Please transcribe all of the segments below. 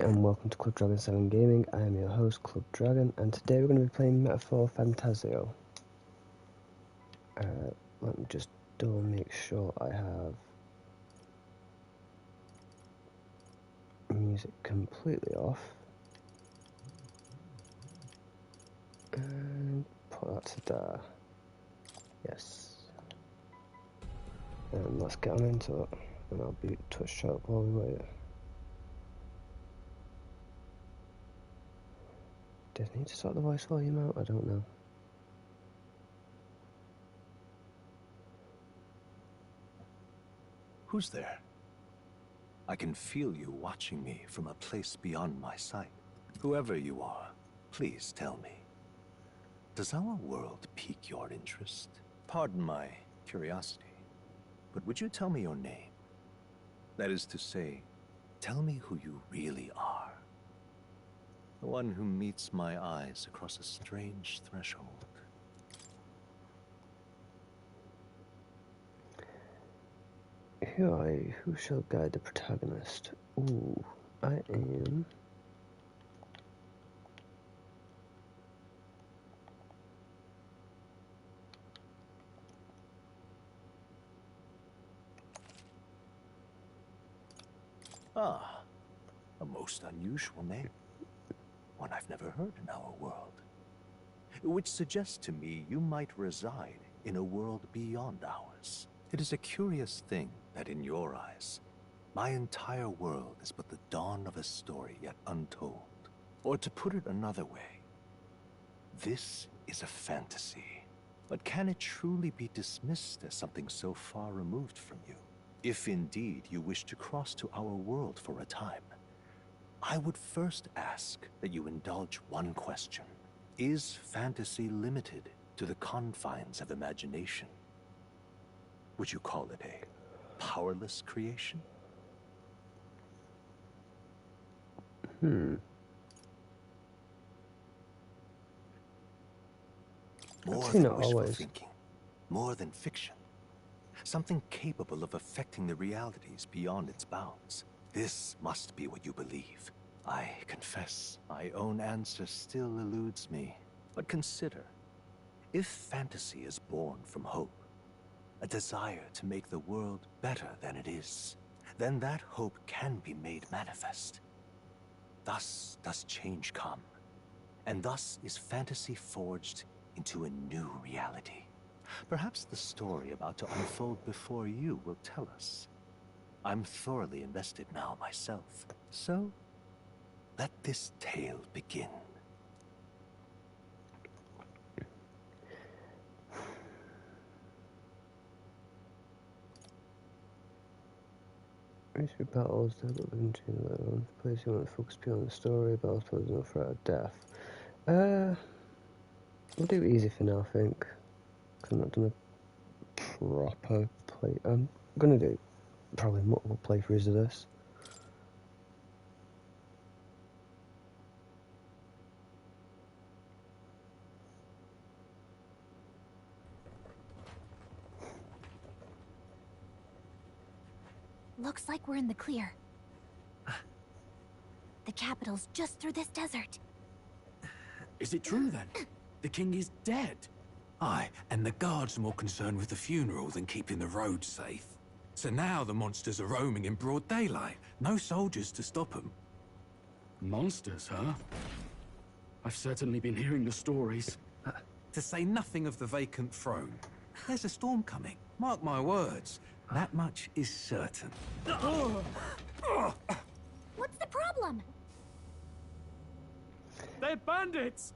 And welcome to Club Dragon 7 Gaming. I am your host, Club Dragon, and today we're going to be playing Metaphor Fantazio. Let me just double make sure I have music completely off. And put that to there. Yes. And let's get on into it. And I'll be touched up while we wait. Did I need to sort the voice volume out? I don't know. Who's there? I can feel you watching me from a place beyond my sight. Whoever you are, please tell me. Does our world pique your interest? Pardon my curiosity, but would you tell me your name? That is to say, tell me who you really are. The one who meets my eyes across a strange threshold. Who shall guide the protagonist? Ooh, I am... Ah, a most unusual name. One I've never heard in our world. Which suggests to me you might reside in a world beyond ours. It is a curious thing that in your eyes, my entire world is but the dawn of a story yet untold. Or to put it another way, this is a fantasy. But can it truly be dismissed as something so far removed from you? If indeed you wish to cross to our world for a time, I would first ask that you indulge one question. Is fantasy limited to the confines of imagination? Would you call it a powerless creation? More Actually, than not wishful always. thinking, more than fiction. Something capable of affecting the realities beyond its bounds. This must be what you believe. I confess, my own answer still eludes me. But consider, if fantasy is born from hope, a desire to make the world better than it is, then that hope can be made manifest. Thus does change come, and thus is fantasy forged into a new reality. Perhaps the story about to unfold before you will tell us. I'm thoroughly invested now myself, so let this tale begin. Mystery battles that have been between their own place. You want to focus purely on the story. Battles pose no threat of death. We'll do easy for now, I think. Because I'm not done a proper play. I'm gonna do probably multiple playthroughs of this. Looks like we're in the clear. The capital's just through this desert. Is it true then? The king is dead? Aye, and the guards are more concerned with the funeral than keeping the roads safe. So now the monsters are roaming in broad daylight. No soldiers to stop them. Monsters, huh? I've certainly been hearing the stories. To say nothing of the vacant throne. There's a storm coming. Mark my words. That much is certain. What's the problem? They're bandits!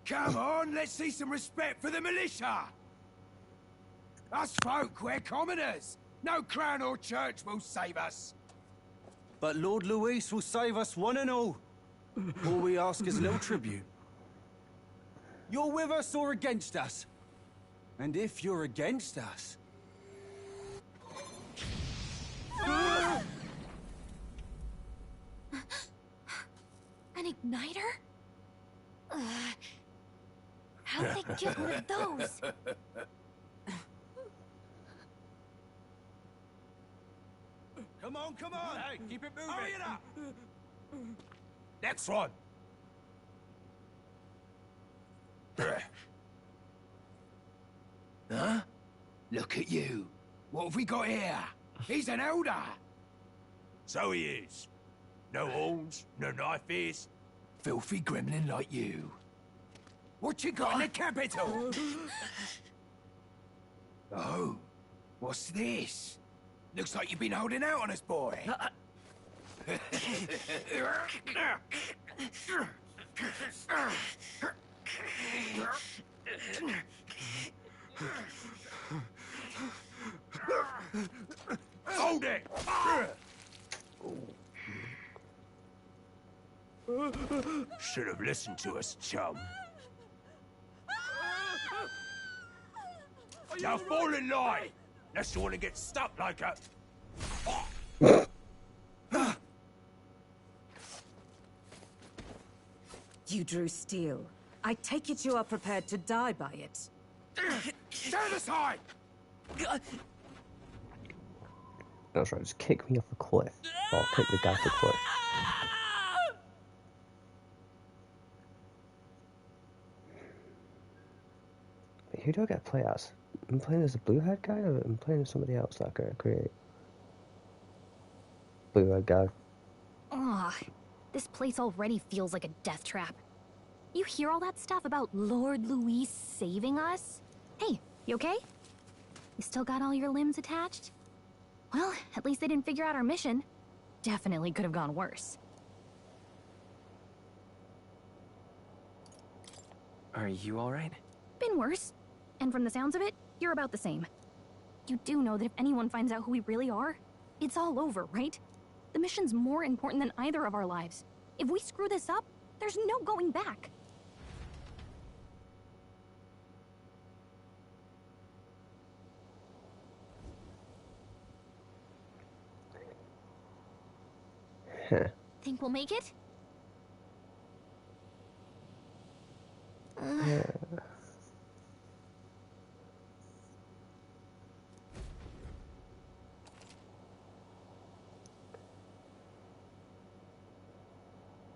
Come on, let's see some respect for the militia! Us folk, we're commoners. No crown or church will save us. But Lord Luis will save us one and all. All we ask is a little tribute. You're with us or against us? And if you're against us... An igniter? How'd they get one of those? Come on, come on! Hey, keep it moving! Hurry it up! Next one! Huh? Look at you. What have we got here? He's an elder! So he is. No horns, no knife ears. Filthy gremlin like you. What you got in the capital? Oh, what's this? Looks like you've been holding out on us, boy. Hold it! Should have listened to us, chum. Now fall in line! Unless you want to get stuck like a... You drew steel. I take it you are prepared to die by it. Stand aside! That's right, just kick me off a cliff. Or kick the guy off the cliff. Wait, who do I get to play as? I'm playing as a blue-haired guy, or I'm playing as somebody else that I could create? Blue-haired guy. Ugh, this place already feels like a death trap. You hear all that stuff about Lord Louis saving us? Hey, you okay? You still got all your limbs attached? Well, at least they didn't figure out our mission. Definitely could have gone worse. Are you alright? Been worse. And from the sounds of it, you're about the same. You do know that if anyone finds out who we really are, it's all over, right? The mission's more important than either of our lives. If we screw this up, there's no going back. Huh. Think we'll make it?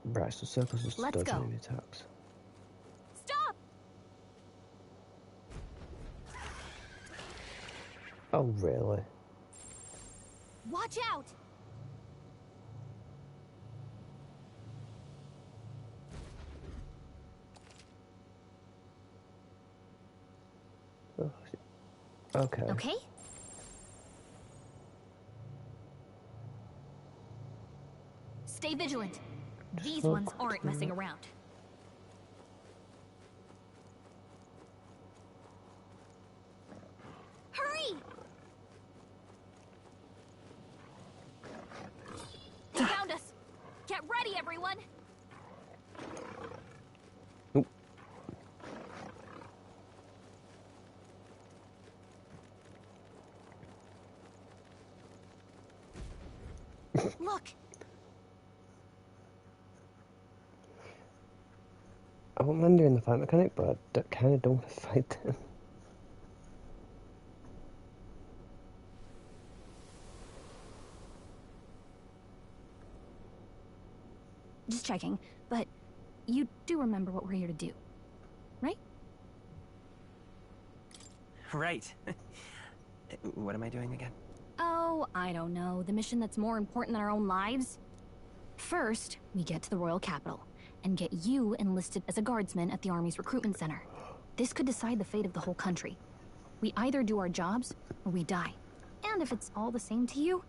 Right, so circles just Let's dodge go. enemy attacks. Stop! Oh, really? Watch out! Oh, okay. Okay? Stay vigilant. These look ones aren't through messing it. around. Hurry! They found us! Get ready, everyone! Oop. Look! I won't mind doing the fight mechanic, but I kind of don't want to fight them. Just checking, but you do remember what we're here to do, right? Right. What am I doing again? Oh, I don't know. The mission that's more important than our own lives? First, we get to the royal capital and get you enlisted as a guardsman at the army's recruitment center. This could decide the fate of the whole country. We either do our jobs or we die. And if it's all the same to you,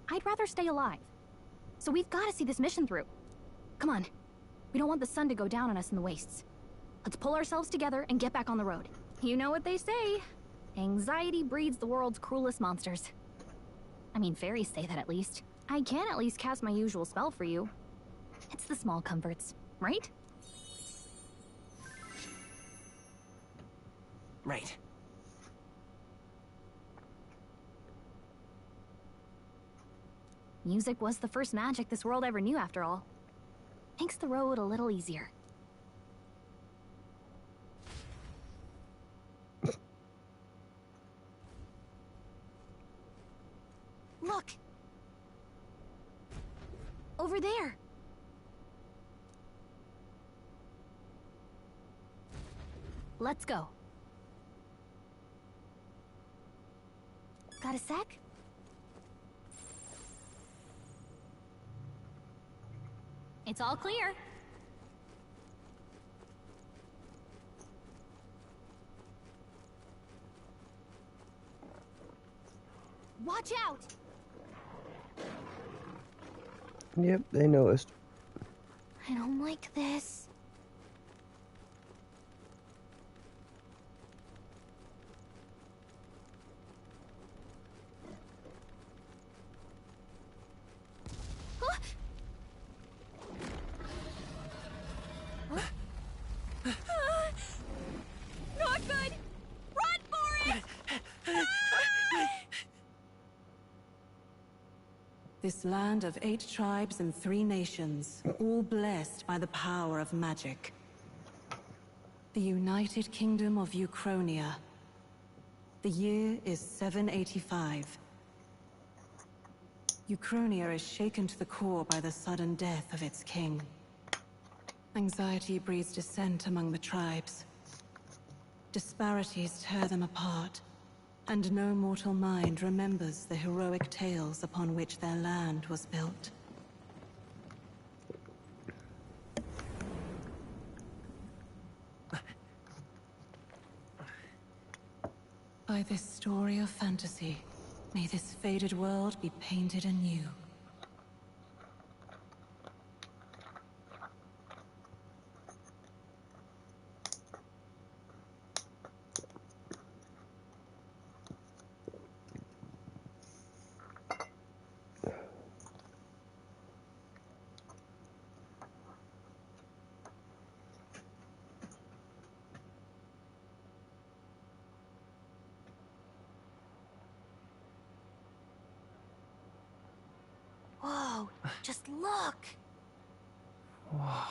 I'd rather stay alive. So we've got to see this mission through. Come on. We don't want the sun to go down on us in the wastes. Let's pull ourselves together and get back on the road. You know what they say. Anxiety breeds the world's cruelest monsters. I mean, fairies say that at least. I can at least cast my usual spell for you. It's the small comforts, right? Right. Music was the first magic this world ever knew, after all. Makes the road a little easier. Look! over there. Let's go. Got a sec? It's all clear. Watch out! Yep, they noticed. I don't like this. Huh? Huh? Not good! Run for it! This land of 8 tribes and 3 nations, all blessed by the power of magic. The United Kingdom of Uchronia. The year is 785. Uchronia is shaken to the core by the sudden death of its king. Anxiety breeds dissent among the tribes. Disparities tear them apart. And no mortal mind remembers the heroic tales upon which their land was built. By this story of fantasy, may this faded world be painted anew. Whoa, just look! Whoa.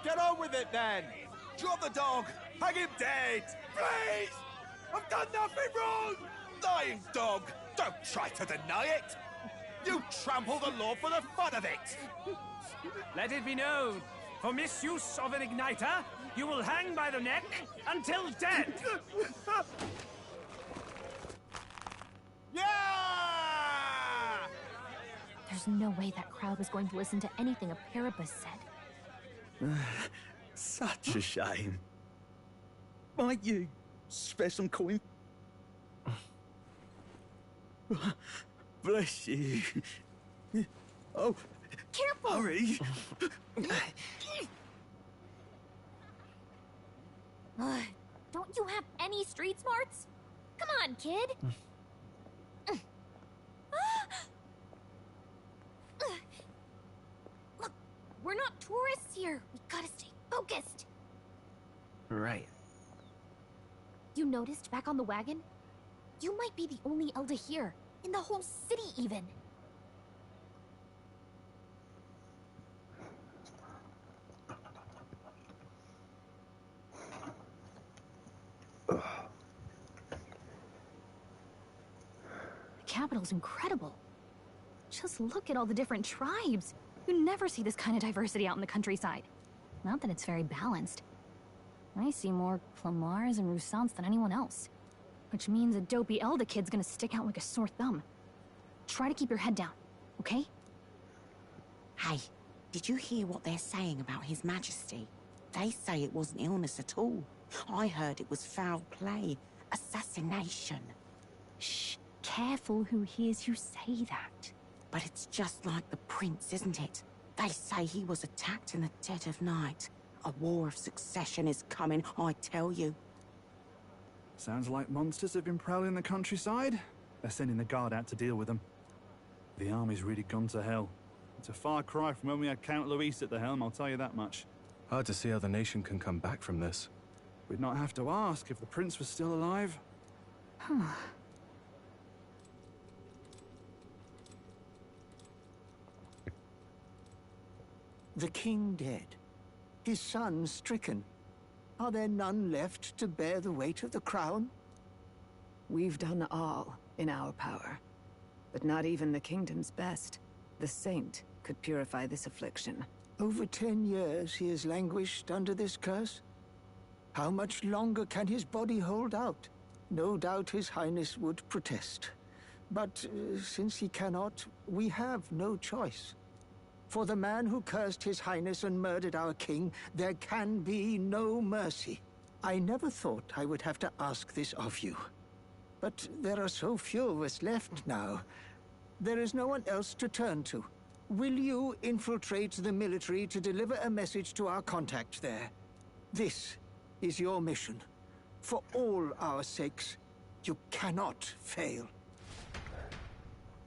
Get on with it then! Drop the dog! Hang him dead! Please! I've done nothing wrong! Lying dog! Don't try to deny it! You trample the law for the fun of it! Let it be known, for misuse of an igniter, you will hang by the neck until dead! Yeah! There's no way that crowd was going to listen to anything a Paribus said. Such a shame. Might you spare some coin? Bless you. Oh, Careful! hurry! Don't you have any street smarts? Come on, kid! Look, we're not tourists here. We gotta stay focused. Right. You noticed back on the wagon? You might be the only Elder here. In the whole city, even. The capital's incredible. Just look at all the different tribes. You never see this kind of diversity out in the countryside. Not that it's very balanced. I see more Clamars and Roussants than anyone else. Which means a dopey Elda kid's gonna stick out like a sore thumb. Try to keep your head down, okay? Hey, did you hear what they're saying about His Majesty? They say it wasn't illness at all. I heard it was foul play, assassination. Shh, careful who hears you say that. But it's just like the prince, isn't it? They say he was attacked in the dead of night. A war of succession is coming, I tell you. Sounds like monsters have been prowling the countryside. They're sending the guard out to deal with them. The army's really gone to hell. It's a far cry from when we had Count Luis at the helm, I'll tell you that much. Hard to see how the nation can come back from this. We'd not have to ask if the prince was still alive. The king dead, his son stricken. Are there none left to bear the weight of the crown? We've done all in our power, but not even the kingdom's best. The saint could purify this affliction. Over 10 years he has languished under this curse. How much longer can his body hold out? No doubt his highness would protest. But since he cannot, we have no choice. For the man who cursed his highness and murdered our king, there can be no mercy. I never thought I would have to ask this of you. But there are so few of us left now. There is no one else to turn to. Will you infiltrate the military to deliver a message to our contact there? This is your mission. For all our sakes, you cannot fail.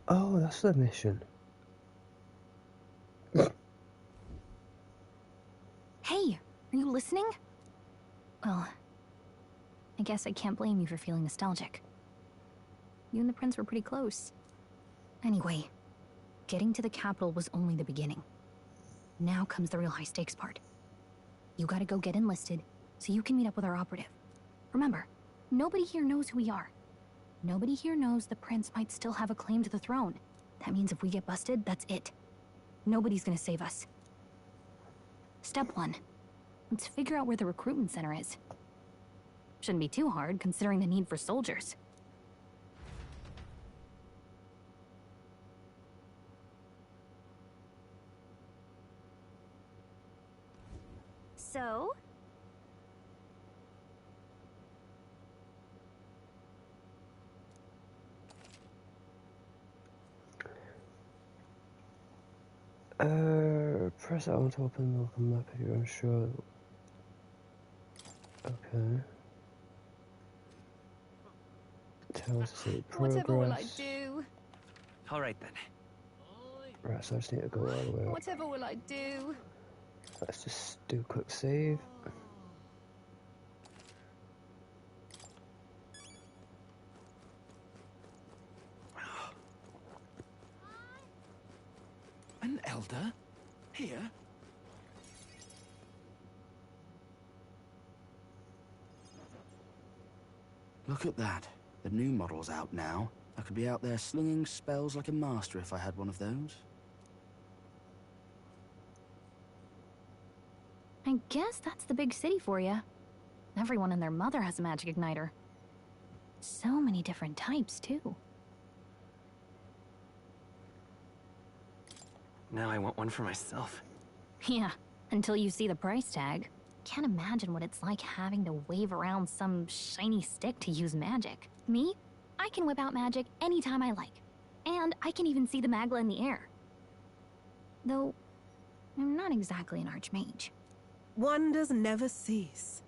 Oh, that's the mission. Hey, are you listening? Well, I guess I can't blame you for feeling nostalgic. You and the prince were pretty close. Anyway, getting to the capital was only the beginning. Now comes the real high-stakes part. You gotta go get enlisted so you can meet up with our operative. Remember, nobody here knows who we are. Nobody here knows the prince might still have a claim to the throne. That means if we get busted, that's it. Nobody's gonna save us. Step 1. Let's figure out where the recruitment center is. Shouldn't be too hard, considering the need for soldiers. So? Press L to open the local map if you're unsure. Okay. Tell us to see progress. Whatever will I do? All right then. Right, so I just need to go all the way up. Whatever will I do? Let's just do a quick save. An elder? Here? Look at that. The new model's out now. I could be out there slinging spells like a master if I had one of those. I guess that's the big city for you. Everyone and their mother has a magic igniter. So many different types, too. Now I want one for myself. Yeah, until you see the price tag. Can't imagine what it's like having to wave around some shiny stick to use magic. Me? I can whip out magic anytime I like. And I can even see the magla in the air. Though, I'm not exactly an archmage. Wonders never cease.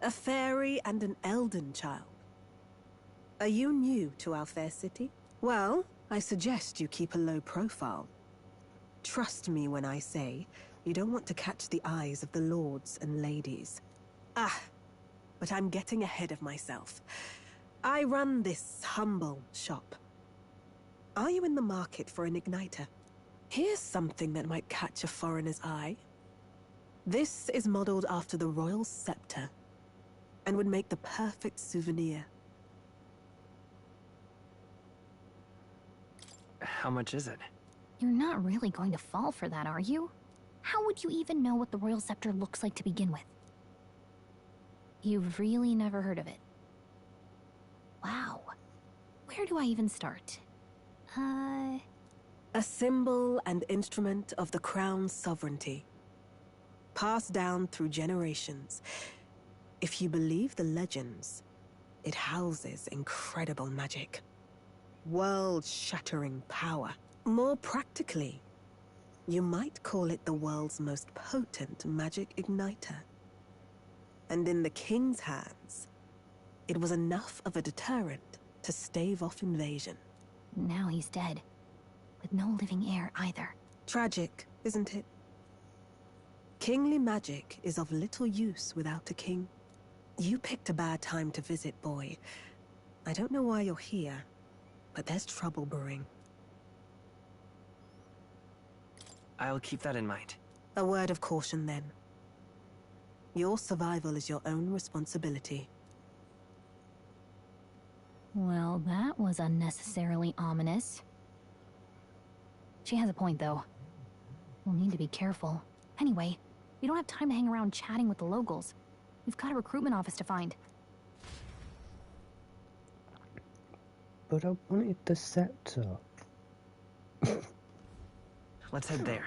A fairy and an elden child. Are you new to our fair city? Well, I suggest you keep a low profile. Trust me when I say you don't want to catch the eyes of the lords and ladies. But I'm getting ahead of myself. I run this humble shop. Are you in the market for an igniter? Here's something that might catch a foreigner's eye. This is modeled after the royal scepter and would make the perfect souvenir. How much is it? You're not really going to fall for that, are you? How would you even know what the royal scepter looks like to begin with? You've really never heard of it. Wow. Where do I even start? A symbol and instrument of the crown's sovereignty. Passed down through generations. If you believe the legends, it houses incredible magic. World-shattering power. More practically, you might call it the world's most potent magic igniter. And in the king's hands, it was enough of a deterrent to stave off invasion. Now he's dead. With no living heir either. Tragic, isn't it? Kingly magic is of little use without a king. You picked a bad time to visit, boy. I don't know why you're here, but there's trouble brewing. I'll keep that in mind. A word of caution, then. Your survival is your own responsibility. Well, that was unnecessarily ominous. She has a point, though. We'll need to be careful. Anyway, we don't have time to hang around chatting with the locals. We've got a recruitment office to find. But I wanted the scepter. Let's head there.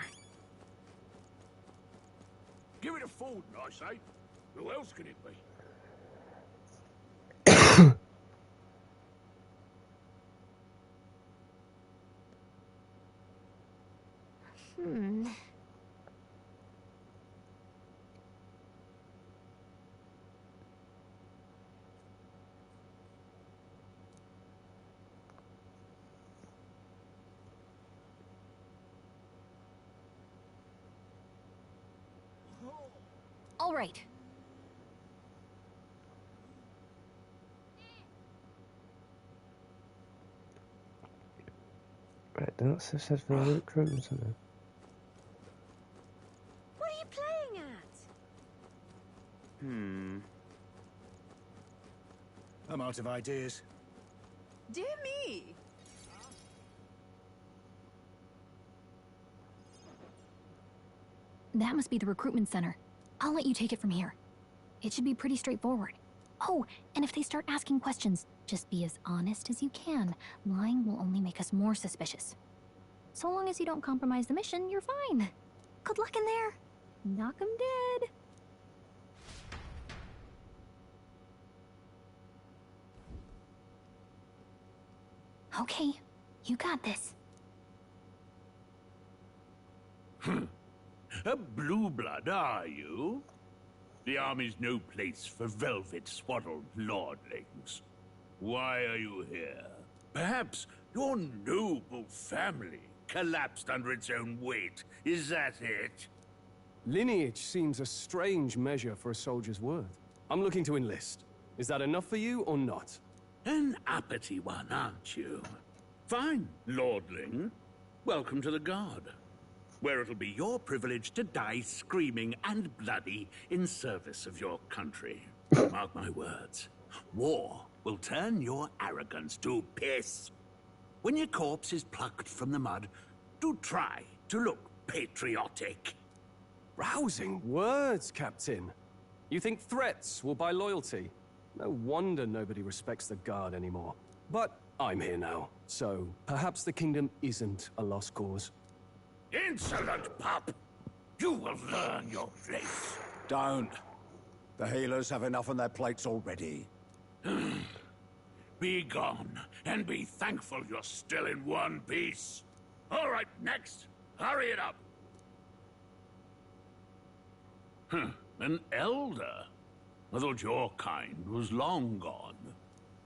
Give it a Forden, I say. Who else can it be? Hmm. All right. Right, they're not so sad for the recruitment center. What are you playing at? I'm out of ideas. Dear me. That must be the recruitment center. I'll let you take it from here. It should be pretty straightforward. Oh, and if they start asking questions, just be as honest as you can. Lying will only make us more suspicious. So long as you don't compromise the mission, you're fine. Good luck in there. Knock 'em dead. Okay, you got this. A blue blood, are you? The army's no place for velvet-swaddled lordlings. Why are you here? Perhaps your noble family collapsed under its own weight. Is that it? Lineage seems a strange measure for a soldier's worth. I'm looking to enlist. Is that enough for you or not? An uppity one, aren't you? Fine, lordling. Welcome to the Guard, where it'll be your privilege to die screaming and bloody in service of your country. Mark my words. War will turn your arrogance to piss. When your corpse is plucked from the mud, do try to look patriotic. Rousing words, Captain. You think threats will buy loyalty? No wonder nobody respects the Guard anymore. But I'm here now, so perhaps the kingdom isn't a lost cause. Insolent pup! You will learn your place. Don't. The healers have enough on their plates already. Be gone, and be thankful you're still in one piece. All right, next. Hurry it up. An elder? I thought your kind was long gone.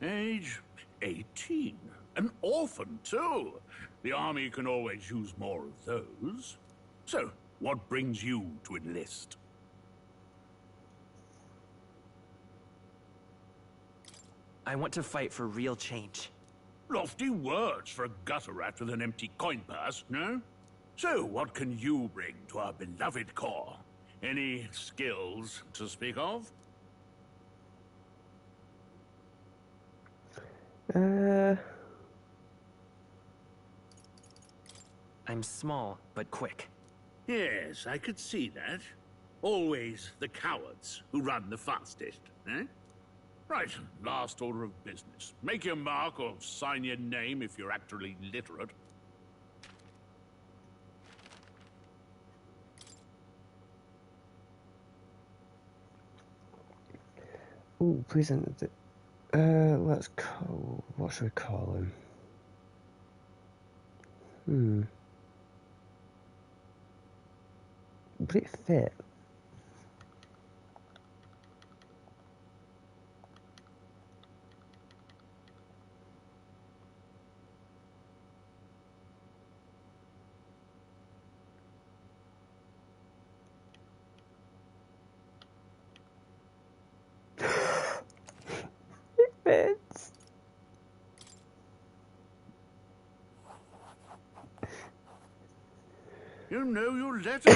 Age 18. An orphan, too. The army can always use more of those. So, what brings you to enlist? I want to fight for real change. Lofty words for a gutter rat with an empty coin purse, no? So, what can you bring to our beloved corps? Any skills to speak of? I'm small, but quick. Yes, I could see that. Always the cowards who run the fastest, eh? Right, last order of business. Make your mark or sign your name if you're actually literate. Ooh, present it. Let's call... What should we call him? Would it fit? It fits. You know your letter.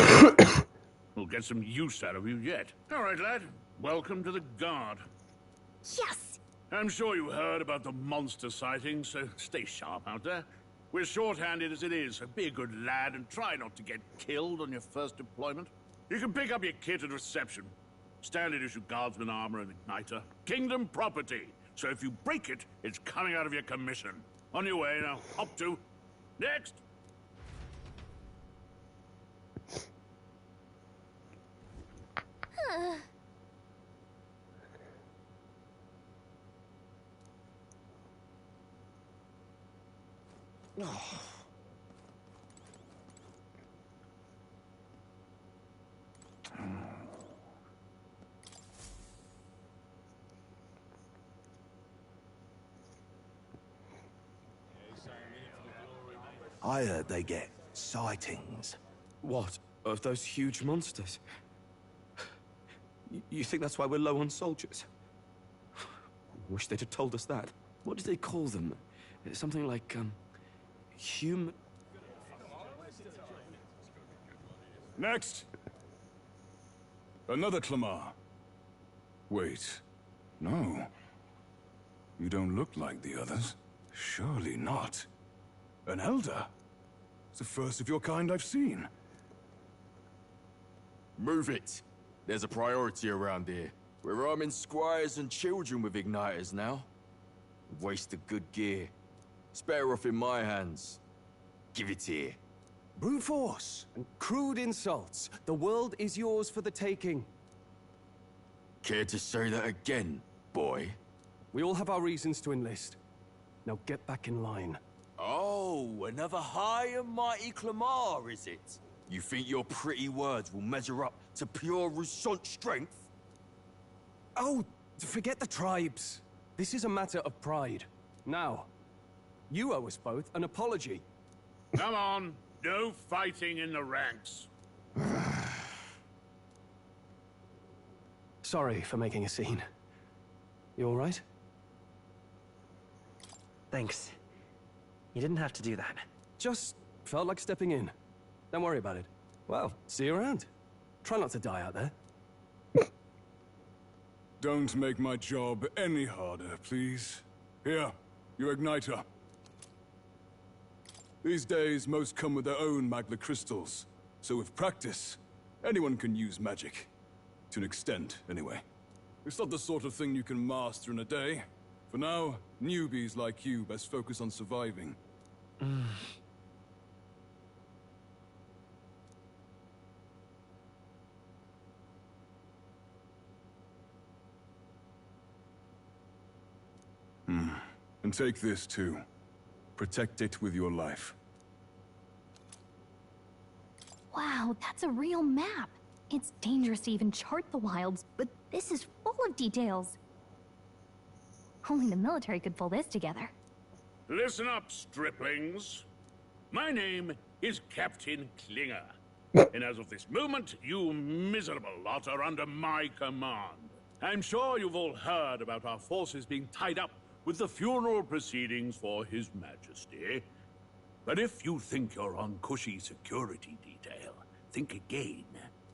We'll get some use out of you yet. All right, lad. Welcome to the Guard. Yes! I'm sure you heard about the monster sightings, so stay sharp out there. We're short-handed as it is, so be a good lad and try not to get killed on your first deployment. You can pick up your kit at reception. Standard issue guardsman armor and igniter. Kingdom property. So if you break it, it's coming out of your commission. On your way now. Hop to. Next. I heard they get sightings. What? Of those huge monsters? You think that's why we're low on soldiers? Wish they'd have told us that. What did they call them? Something like, human... Next! Another Clamar. Wait. No. You don't look like the others. Surely not. An elder? It's the first of your kind I've seen. Move it. There's a priority around here. We're arming squires and children with igniters now. Waste of good gear. It's better off in my hands. Give it here. Brute force and crude insults. The world is yours for the taking. Care to say that again, boy? We all have our reasons to enlist. Now get back in line. Oh, another high and mighty Clamar, is it? You think your pretty words will measure up to pure Roussant strength? Oh, forget the tribes. This is a matter of pride. Now, you owe us both an apology. Come on. No fighting in the ranks. Sorry for making a scene. You all right? Thanks. You didn't have to do that. Just felt like stepping in. Don't worry about it. Well, see you around. Try not to die out there. Don't make my job any harder, please. Here, your igniter. These days, most come with their own magna crystals. So with practice, anyone can use magic. To an extent, anyway. It's not the sort of thing you can master in a day. For now, newbies like you best focus on surviving. And take this too. Protect it with your life. Wow, that's a real map. It's dangerous to even chart the wilds, but this is full of details. Only the military could pull this together. Listen up, striplings. My name is Captain Klinger. And as of this moment, you miserable lot are under my command. I'm sure you've all heard about our forces being tied up with the funeral proceedings for His Majesty. But if you think you're on cushy security detail, think again.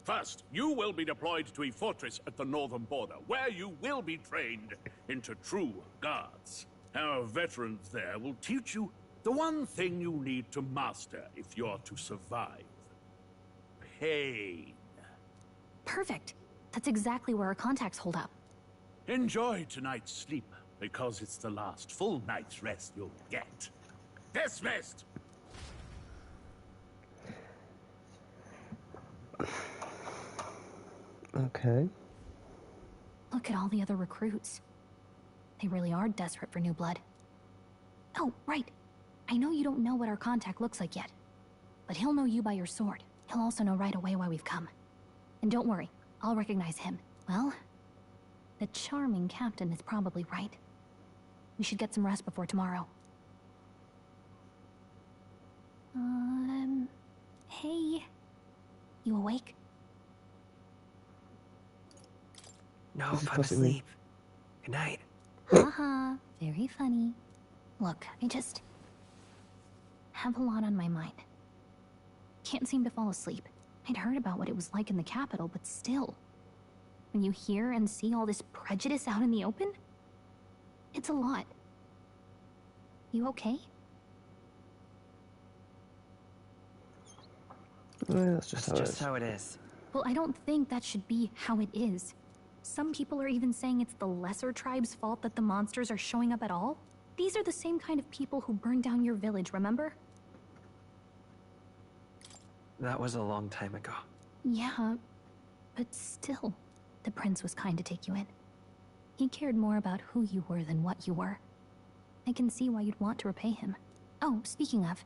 First, you will be deployed to a fortress at the northern border, where you will be trained into true guards. Our veterans there will teach you the one thing you need to master if you're to survive. Pain. Perfect. That's exactly where our contacts hold up. Enjoy tonight's sleep, because it's the last full night's rest you'll get. Dismissed! Okay. Look at all the other recruits. They really are desperate for new blood. Oh, right. I know you don't know what our contact looks like yet, but he'll know you by your sword. He'll also know right away why we've come. And don't worry, I'll recognize him. Well, the charming captain is probably right. We should get some rest before tomorrow. Hey. You awake? No, I'm asleep. Good night. Haha, very funny. Look, I just have a lot on my mind. Can't seem to fall asleep. I'd heard about what it was like in the capital, but still. When you hear and see all this prejudice out in the open, it's a lot. You okay? Well, that's just how it is. Well, I don't think that should be how it is. Some people are even saying it's the lesser tribe's fault that the monsters are showing up at all. These are the same kind of people who burned down your village, remember? That was a long time ago. Yeah, but still, the prince was kind to take you in. He cared more about who you were than what you were. I can see why you'd want to repay him. Oh, speaking of,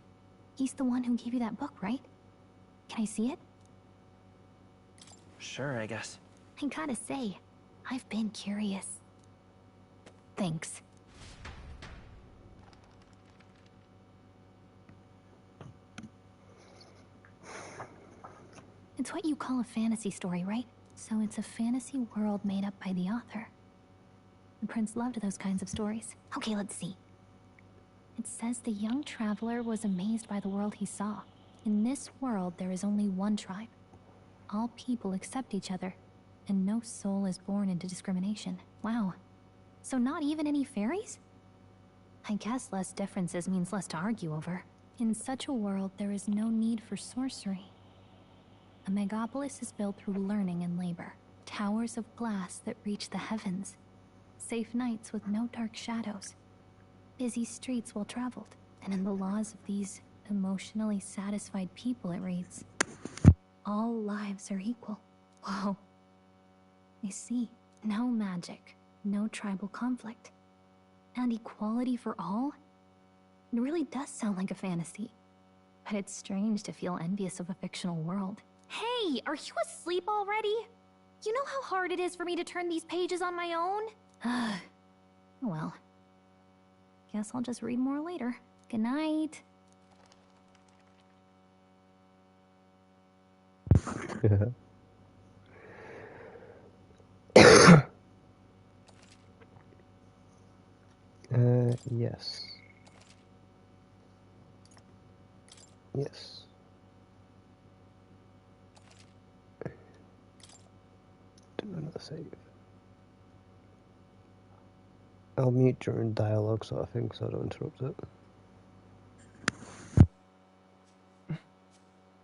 he's the one who gave you that book, right? Can I see it? Sure, I guess. I gotta say, I've been curious. Thanks. It's what you call a fantasy story, right? So it's a fantasy world made up by the author. The prince loved those kinds of stories. Okay, let's see. It says the young traveler was amazed by the world he saw. In this world, there is only one tribe. All people accept each other, and no soul is born into discrimination. Wow. So not even any fairies? I guess less differences means less to argue over. In such a world, there is no need for sorcery. A megapolis is built through learning and labor. Towers of glass that reach the heavens. Safe nights with no dark shadows. Busy streets well traveled. And in the laws of these emotionally satisfied people, it reads, all lives are equal. Whoa. I see. No magic, no tribal conflict, and equality for all? It really does sound like a fantasy. But it's strange to feel envious of a fictional world. Hey, are you asleep already? You know how hard it is for me to turn these pages on my own? Well, guess I'll just read more later. Good night. Yes. Yes. Do another save. I'll mute during dialogue sort of thing so I don't interrupt it.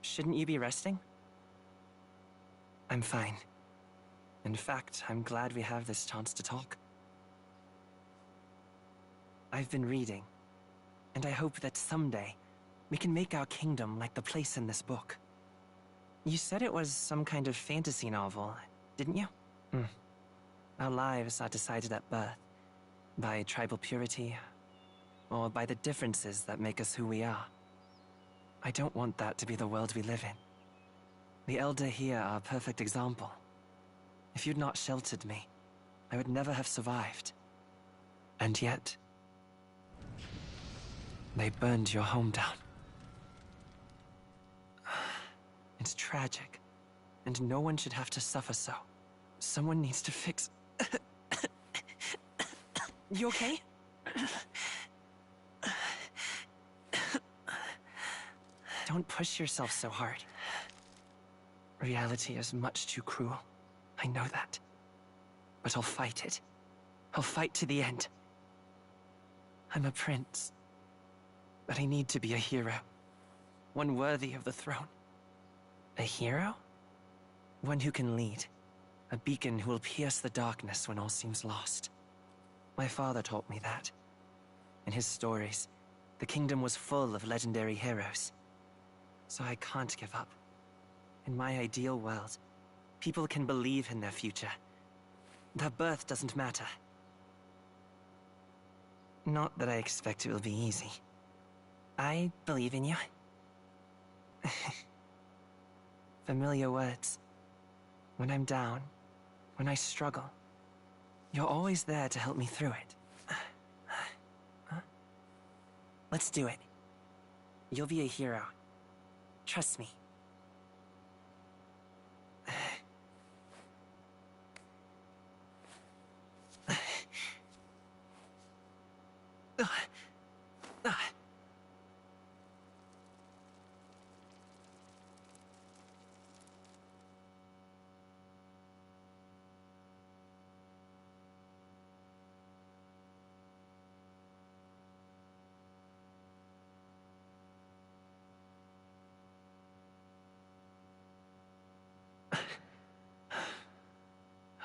Shouldn't you be resting? I'm fine. In fact, I'm glad we have this chance to talk. I've been reading, and I hope that someday we can make our kingdom like the place in this book. You said it was some kind of fantasy novel, didn't you? Our lives are decided at birth, by tribal purity, or by the differences that make us who we are. I don't want that to be the world we live in. The Elder here are a perfect example. If you'd not sheltered me, I would never have survived. And yet, they burned your home down. It's tragic, and no one should have to suffer so. Someone needs to fix... You okay? Don't push yourself so hard. Reality is much too cruel. I know that. But I'll fight it. I'll fight to the end. I'm a prince. But I need to be a hero. One worthy of the throne. A hero? One who can lead. A beacon who will pierce the darkness when all seems lost. My father taught me that. In his stories, the kingdom was full of legendary heroes. So I can't give up. In my ideal world, people can believe in their future. Their birth doesn't matter. Not that I expect it will be easy. I believe in you. Familiar words. When I'm down, when I struggle, you're always there to help me through it. Huh? Let's do it. You'll be a hero. Trust me.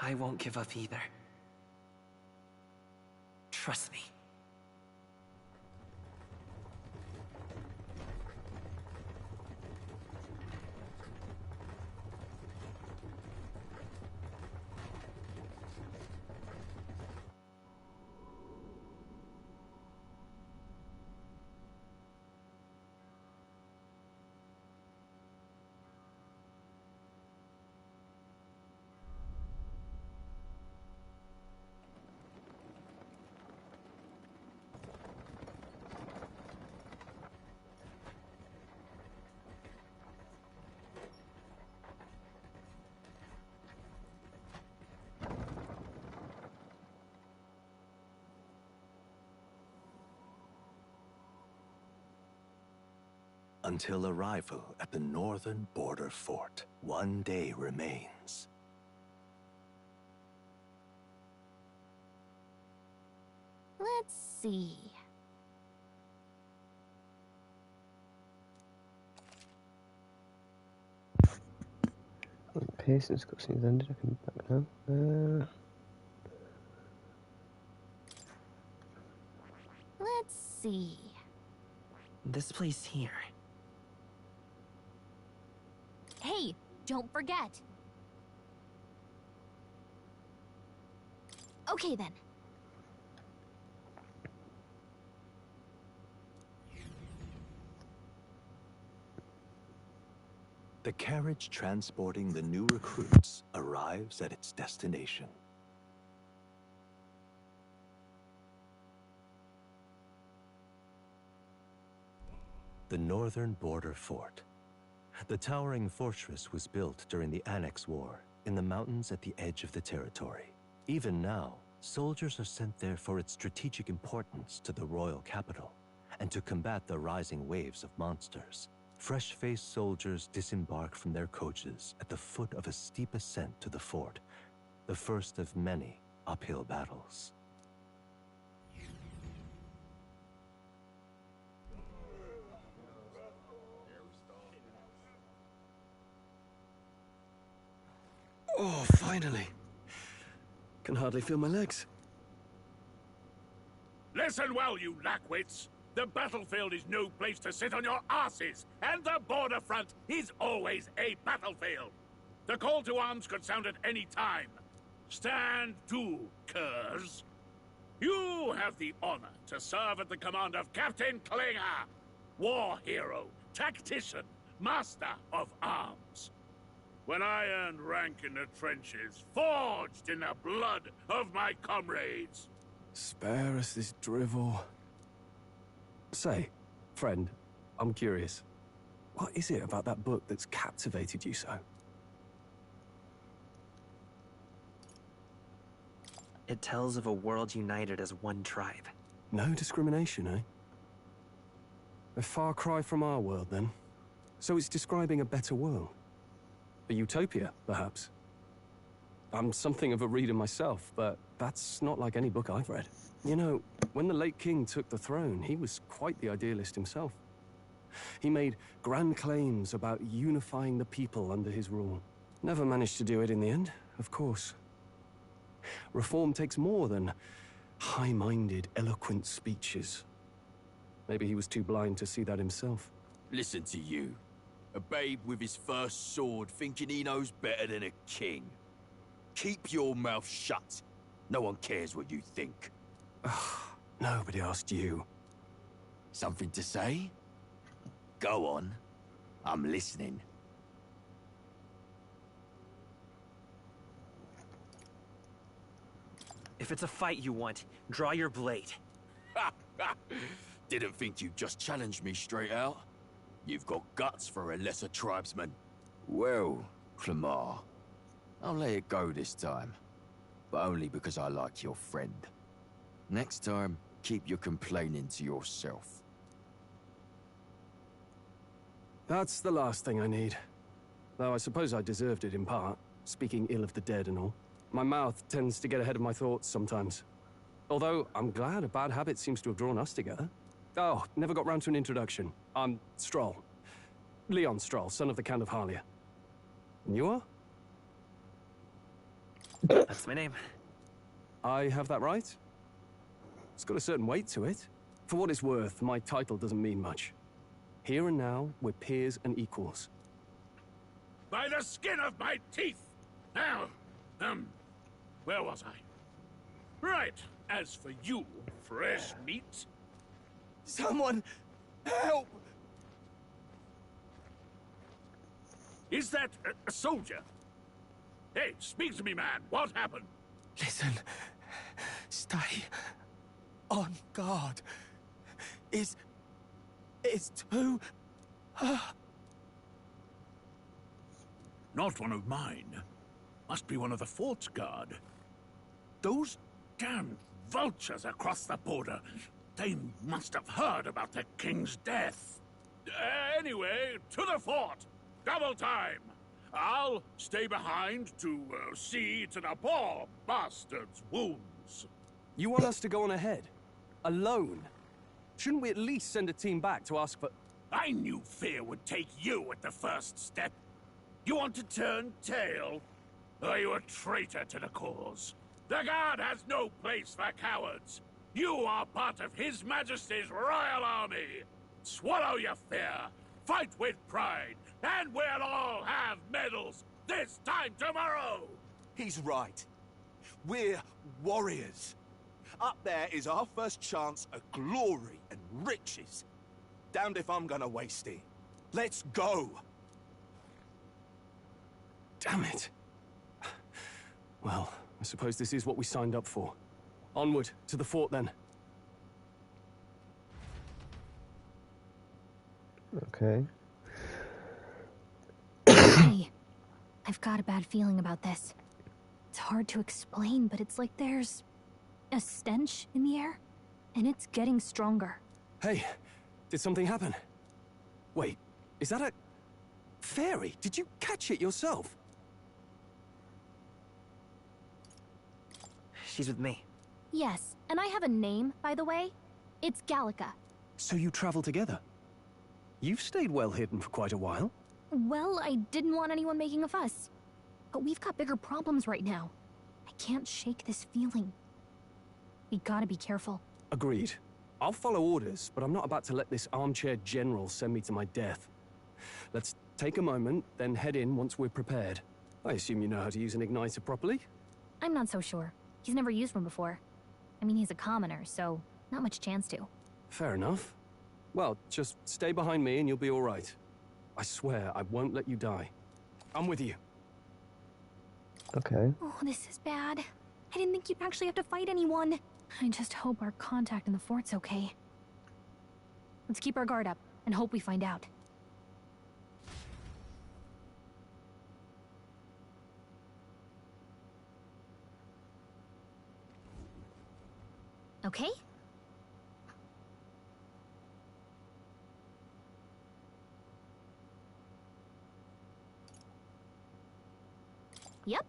I won't give up either. Trust me. Until arrival at the northern border fort, one day remains. Let's see. Pearson's cutscene's ended. I can back now. Let's see. This place here. Hey, don't forget. Okay then. The carriage transporting the new recruits arrives at its destination. The northern border fort. The towering fortress was built during the Annex War in the mountains at the edge of the territory. Even now, soldiers are sent there for its strategic importance to the royal capital and to combat the rising waves of monsters. Fresh-faced soldiers disembark from their coaches at the foot of a steep ascent to the fort, the first of many uphill battles. Oh, finally. Can hardly feel my legs. Listen well, you lackwits. The battlefield is no place to sit on your asses, and the border front is always a battlefield. The call to arms could sound at any time. Stand to, curs. You have the honor to serve at the command of Captain Klinger, war hero, tactician, master of arms. When I earned rank in the trenches, forged in the blood of my comrades. Spare us this drivel. Say, friend, I'm curious. What is it about that book that's captivated you so? It tells of a world united as one tribe. No discrimination, eh? A far cry from our world, then. So it's describing a better world. A utopia, perhaps. I'm something of a reader myself, but that's not like any book I've read. You know, when the late king took the throne, he was quite the idealist himself. He made grand claims about unifying the people under his rule. Never managed to do it in the end, of course. Reform takes more than high-minded, eloquent speeches. Maybe he was too blind to see that himself. Listen to you. A babe with his first sword thinking he knows better than a king. Keep your mouth shut. No one cares what you think. Nobody asked you. Something to say? Go on. I'm listening. If it's a fight you want, draw your blade. Didn't think you'd just challenge me straight out. You've got guts for a lesser tribesman. Well, Clemar, I'll let it go this time. But only because I like your friend. Next time, keep your complaining to yourself. That's the last thing I need. Though I suppose I deserved it in part, speaking ill of the dead and all. My mouth tends to get ahead of my thoughts sometimes. Although, I'm glad a bad habit seems to have drawn us together. Oh, never got round to an introduction. I'm Stroll. Leon Stroll, son of the Count of Harlia. And you are? That's my name. I have that right? It's got a certain weight to it. For what it's worth, my title doesn't mean much. Here and now, we're peers and equals. By the skin of my teeth! Now, where was I? Right, as for you, fresh meat... Someone, help! Is that a soldier? Hey, speak to me, man. What happened? Listen, stay on guard. It's too... Not one of mine. Must be one of the fort's guard. Those damned vultures across the border. They must have heard about the king's death. Anyway, to the fort. Double time. I'll stay behind to see to the poor bastard's wounds. You want us to go on ahead? Alone? Shouldn't we at least send a team back to ask for... I knew fear would take you at the first step. You want to turn tail? Are you a traitor to the cause? The Guard has no place for cowards. You are part of His Majesty's Royal Army. Swallow your fear, fight with pride, and we'll all have medals this time tomorrow! He's right. We're warriors. Up there is our first chance at glory and riches. Damned if I'm gonna waste it. Let's go! Damn it. Well, I suppose this is what we signed up for. Onward, to the fort then. Okay. Hey, I've got a bad feeling about this. It's hard to explain, but it's like there's a stench in the air, and it's getting stronger. Hey, did something happen? Wait, is that a... fairy? Did you catch it yourself? She's with me. Yes, and I have a name, by the way. It's Gallica. So you travel together? You've stayed well hidden for quite a while. Well, I didn't want anyone making a fuss. But we've got bigger problems right now. I can't shake this feeling. We gotta be careful. Agreed. I'll follow orders, but I'm not about to let this armchair general send me to my death. Let's take a moment, then head in once we're prepared. I assume you know how to use an igniter properly? I'm not so sure. He's never used one before. I mean, he's a commoner, so not much chance to. Fair enough. Well, just stay behind me and you'll be all right. I swear I won't let you die. I'm with you. Okay. Oh, this is bad. I didn't think you'd actually have to fight anyone. I just hope our contact in the fort's okay. Let's keep our guard up and hope we find out. Okay? Yep.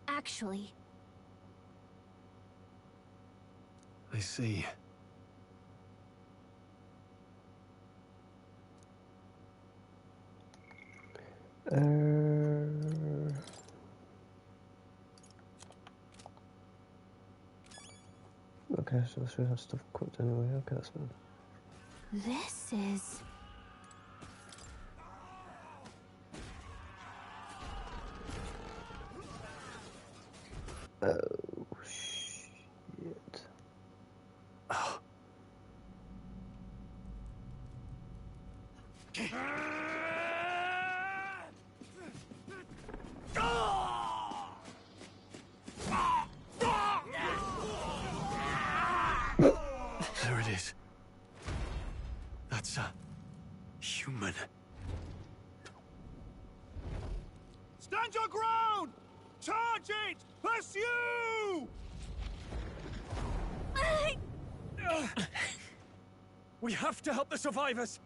Actually... I see. Okay, so this should have stuff equipped anyway. Okay, that's fine. This is... Oh, shit. There it is. That's a... human. Stand your ground! Charge it! Pursue! We have to help the survivors!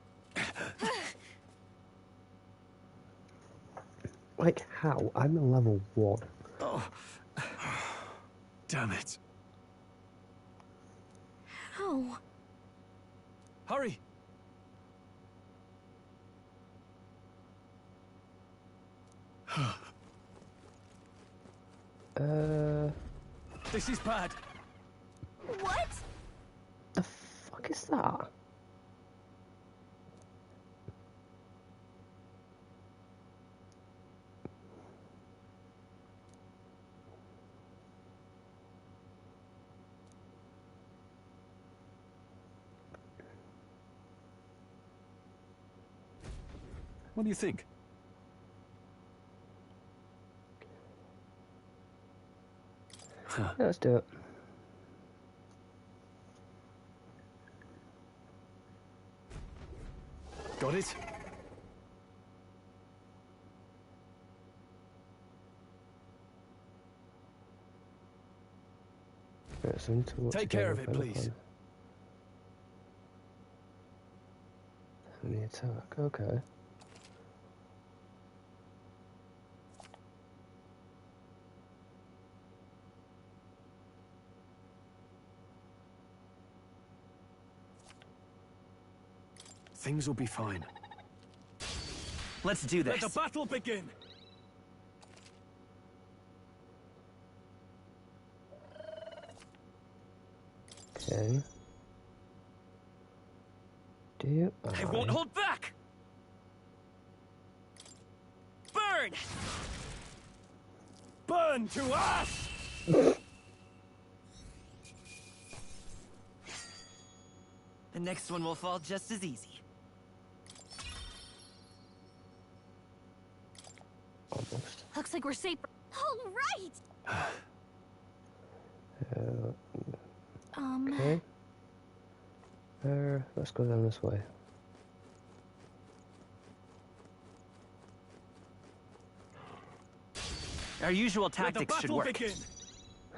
Like, how? I'm a level 1. Oh. Damn it. How? Hurry! This is bad. What? The fuck is that? What do you think? Yeah, let's do it. Got it? Right, so we need to work Take care of it, together, please. The attack, okay. Things will be fine. Let's do this. Let the battle begin! Okay. Do I won't hold back! Burn! Burn to ash! The next one will fall just as easy. Almost. Looks like we're safe. All right. Okay. Let's go down this way. Our usual tactics should work. Begin.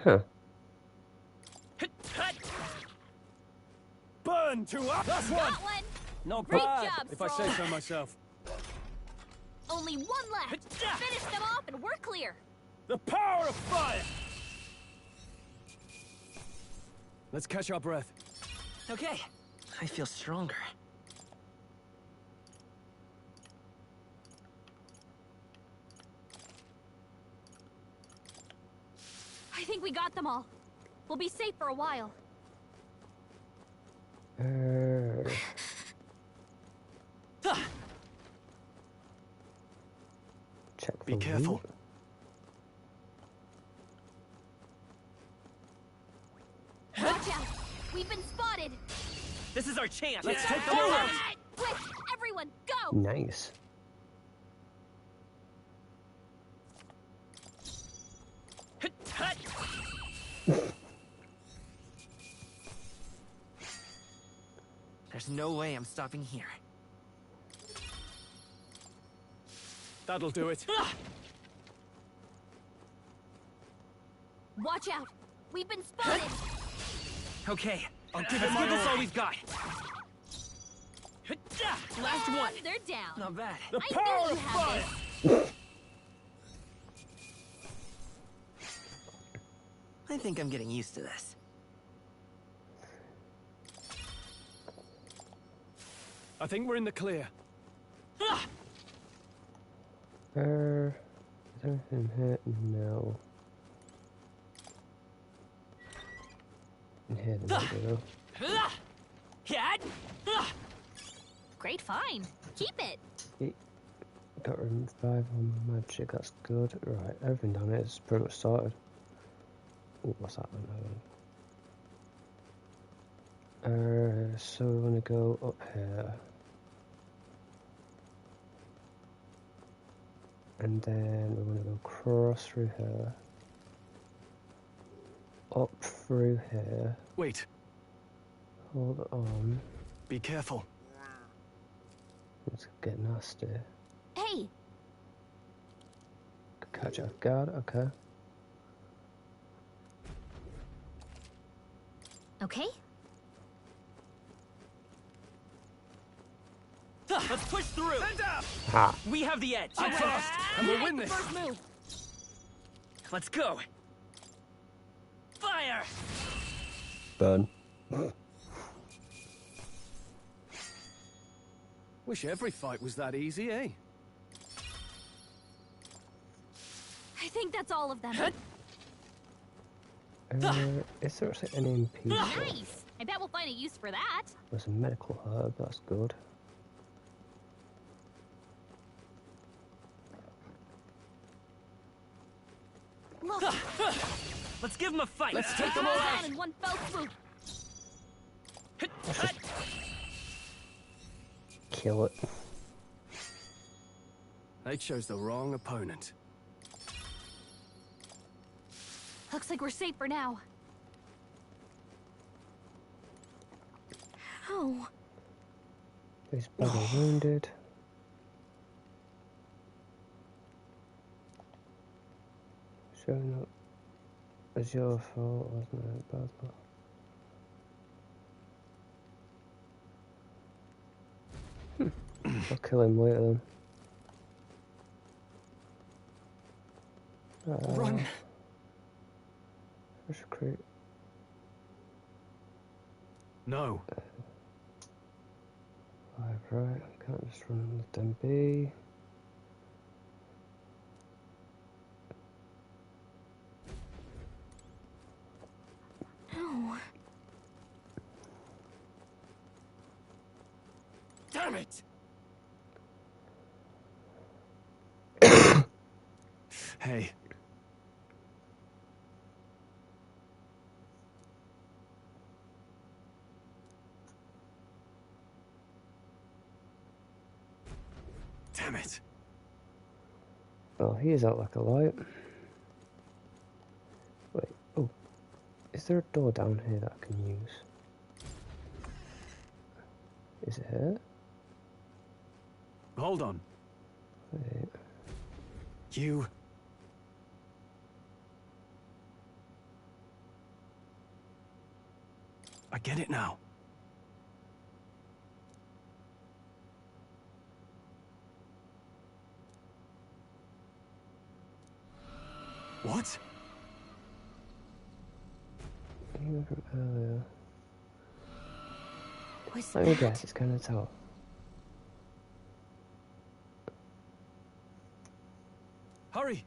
Huh. Burn to ash! That's one! Not Great bad, job, if I say so myself. Only one left. Finish them off and we're clear. The power of fire! Let's catch our breath. Okay, I feel stronger. I think we got them all. We'll be safe for a while. Check Be for careful. loot. Watch out! We've been spotted! This is our chance. Let's Yeah. take them all out! Quick! Everyone, go! Nice. There's no way I'm stopping here. That'll do it. Watch out! We've been spotted! Okay, I'll give let's it my give this all. all we've got. Last one. They're down. Not bad. The I power knew of you fire! had this. I think I'm getting used to this. I think we're in the clear. Is anything here? No. In here, there might be though. Great find. Keep it. Got revival magic, that's good. Right, everything down here is pretty much sorted. Ooh, what's that one? So we're gonna go up here. And then we're gonna go cross through here. Up through here. Wait. Hold on. Be careful. It's get nasty. Hey! Catch off guard, okay. Okay? Let's push through. Ha. We have the edge. I'm fast, and we'll win this. First move. Let's go. Fire! Burn. Wish every fight was that easy, eh? I think that's all of them. Is there actually any MP? Nice! I bet we'll find a use for that. There's a medical herb, that's good. Look! Let's give them a fight! Let's take them all out! In one fell swoop. Let's just kill it. They chose the wrong opponent. Looks like we're safe for now. How? He's badly wounded. Showing up as your fault, wasn't it? Bad luck. I'll kill him later then. Run! Let's recruit. No. Right, I can't just run and let them be. No. Damn it! Hey. Damn it. Oh, he is out like a light. Wait, oh. Is there a door down here that I can use? Is it here? Hold on. Wait. You... I get it now. What? Even from earlier. What's Let me that? guess, it's kind of tough. Hurry!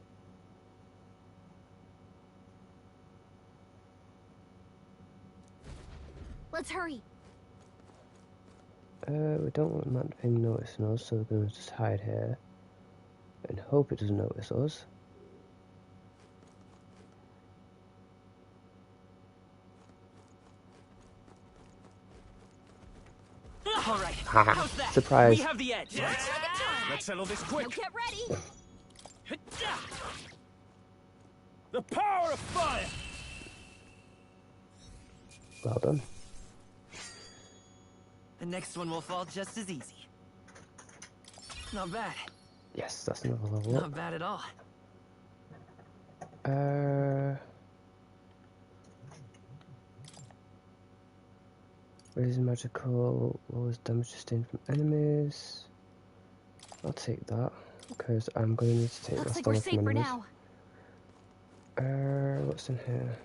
Let's hurry. We don't want that thing noticing us, so we're going to just hide here. And hope it doesn't notice us. All right. Haha, How's that? surprise. We have the edge. Let's settle this quick. Now get ready. The power of fire. Well done. The next one will fall just as easy. Not bad. Yes, that's another level Not up. bad at all. Raise magical, lowers damage sustained from enemies. I'll take that, because I'm going to need to take Looks my like we're stamina safe from for enemies. now. What's in here?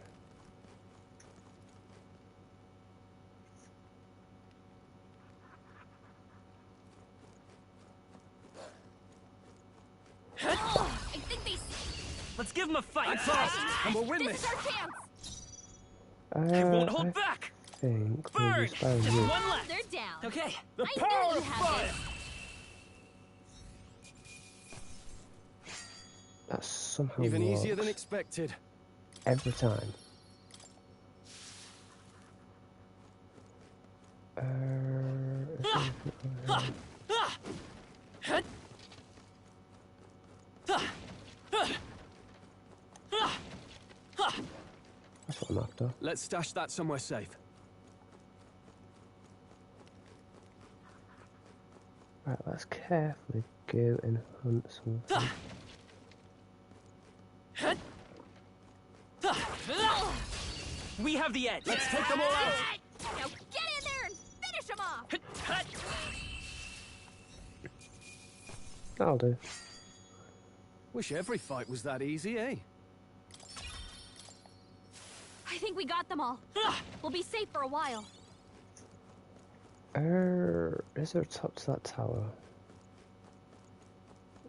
Oh, I think they. Let's give them a fight. Fast, and we'll win This this. is our chance. I won't hold I back. think Burn! maybe inspiring Just you. one left. They're down. Okay. The I power knew you of had fire. this. That somehow Even easier works than expected. every time. Is there anything over here? That's what I'm after. Let's stash that somewhere safe. Right, let's carefully go and hunt something. We have the edge. Let's take them all out. Now get in there and finish them off. That'll do. Wish every fight was that easy, eh? I think we got them all. We'll be safe for a while. Is there a top to that tower?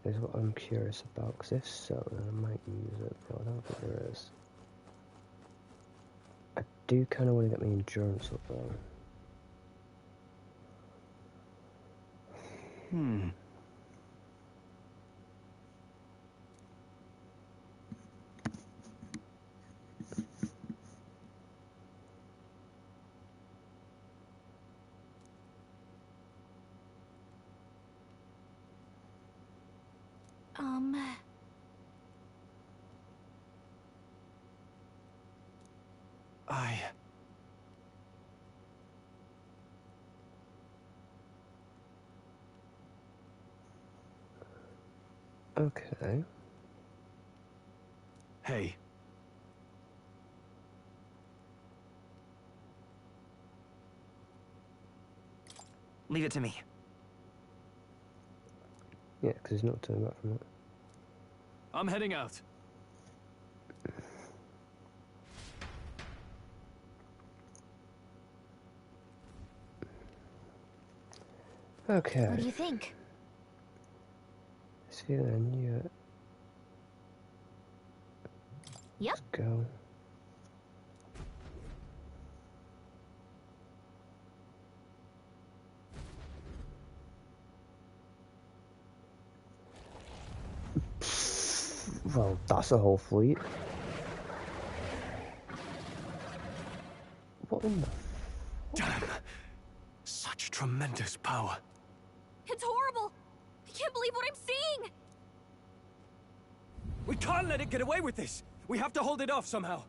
Is what I'm curious about, because if so, then I might use it, but I don't think there is. I do kind of want to get my endurance up though. Okay. Hey. Leave it to me. Yeah, because he's not turning back from it. I'm heading out. Okay. What do you think? This feeling I knew it. Yep. Let's go. Well, that's a whole fleet. What in the... Damn! Such tremendous power. It's horrible! I can't believe what I'm seeing! We can't let it get away with this! We have to hold it off somehow.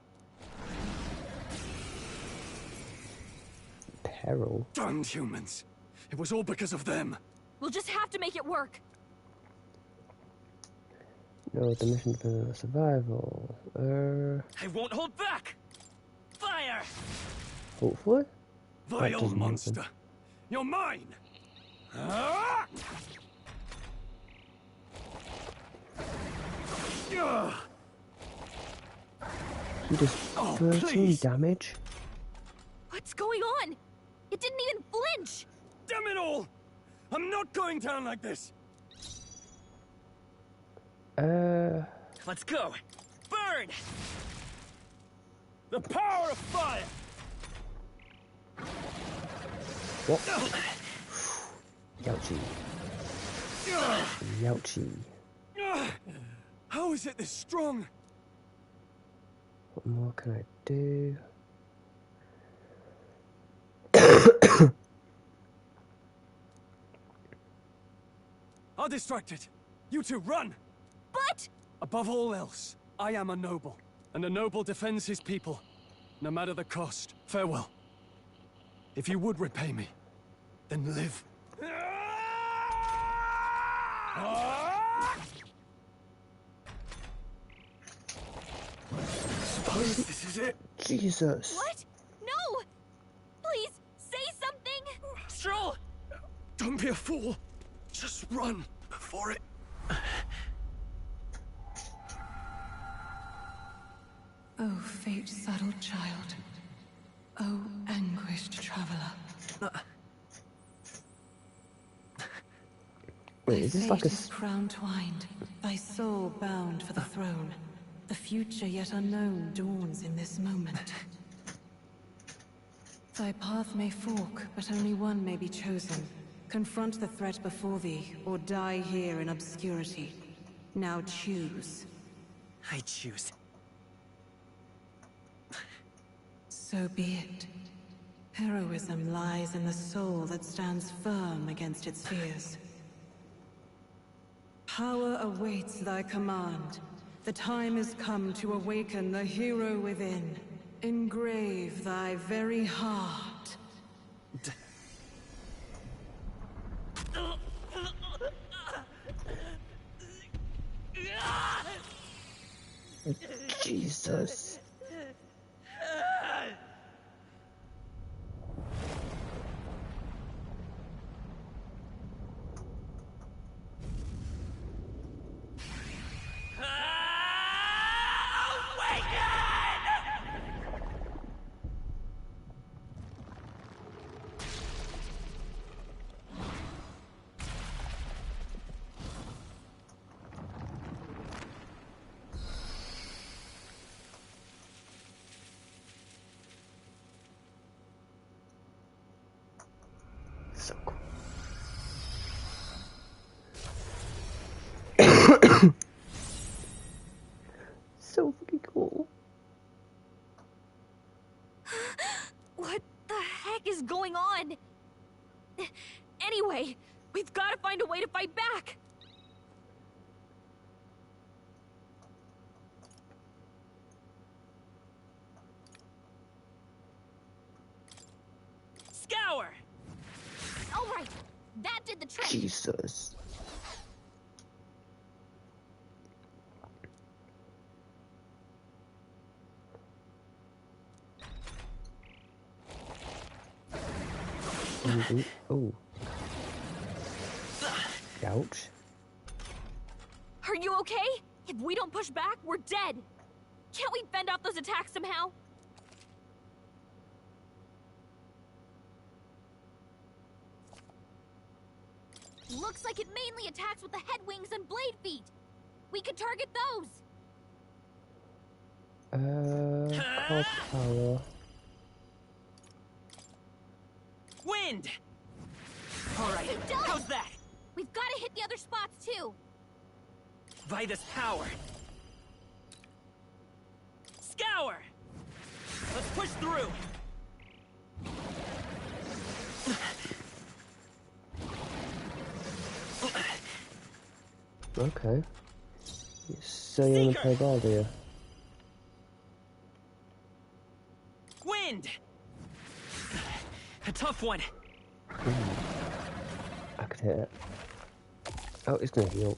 Peril? Damned humans. It was all because of them. We'll just have to make it work. No, the mission depends on survival. I won't hold back! Fire! Hopefully? Vile monster! You're mine! Ah! He does 13 damage? What's going on? It didn't even flinch! Damn it all! I'm not going down like this! Let's go! Burn! The power of fire! What? Youchie. Youchie. How is it this strong? What more can I do? I'll distract it. You two, run! But... Above all else, I am a noble, and a noble defends his people, no matter the cost. Farewell. If you would repay me, then live. Suppose this is it. Jesus. What? No! Please, say something! Stroll! Don't be a fool. Just run before it... Oh, fate-saddled child. Oh, anguished traveler. Wait, is this like a... Thy fate is crown-twined, thy soul bound for the throne. The future yet unknown dawns in this moment. Thy path may fork, but only one may be chosen. Confront the threat before thee, or die here in obscurity. Now choose. I choose. So be it. Heroism lies in the soul that stands firm against its fears. Power awaits thy command. The time is come to awaken the hero within. Engrave thy very heart. Jesus. Oh. What the heck is going on? Anyway, we've got to find a way to fight back. Scour! All right, that did the trick. Jesus. Oh. Ouch. Are you okay? If we don't push back, we're dead. Can't we fend off those attacks somehow? Looks like it mainly attacks with the head wings and blade feet. We could target those. Hot power. Wind! Alright, how's that? We've got to hit the other spots too. Vitus power. Scour! Let's push through. Okay. So you wanna play ball, do you? Wind! A tough one. I could hit it. Oh, it's gonna heal.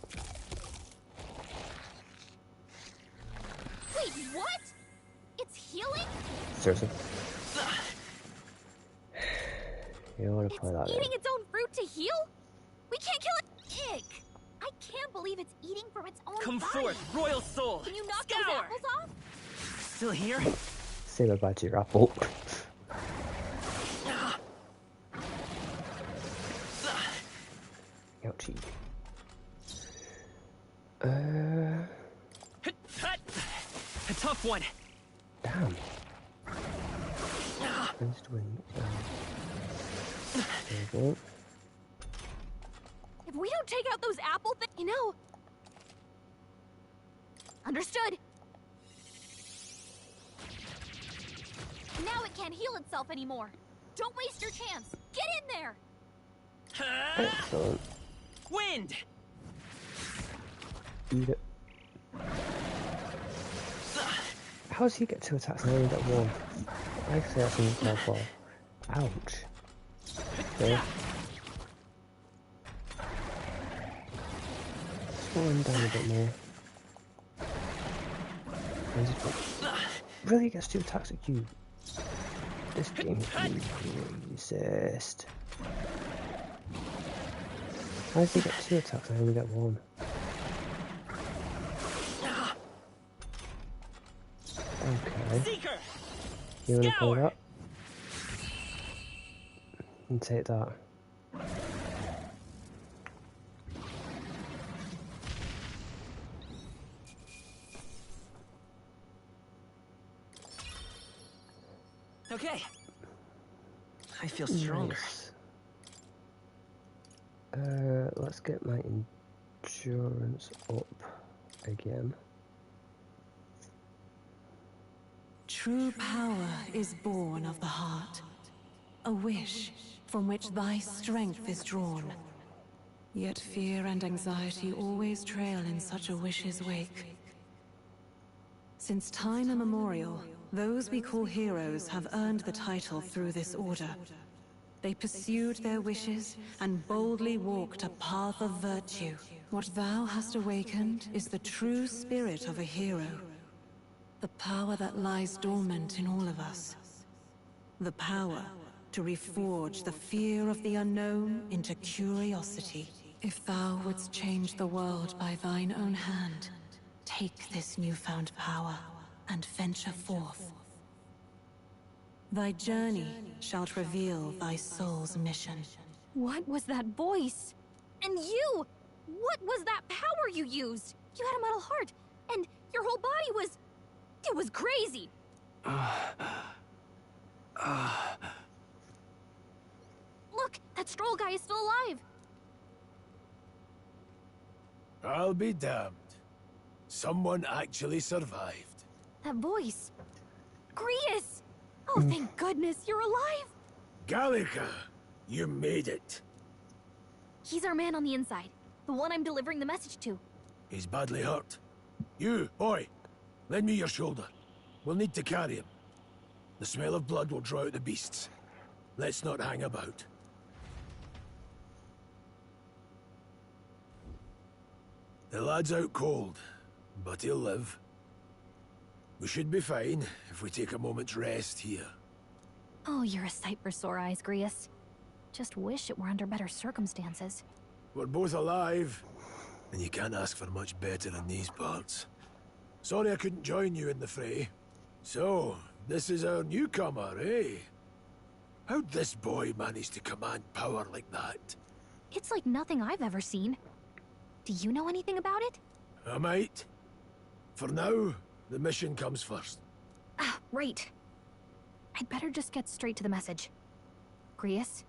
Wait, what? It's healing? Seriously? You wanna play that Eating game? its own fruit to heal? We can't kill it. Ick! I can't believe it's eating from its own Come body. forth, royal soul. Can you knock Scour! those apples off? Still here? Say bye-bye to your apple. Ouchie. A tough one. Damn. First win. There we go. If we don't take out those apple things, you know. Understood. Now it can't heal itself anymore. Don't waste your chance. Get in there. Excellent. Wind. Eat it. How does he get 2 attacks and I only get 1? I say that's uncalled for. Ouch. Okay. Slow him down a bit more. Really gets 2 attacks at you. This game is racist. How does he get 2 attacks and I only get 1? Okay. You wanna play that? And take that. Okay. I feel stronger. Nice. Let's get my endurance up again. True power is born of the heart, a wish from which thy strength is drawn. Yet fear and anxiety always trail in such a wish's wake. Since time immemorial, those we call heroes have earned the title through this order. They pursued their wishes and boldly walked a path of virtue. What thou hast awakened is the true spirit of a hero. The power that lies dormant in all of us. The power to reforge the fear of the unknown into curiosity. If thou wouldst change the world by thine own hand, take this newfound power and venture forth. Thy journey shalt reveal thy soul's mission. What was that voice? And you! What was that power you used? You had a metal heart, and your whole body was... It was crazy! Look, that Stroll guy is still alive! I'll be damned. Someone actually survived. That voice. Grius! Oh, thank goodness, you're alive! Gallica, you made it. He's our man on the inside. The one I'm delivering the message to. He's badly hurt. You, boy, lend me your shoulder. We'll need to carry him. The smell of blood will draw out the beasts. Let's not hang about. The lad's out cold, but he'll live. We should be fine if we take a moment's rest here. Oh, you're a sight for sore eyes, Grius. Just wish it were under better circumstances. We're both alive, and you can't ask for much better in these parts. Sorry I couldn't join you in the fray. So, this is our newcomer, eh? How'd this boy manage to command power like that? It's like nothing I've ever seen. Do you know anything about it? I might. For now, the mission comes first. Ah, right. I'd better just get straight to the message. Grius,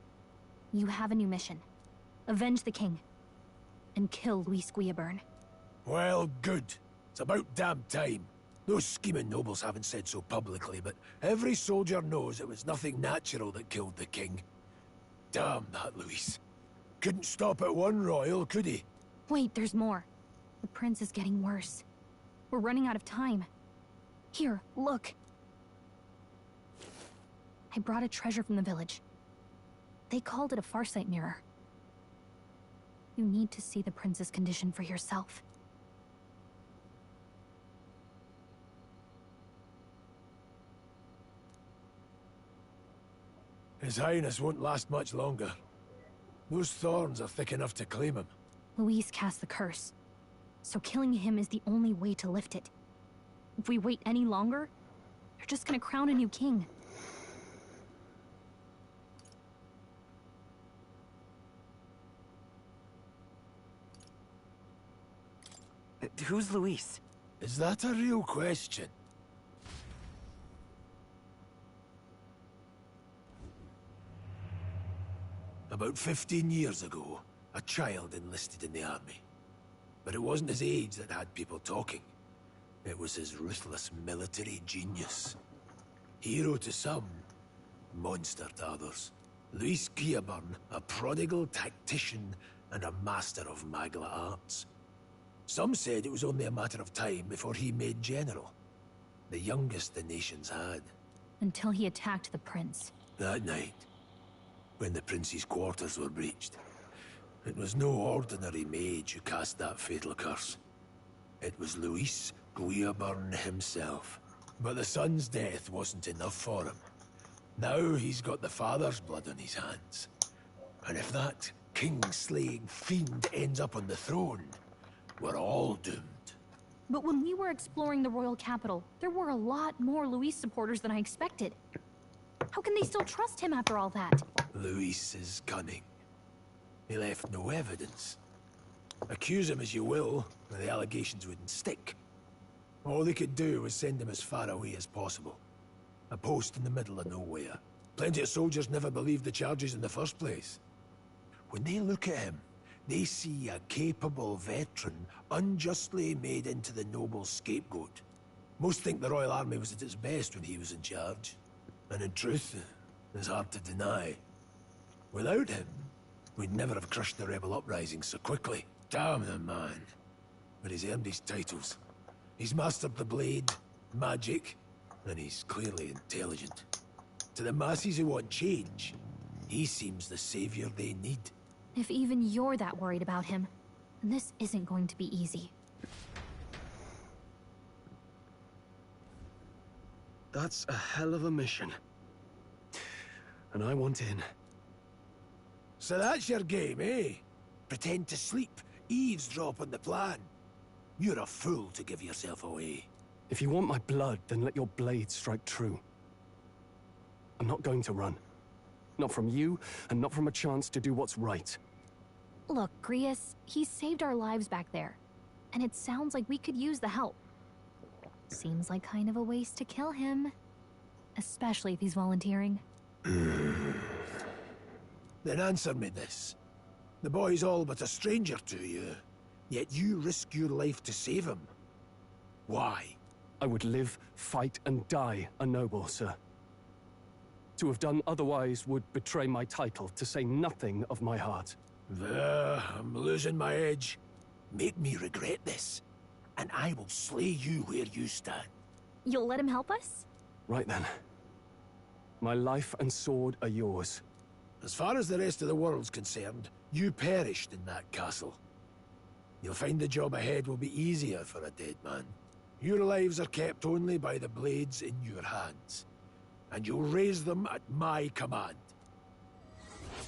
you have a new mission. Avenge the king. And kill Luis Guillaburn. Well, good. It's about damn time. Those scheming nobles haven't said so publicly, but every soldier knows it was nothing natural that killed the king. Damn that Luis. Couldn't stop at one royal, could he? Wait, there's more. The prince is getting worse. We're running out of time. Here, look. I brought a treasure from the village. They called it a farsight mirror. You need to see the prince's condition for yourself. His Highness won't last much longer. Those thorns are thick enough to claim him. Luis cast the curse, so killing him is the only way to lift it. If we wait any longer, they're just gonna crown a new king. Who's Luis? Is that a real question? About 15 years ago, a child enlisted in the army. But it wasn't his age that had people talking. It was his ruthless military genius. Hero to some, monster to others. Luis Guillaburn, a prodigal tactician and a master of magla arts. Some said it was only a matter of time before he made general. The youngest the nations had. Until he attacked the prince. That night, when the prince's quarters were breached, it was no ordinary mage who cast that fatal curse. It was Luis Guillaburn himself. But the son's death wasn't enough for him. Now he's got the father's blood on his hands. And if that king-slaying fiend ends up on the throne, we're all doomed. But when we were exploring the royal capital, there were a lot more Luis supporters than I expected. How can they still trust him after all that? Luis is cunning. He left no evidence. Accuse him as you will, the allegations wouldn't stick. All they could do was send him as far away as possible. A post in the middle of nowhere. Plenty of soldiers never believed the charges in the first place. When they look at him, they see a capable veteran unjustly made into the noble scapegoat. Most think the Royal Army was at its best when he was in charge. And in truth, it's hard to deny. Without him, we'd never have crushed the rebel uprising so quickly. Damn the man. But he's earned his titles. He's mastered the blade, magic, and he's clearly intelligent. To the masses who want change, he seems the savior they need. If even you're that worried about him, then this isn't going to be easy. That's a hell of a mission. And I want in. So that's your game, eh? Pretend to sleep, eavesdrop on the plan. You're a fool to give yourself away. If you want my blood, then let your blade strike true. I'm not going to run. Not from you, and not from a chance to do what's right. Look, Grius, he saved our lives back there. And it sounds like we could use the help. Seems like kind of a waste to kill him. Especially if he's volunteering. Then answer me this. The boy's all but a stranger to you, yet you risk your life to save him. Why? I would live, fight, and die a noble, sir. To have done otherwise would betray my title, to say nothing of my heart. There, I'm losing my edge. Make me regret this, and I will slay you where you stand. You'll let him help us? Right then. My life and sword are yours. As far as the rest of the world's concerned, you perished in that castle. You'll find the job ahead will be easier for a dead man. Your lives are kept only by the blades in your hands, and you'll raise them at my command.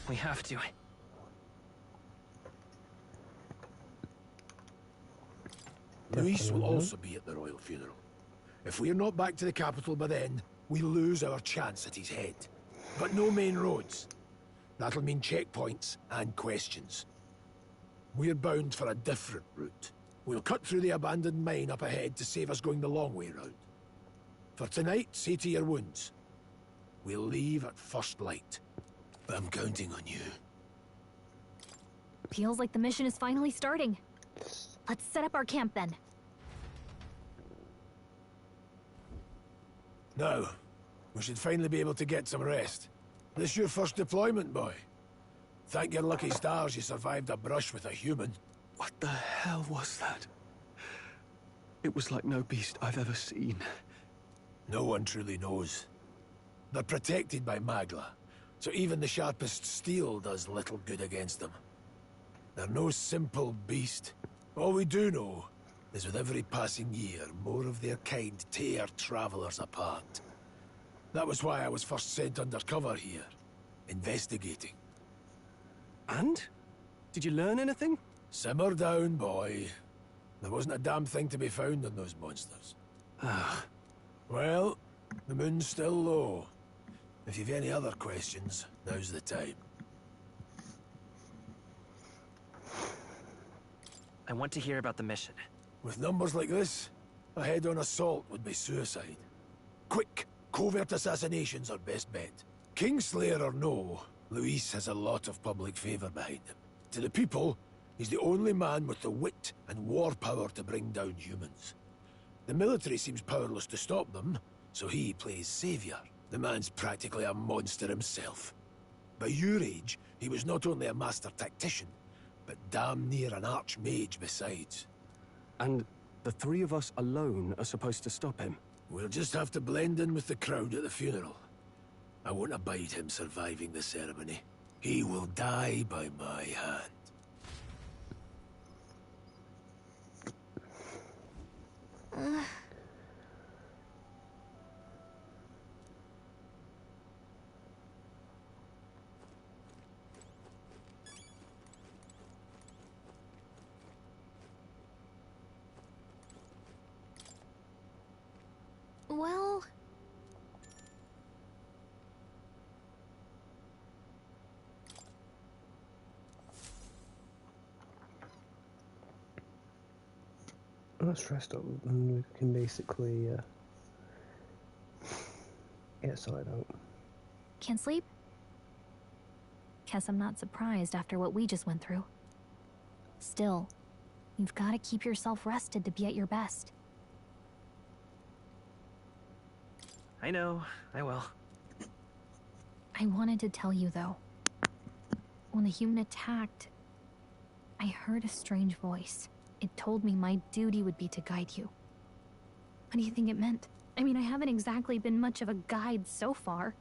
We have to. Luis will also be at the royal funeral. If we're not back to the capital by then, we lose our chance at his head. But no main roads. That'll mean checkpoints and questions. We're bound for a different route. We'll cut through the abandoned mine up ahead to save us going the long way round. For tonight, see to your wounds. We'll leave at first light. I'm counting on you. Feels like the mission is finally starting. Let's set up our camp then. Now, we should finally be able to get some rest. This your first deployment, boy? Thank your lucky stars you survived a brush with a human. What the hell was that? It was like no beast I've ever seen. No one truly knows. They're protected by Magla, so even the sharpest steel does little good against them. They're no simple beast. All we do know is with every passing year, more of their kind tear travelers apart. That was why I was first sent undercover here, investigating. And? Did you learn anything? Simmer down, boy. There wasn't a damn thing to be found on those monsters. Ah. Well, the moon's still low. If you've any other questions, now's the time. I want to hear about the mission. With numbers like this, a head-on assault would be suicide. Quick, covert assassinations are best bet. Kingslayer or no, Luis has a lot of public favor behind him. To the people, he's the only man with the wit and war power to bring down humans. The military seems powerless to stop them, so he plays savior. The man's practically a monster himself. By your age, he was not only a master tactician, but damn near an archmage besides. And the three of us alone are supposed to stop him? We'll just have to blend in with the crowd at the funeral. I won't abide him surviving the ceremony. He will die by my hand. Well... Let's rest up and we can basically get sorted out. Can't sleep? Guess I'm not surprised after what we just went through. Still, you've got to keep yourself rested to be at your best. I know, I will. I wanted to tell you, though. When the human attacked, I heard a strange voice. It told me my duty would be to guide you. What do you think it meant? I mean, I haven't exactly been much of a guide so far.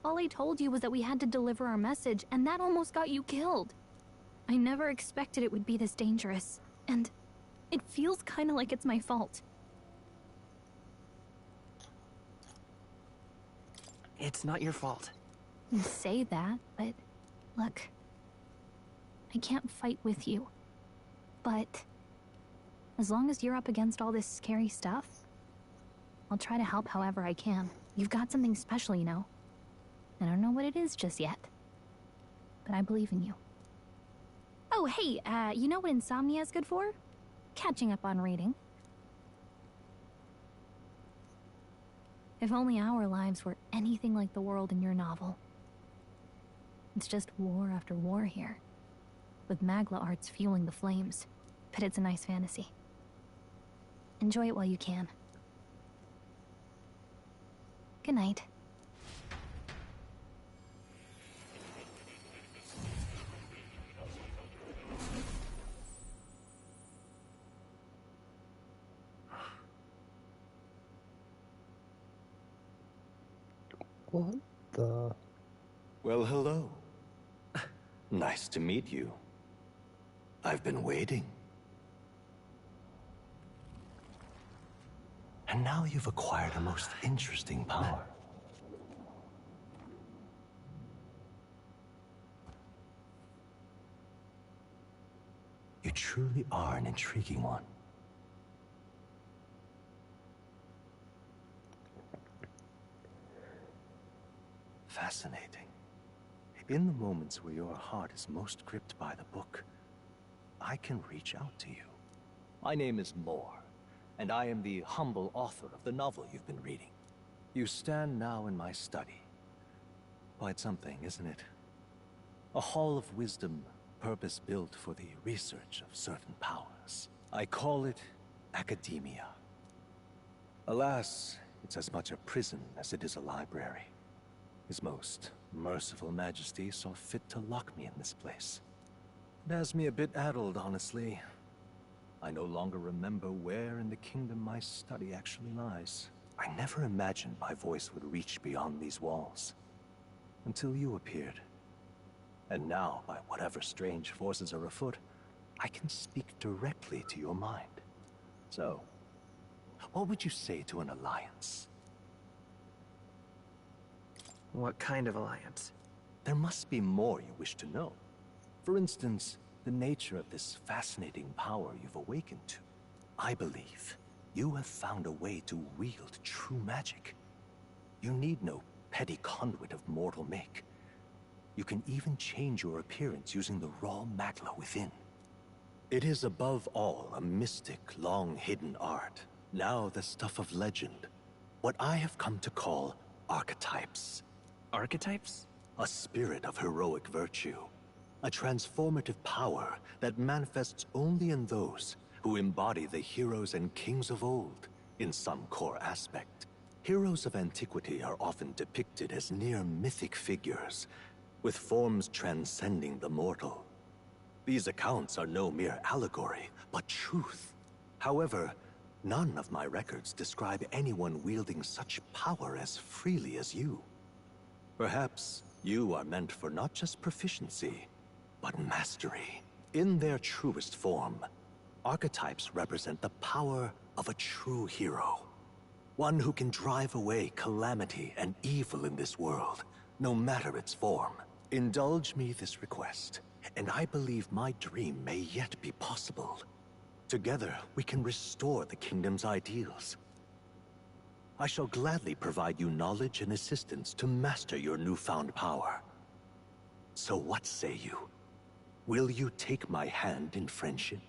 All I told you was that we had to deliver our message, and that almost got you killed. I never expected it would be this dangerous, and it feels kind of like it's my fault. It's not your fault. You say that, but look, I can't fight with you. But as long as you're up against all this scary stuff, I'll try to help however I can. You've got something special, you know. I don't know what it is just yet, but I believe in you. Oh, hey, you know what insomnia is good for? Catching up on reading. If only our lives were anything like the world in your novel. It's just war after war here, with Magla arts fueling the flames. But it's a nice fantasy. Enjoy it while you can. Good night. What the? Well, hello. Nice to meet you. I've been waiting. And now you've acquired a most interesting power. You truly are an intriguing one. Fascinating. In the moments where your heart is most gripped by the book, I can reach out to you. My name is Moore, and I am the humble author of the novel you've been reading. You stand now in my study. Quite something, isn't it? A hall of wisdom, purpose-built for the research of certain powers. I call it academia. Alas, it's as much a prison as it is a library. His most merciful majesty saw fit to lock me in this place. It has me a bit addled, honestly. I no longer remember where in the kingdom my study actually lies. I never imagined my voice would reach beyond these walls. Until you appeared. And now, by whatever strange forces are afoot, I can speak directly to your mind. So, what would you say to an alliance? What kind of alliance? There must be more you wish to know. For instance, the nature of this fascinating power you've awakened to. I believe you have found a way to wield true magic. You need no petty conduit of mortal make. You can even change your appearance using the raw magla within. It is above all a mystic, long-hidden art, now the stuff of legend. What I have come to call archetypes. Archetypes? A spirit of heroic virtue. A transformative power that manifests only in those who embody the heroes and kings of old in some core aspect. Heroes of antiquity are often depicted as near mythic figures, with forms transcending the mortal. These accounts are no mere allegory, but truth. However, none of my records describe anyone wielding such power as freely as you. Perhaps you are meant for not just proficiency, but mastery. In their truest form, archetypes represent the power of a true hero. One who can drive away calamity and evil in this world, no matter its form. Indulge me this request, and I believe my dream may yet be possible. Together, we can restore the kingdom's ideals. I shall gladly provide you knowledge and assistance to master your newfound power. So what say you? Will you take my hand in friendship?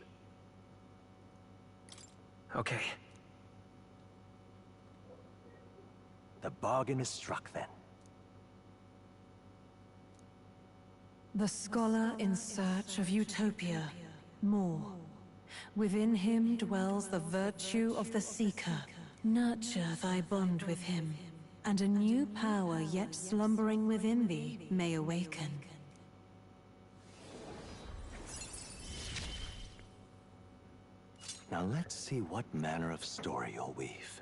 Okay. The bargain is struck then. The scholar in search of utopia. More. Within him dwells the virtue of the seeker. Nurture thy bond with him, and a new power yet slumbering within thee may awaken. Now let's see what manner of story you'll weave.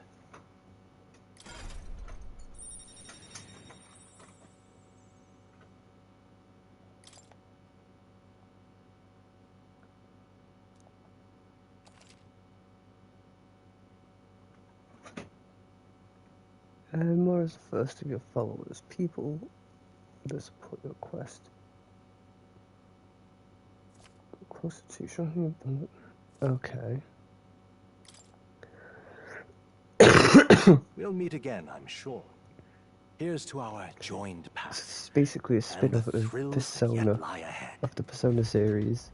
More as the first of your followers, people that support your quest. Closer to showing you. Okay. We'll meet again, I'm sure. Here's to our joined path. It's basically a spin-off of Persona, of the Persona series.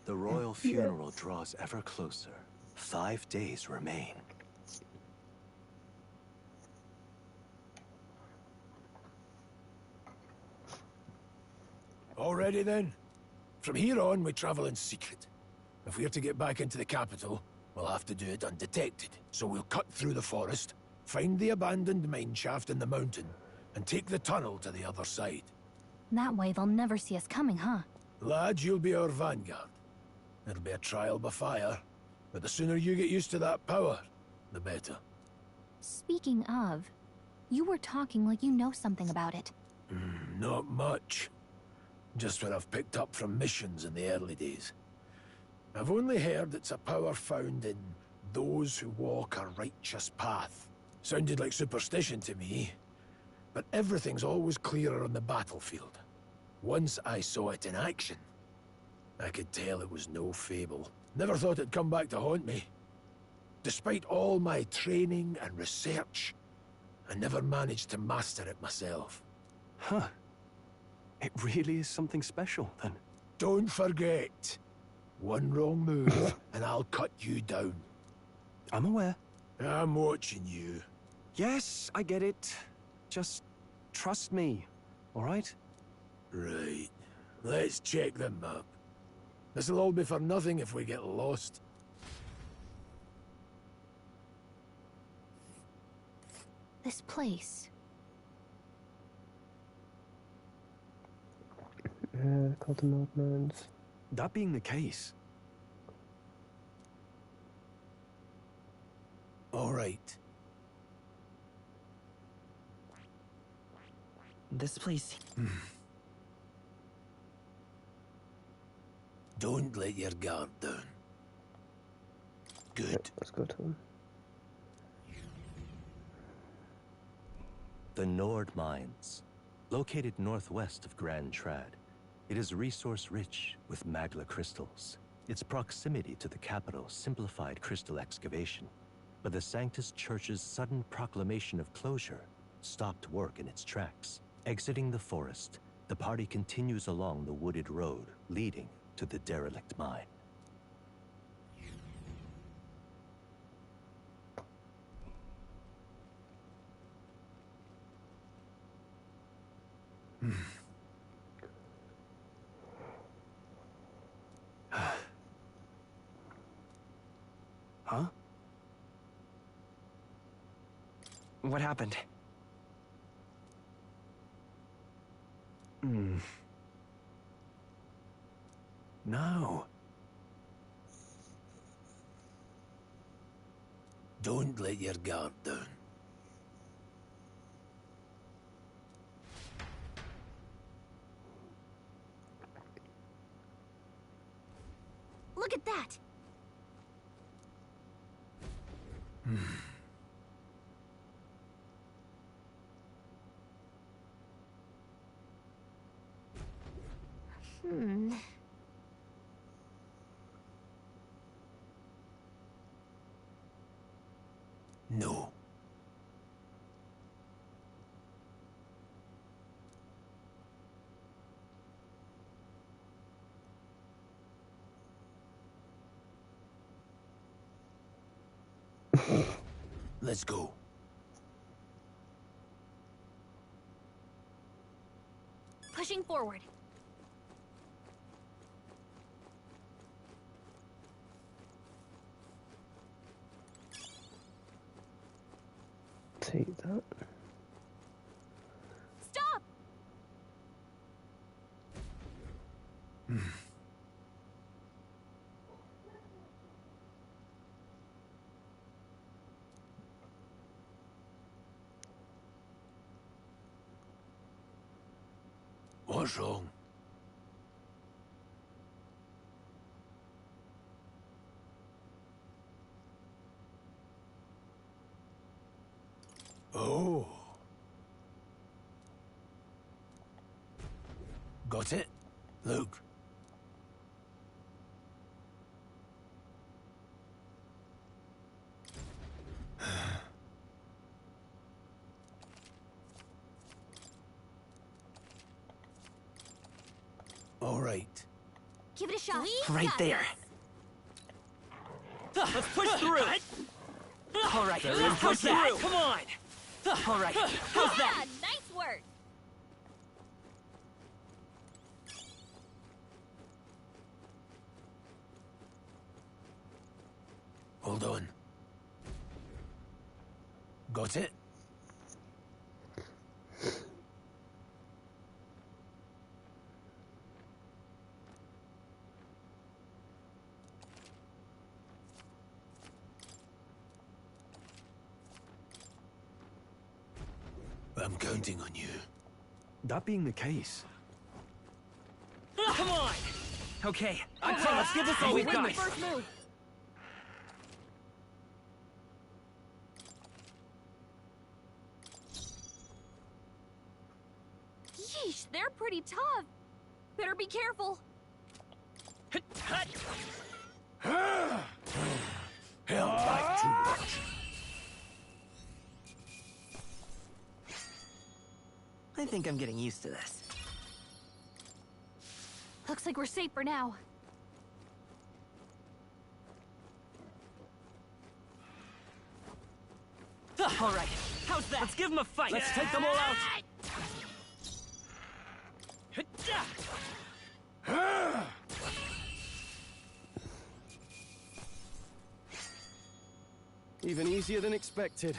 The royal funeral draws ever closer. 5 days remain. Already then? From here on, we travel in secret. If we're to get back into the capital, We'll have to do it undetected. So we'll cut through the forest, find the abandoned mine shaft in the mountain, and take the tunnel to the other side. That way they'll never see us coming, huh? Lad, you'll be our vanguard. It'll be a trial by fire, but the sooner you get used to that power, the better. Speaking of, you were talking like you know something about it. Not much. Just what I've picked up from missions in the early days. I've only heard it's a power found in those who walk a righteous path. Sounded like superstition to me, but everything's always clearer on the battlefield. Once I saw it in action, I could tell it was no fable. Never thought it'd come back to haunt me. Despite all my training and research, I never managed to master it myself. Huh. It really is something special, then. Don't forget. One wrong move, and I'll cut you down. I'm aware. I'm watching you. Yes, I get it. Just trust me, all right? Right. Let's check the map. This'll all be for nothing if we get lost. This place. Cotton mines. That being the case. All right. This place. Don't let your guard down. Good. Yep, let's go to him. The Nord Mines, located northwest of Grand Trad. It is resource-rich with magla crystals. Its proximity to the capital simplified crystal excavation, but the Sanctus Church's sudden proclamation of closure stopped work in its tracks. Exiting the forest, the party continues along the wooded road leading to the derelict mine. Huh? What happened? No. Don't let your guard down. Look at that! No. Let's go. Pushing forward. Take that. Stop! What's wrong? Oh. Got it? Look. All right. Give it a shot. Right there. Let's push through. All right, Let's push through. that. Come on. All right, how's that? Nice work. Hold on. Got it? I'm counting on you. That being the case, Come on! Okay, I promise. Give us all we've got. First move. Yeesh, they're pretty tough. Better be careful. Held back too much. I think I'm getting used to this. Looks like we're safe for now. All right, how's that? Let's give them a fight. Let's take them all out. even easier than expected.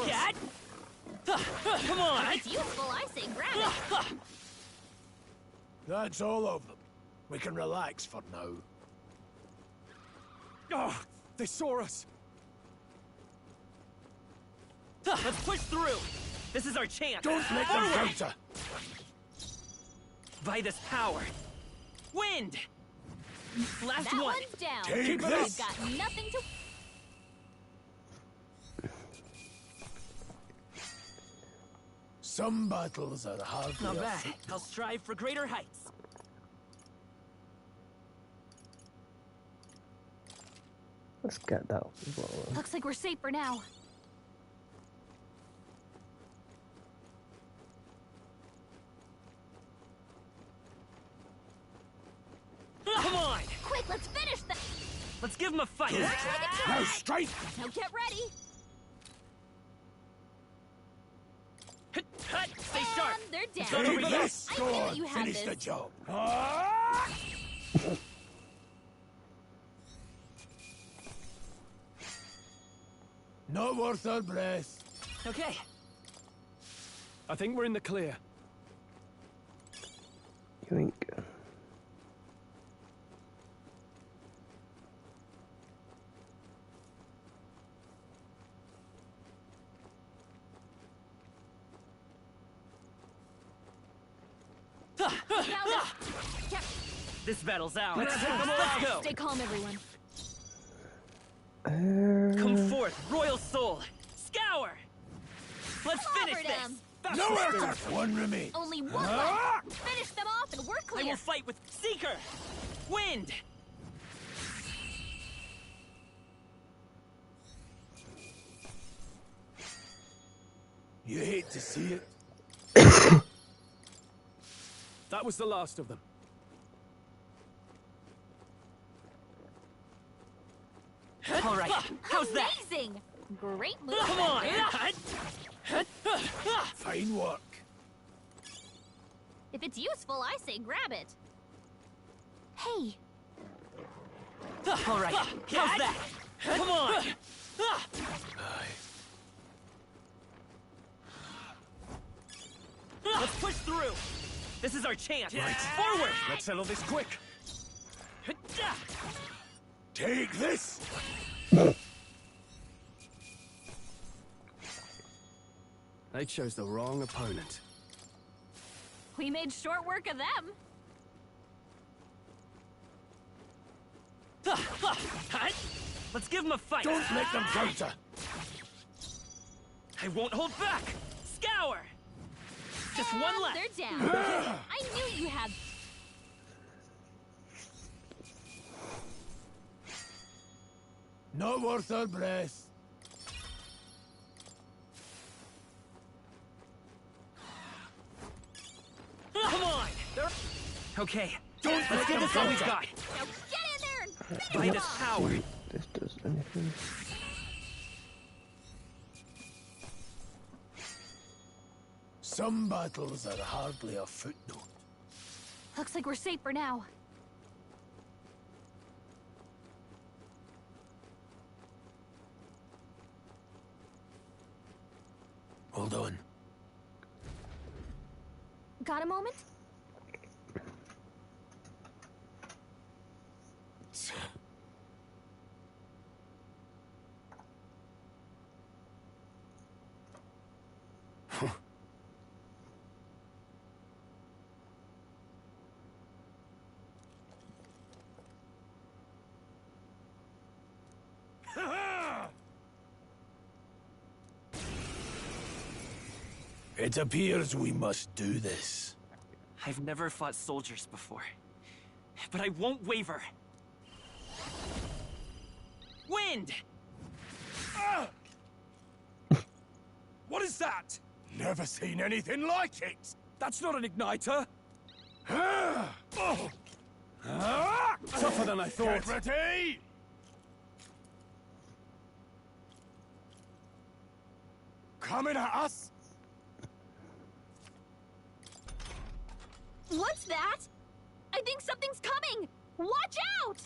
Cat! Come on! If it's useful, I say grab it. That's all of them. We can relax for now. Oh, they saw us. Let's push through. This is our chance. Don't let them counter. By this power. Wind! Last That one. one's down. Take We've this. got nothing to... Some battles are hard to Not bad. defeat. I'll strive for greater heights. Let's get that as well. Looks like we're safe for now. Come on! Quick, let's finish that. Let's give them a fight. Now strike! Now get ready. Stay sharp. And they're Go down. over here. Yes, I go knew on, you had finish this. the job. Not worth our breath. Okay. I think we're in the clear. Yoink. This battle's ours. Let's go. Stay calm, everyone. Come forth, royal soul. Scour. Let's finish Cover them. this. Nowhere to one remains. Only one left. Finish them off and we're I clear. will fight with Seeker. Wind. You hate to see it. That was the last of them. All right. How's that? Amazing. Great move. Come on. Fine work. If it's useful, I say grab it. Hey, All right. How's that? Come on. Let's push through. This is our chance. Right. Forward. Let's settle this quick. Take this. They chose the wrong opponent. we made short work of them. Let's give them a fight. Don't let them counter. I won't hold back. Scour. Just one left. They're down. I knew you had... Not worth our breath. Come on. Okay. Don't Let's give this all we've got. Now get in there and finish By them this off. power. This does anything. Some battles are hardly a footnote. Looks like we're safe for now. Hold on. Got a moment? It appears we must do this. I've never fought soldiers before, but I won't waver. Wind! What is that? Never seen anything like it. That's not an igniter. Tougher than I thought. Get ready! Coming at us! What's that? I think something's coming! Watch out!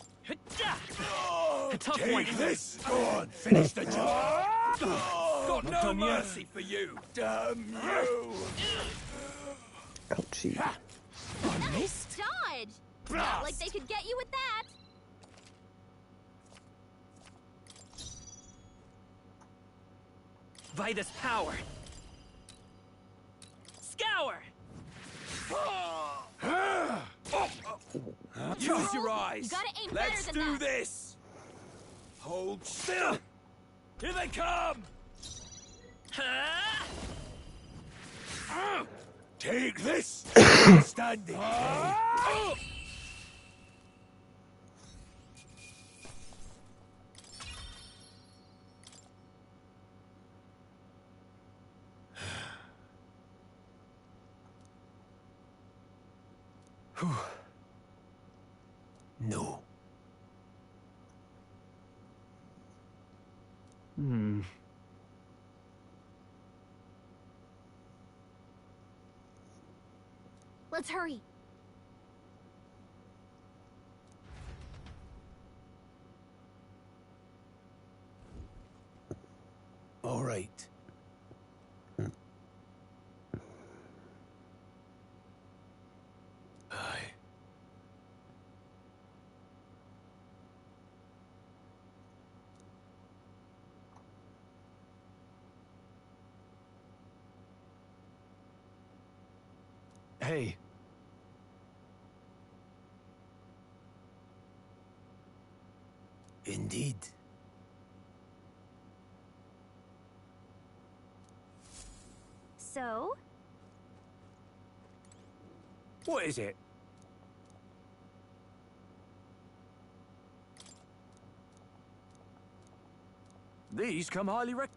A tough Take one. this! Go on, finish the job! Got no mercy for you. Damn you! Ouchie. Nice dodge! Not like they could get you with that! By this power. Scour! Use your eyes. You gotta aim Let's better than do that. this. Hold still. Here they come. Take this! Standing! No. Let's hurry. All right. Aye. Hey. Indeed. So? What is it? These come highly rec...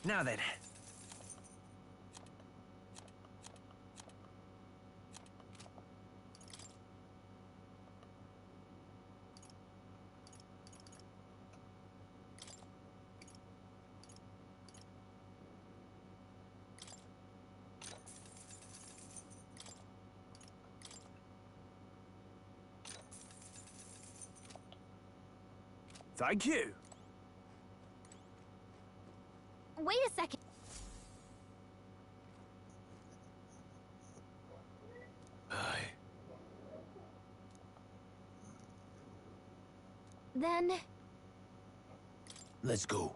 Now then. Thank you. Wait a second. Aye. Then... Let's go.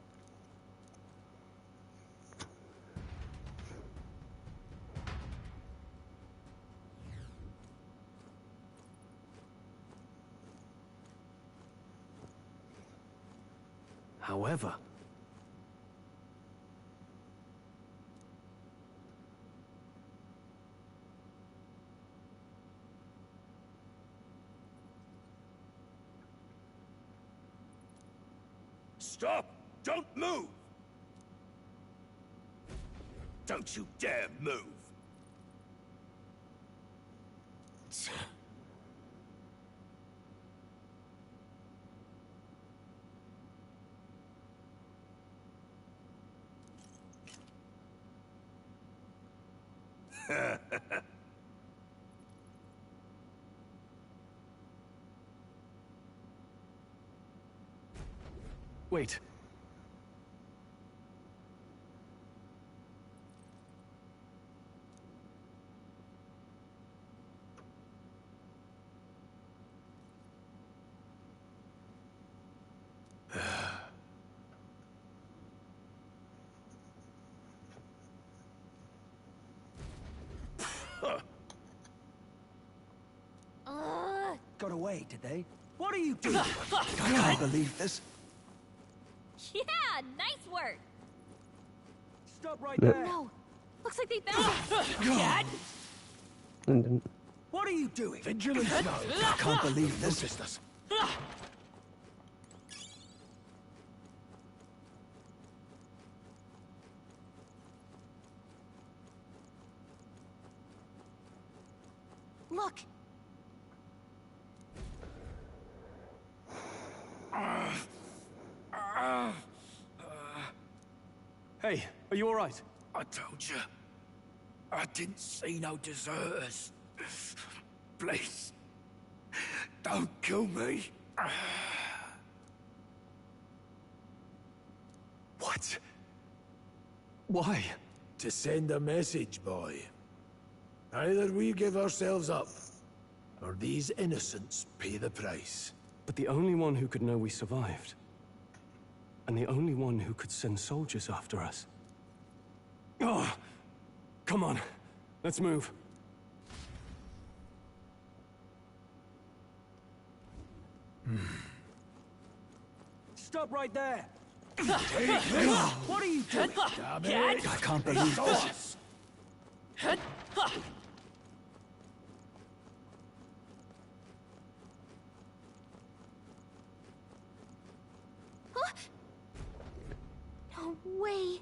However... Stop! Don't move! Don't you dare move! Wait. Got away, did they? What are you doing? I can't believe this. Yeah, nice work. Stop right there. No, looks like they found it. Dad? London. What are you doing? Vigilance now. I can't believe this. Noticed us. Look. Hey, are you all right? I told you. I didn't see no deserters. Please. Don't kill me. What? Why? To send a message, boy. Either we give ourselves up, or these innocents pay the price. But the only one who could know we survived, and the only one who could send soldiers after us. Oh, come on, let's move. Stop right there! What are you doing? Damn it! I can't believe this. No way.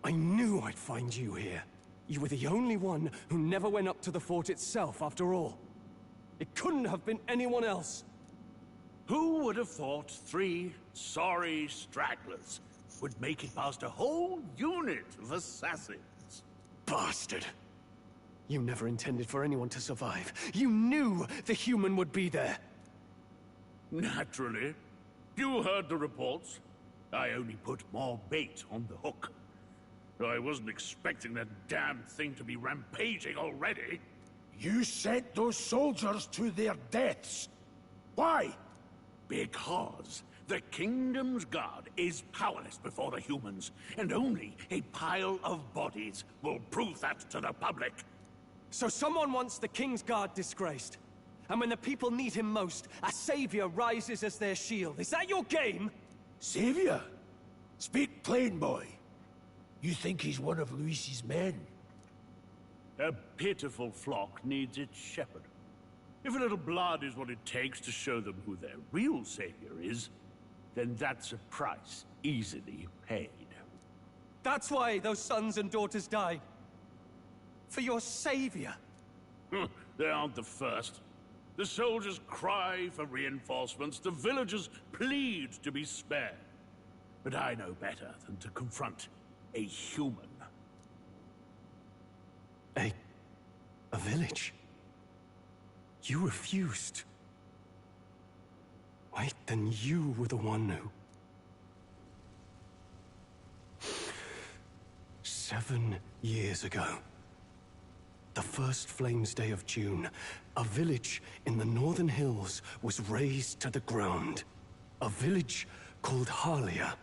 I knew I'd find you here. You were the only one who never went up to the fort itself, after all. It couldn't have been anyone else. Who would have thought 3 sorry stragglers would make it past a whole unit of assassins? Bastard! You never intended for anyone to survive. You knew the human would be there. Naturally. You heard the reports. I only put more bait on the hook. I wasn't expecting that damn thing to be rampaging already. You sent those soldiers to their deaths. Why? Because the Kingdom's Guard is powerless before the humans, and only a pile of bodies will prove that to the public. So someone wants the King's Guard disgraced. And when the people need him most, a savior rises as their shield. Is that your game? Savior? Speak plain, boy. You think he's one of Luis's men? A pitiful flock needs its shepherd. If a little blood is what it takes to show them who their real savior is, then that's a price easily paid. That's why those sons and daughters died. For your savior. They aren't the first. The soldiers cry for reinforcements, the villagers plead to be spared. But I know better than to confront a human. A village? You refused. Wait, then you were the one who... 7 years ago, the first Flames Day of June, a village in the northern hills was razed to the ground. A village called Harlia.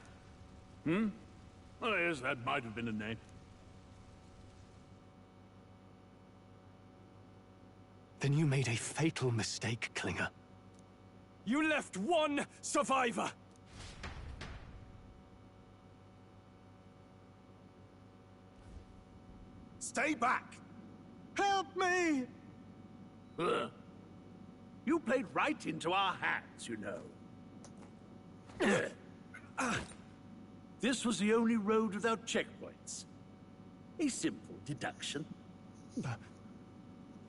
Oh yes, that might have been a name. Then you made a fatal mistake, Klinger. You left one survivor! Stay back! Help me! You played right into our hands, you know. This was the only road without checkpoints. A simple deduction.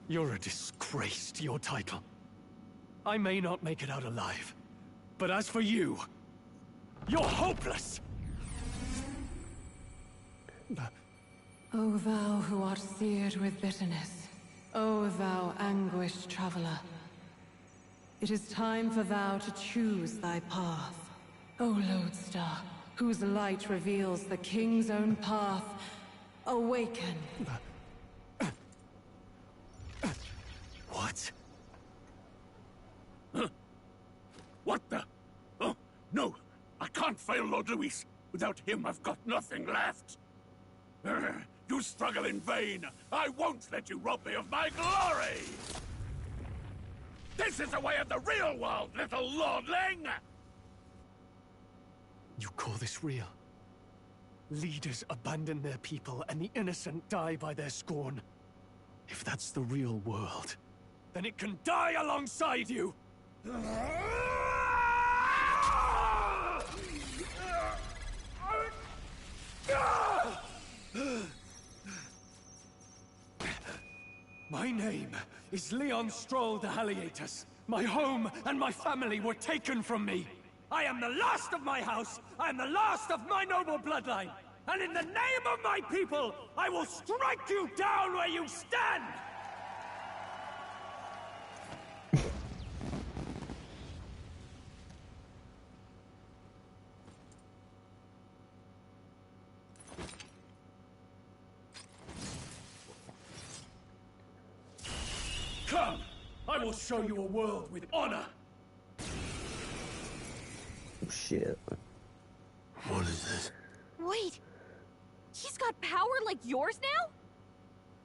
You're a disgrace to your title. I may not make it out alive, but as for you, you're hopeless! O thou who art seared with bitterness, O thou anguished traveler, it is time for thou to choose thy path. O lodestar, whose light reveals the king's own path, awaken. What? What the? Oh, no! I can't fail Lord Luis. Without him, I've got nothing left. You struggle in vain. I won't let you rob me of my glory! This is the way of the real world, little lordling! You call this real? Leaders abandon their people and the innocent die by their scorn. If that's the real world, then it can die alongside you! My name is Leon Stroll de Halietus. My home and my family were taken from me. I am the last of my house. I am the last of my noble bloodline. And in the name of my people, I will strike you down where you stand! Come! I will show you a world with honor! Oh, shit. What is this? Wait! He's got power like yours now?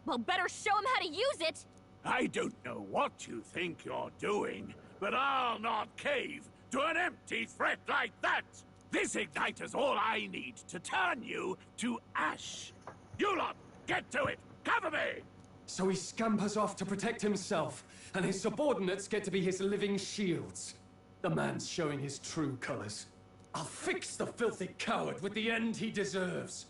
Well, better show him how to use it! I don't know what you think you're doing, but I'll not cave to an empty threat like that! This igniter's all I need to turn you to ash. You lot, get to it! Cover me! So he scampers off to protect himself, and his subordinates get to be his living shields. The man's showing his true colors. I'll fix the filthy coward with the end he deserves.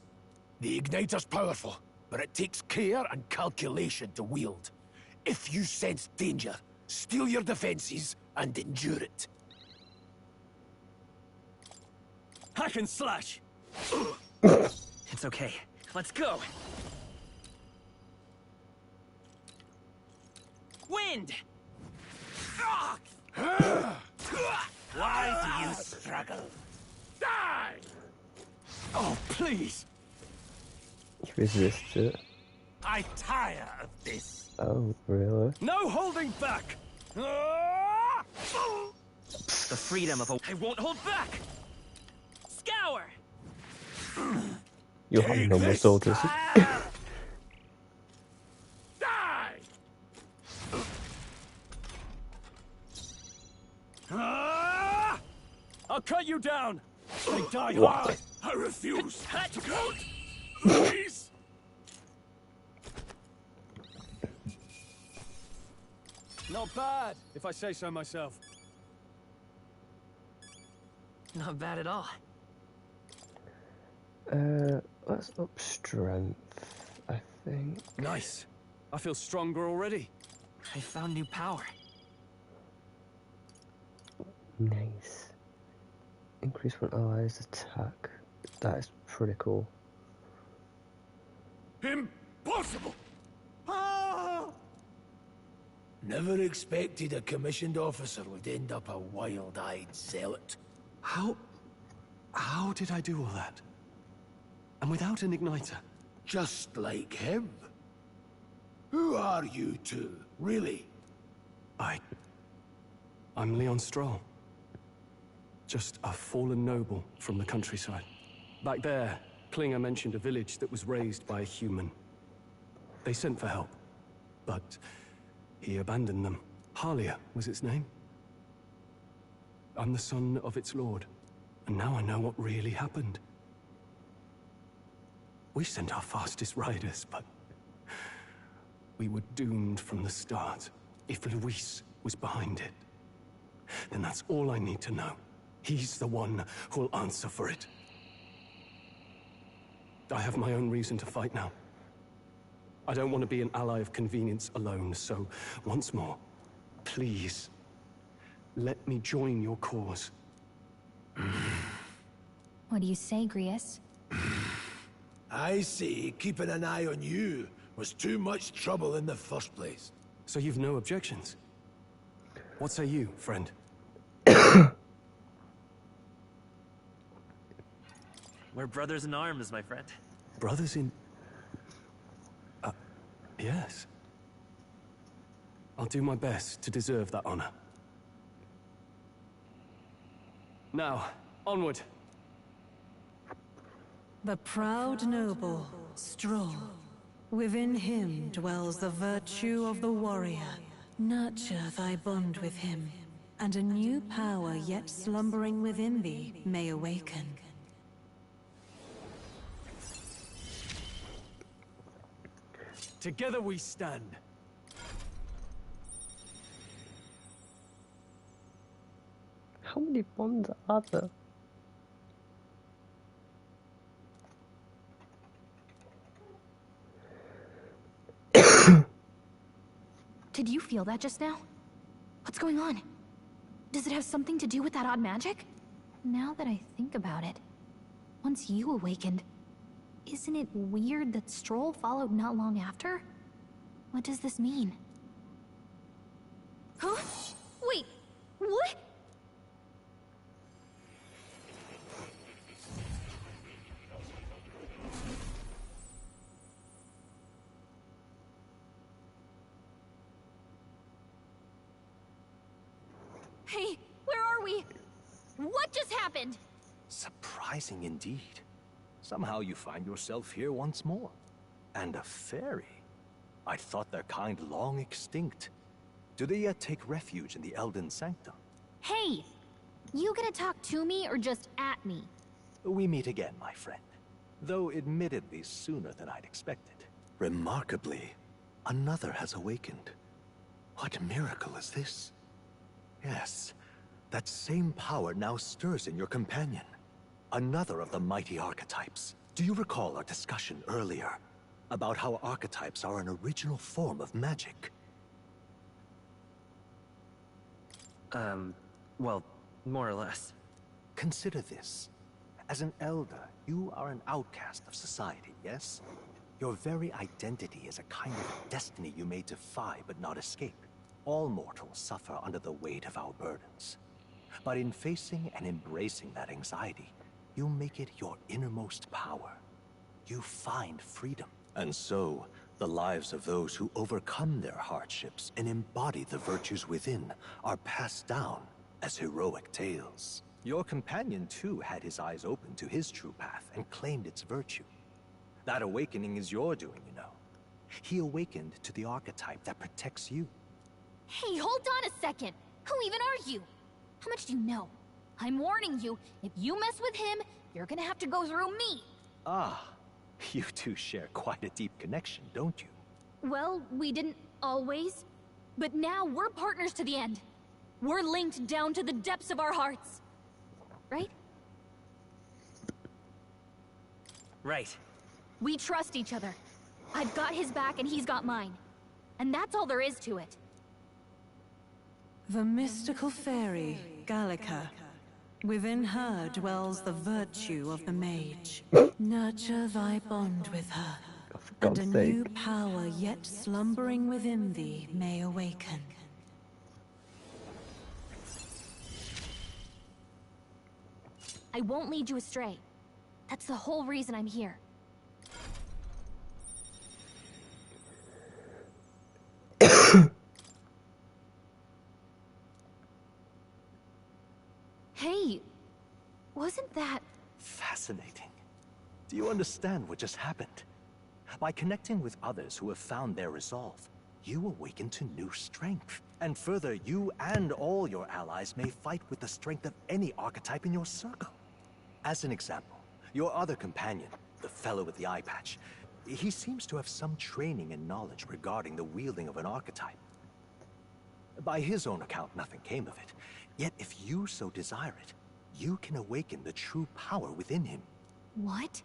The igniter's powerful, but it takes care and calculation to wield. If you sense danger, steel your defenses and endure it. Hack and slash! It's okay. Let's go! Wind! Why do you struggle? Die! Oh, please! You resist it. I tire of this. Oh, really? No holding back! The freedom of a... I won't hold back! Scour! You're having normal soldiers. Die! I'll cut you down! They die What? hard! I refuse to go! Please! Not bad, if I say so myself. Not bad at all. Let's up strength, I think. Nice. I feel stronger already. I found new power. Nice. Increase one allies' attack. That is pretty cool. Impossible! Never expected a commissioned officer would end up a wild-eyed zealot. How did I do all that? And without an igniter? Just like him. Who are you two, really? I'm Leon Stroll. Just a fallen noble from the countryside. Back there, Klinger mentioned a village that was raised by a human. They sent for help, but he abandoned them. Halia was its name. I'm the son of its lord, and now I know what really happened. We sent our fastest riders, but we were doomed from the start. If Luis was behind it, then that's all I need to know. He's the one who'll answer for it. I have my own reason to fight now. I don't want to be an ally of convenience alone, so once more, please, let me join your cause. What do you say, Grius? I say keeping an eye on you was too much trouble in the first place. So you've no objections? What say you, friend? We're brothers in arms, my friend. Brothers in... yes. I'll do my best to deserve that honor. Now, onward. The proud noble, strong. Within him dwells the virtue of the warrior. Nurture thy bond with him, and a new power yet slumbering within thee may awaken. Together we stand. How many bonds are there? Did you feel that just now? What's going on? Does it have something to do with that odd magic? Now that I think about it, once you awakened, isn't it weird that Stroll followed not long after? What does this mean? Huh? Wait, what? Hey, where are we? What just happened? Surprising indeed. Somehow you find yourself here once more. And a fairy. I thought their kind long extinct. Do they yet take refuge in the Elden Sanctum? Hey! You gonna talk to me or just at me? We meet again, my friend. Though admittedly sooner than I'd expected. Remarkably, another has awakened. What miracle is this? Yes, that same power now stirs in your companion. Another of the mighty archetypes. Do you recall our discussion earlier about how archetypes are an original form of magic? Well, more or less. Consider this. As an elder, you are an outcast of society, yes? Your very identity is a kind of destiny you may defy but not escape. All mortals suffer under the weight of our burdens. But in facing and embracing that anxiety, you make it your innermost power. You find freedom. And so, the lives of those who overcome their hardships and embody the virtues within are passed down as heroic tales. Your companion, too, had his eyes open to his true path and claimed its virtue. That awakening is your doing, you know. He awakened to the archetype that protects you. Hey, hold on a second! Who even are you? How much do you know? I'm warning you, if you mess with him, you're gonna have to go through me! Ah, you two share quite a deep connection, don't you? Well, we didn't always. But now we're partners to the end. We're linked down to the depths of our hearts. Right? Right. We trust each other. I've got his back and he's got mine. And that's all there is to it. The mystical fairy, Gallica. Within her dwells the virtue of the mage. Nurture thy bond with her, and a new power yet slumbering within thee may awaken. I won't lead you astray. That's the whole reason I'm here. Hey, wasn't that... Fascinating. Do you understand what just happened? By connecting with others who have found their resolve, you awaken to new strength. And further, you and all your allies may fight with the strength of any archetype in your circle. As an example, your other companion, the fellow with the eye patch, he seems to have some training and knowledge regarding the wielding of an archetype. By his own account, nothing came of it. Yet if you so desire it, you can awaken the true power within him. What?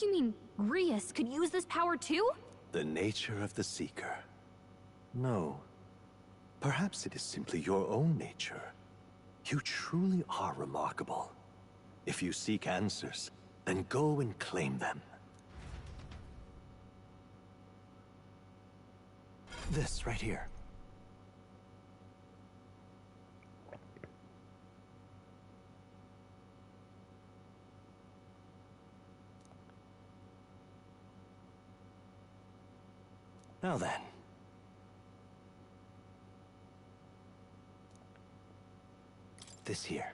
You mean Grius could use this power too? The nature of the Seeker. No. Perhaps it is simply your own nature. You truly are remarkable. If you seek answers, then go and claim them. This right here. Now then. This here.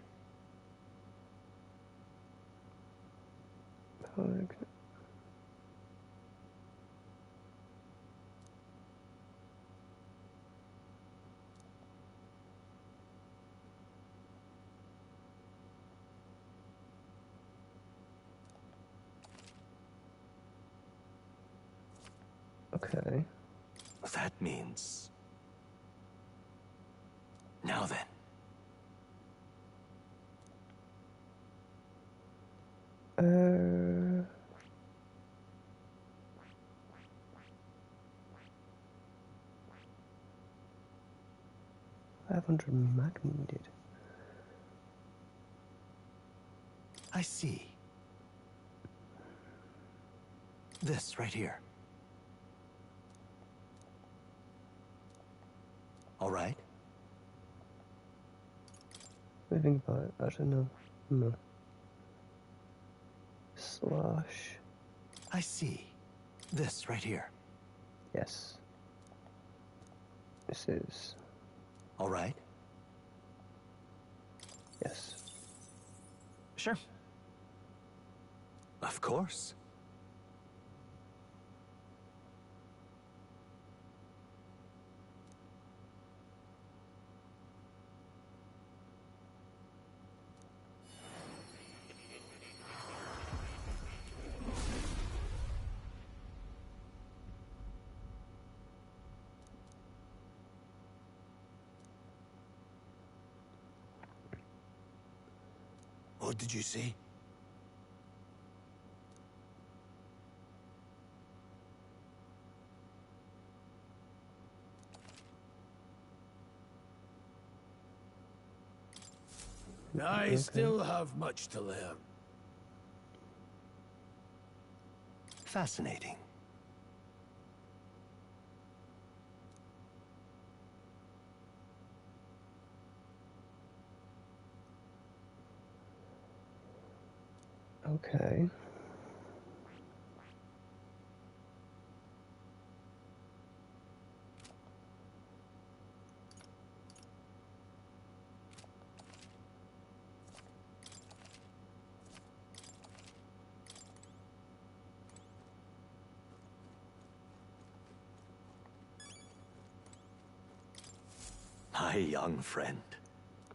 Okay. That means... Now then. Uh... 500 mag needed. I see. This right here. All right. What do you think about it? Actually, no. No. Slash. I see. This right here. Yes. This is. All right. Yes. Sure. Of course. What did you say? I still have much to learn. Fascinating. Okay. My young friend,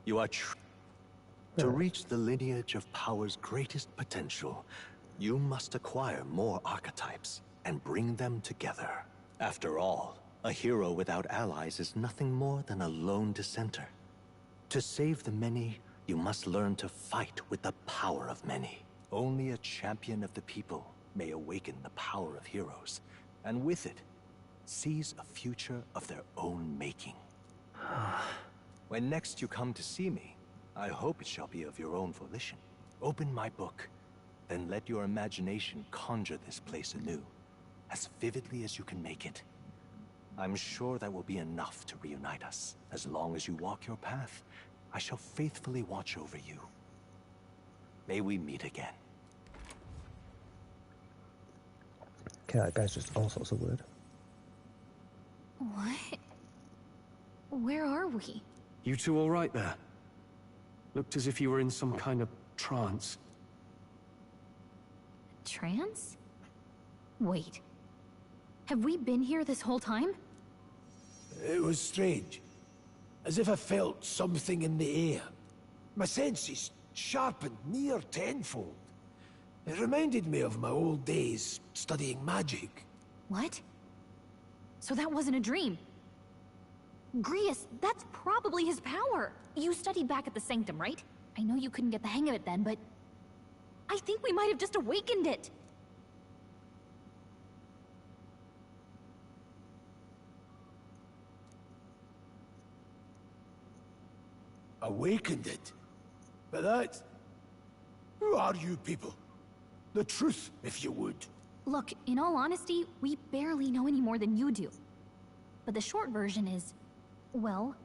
you are To reach the lineage of power's greatest potential, you must acquire more archetypes and bring them together. After all, a hero without allies is nothing more than a lone dissenter. To save the many, you must learn to fight with the power of many. Only a champion of the people may awaken the power of heroes, and with it, seize a future of their own making. When next you come to see me, I hope it shall be of your own volition. Open my book, then let your imagination conjure this place anew, as vividly as you can make it. I'm sure that will be enough to reunite us. As long as you walk your path, I shall faithfully watch over you. May we meet again. Okay, that guy's just all sorts of weird. What? Where are we? You two all right there? Looked as if you were in some kind of trance. Trance? Wait. Have we been here this whole time? It was strange. As if I felt something in the air. My senses sharpened near tenfold. It reminded me of my old days studying magic. What? So that wasn't a dream. Grius, that's probably his power. You studied back at the Sanctum, right? I know you couldn't get the hang of it then, but I think we might have just awakened it. awakened it. But that... Who are you people? The truth, if you would. Look, in all honesty, we barely know any more than you do. But the short version is, well,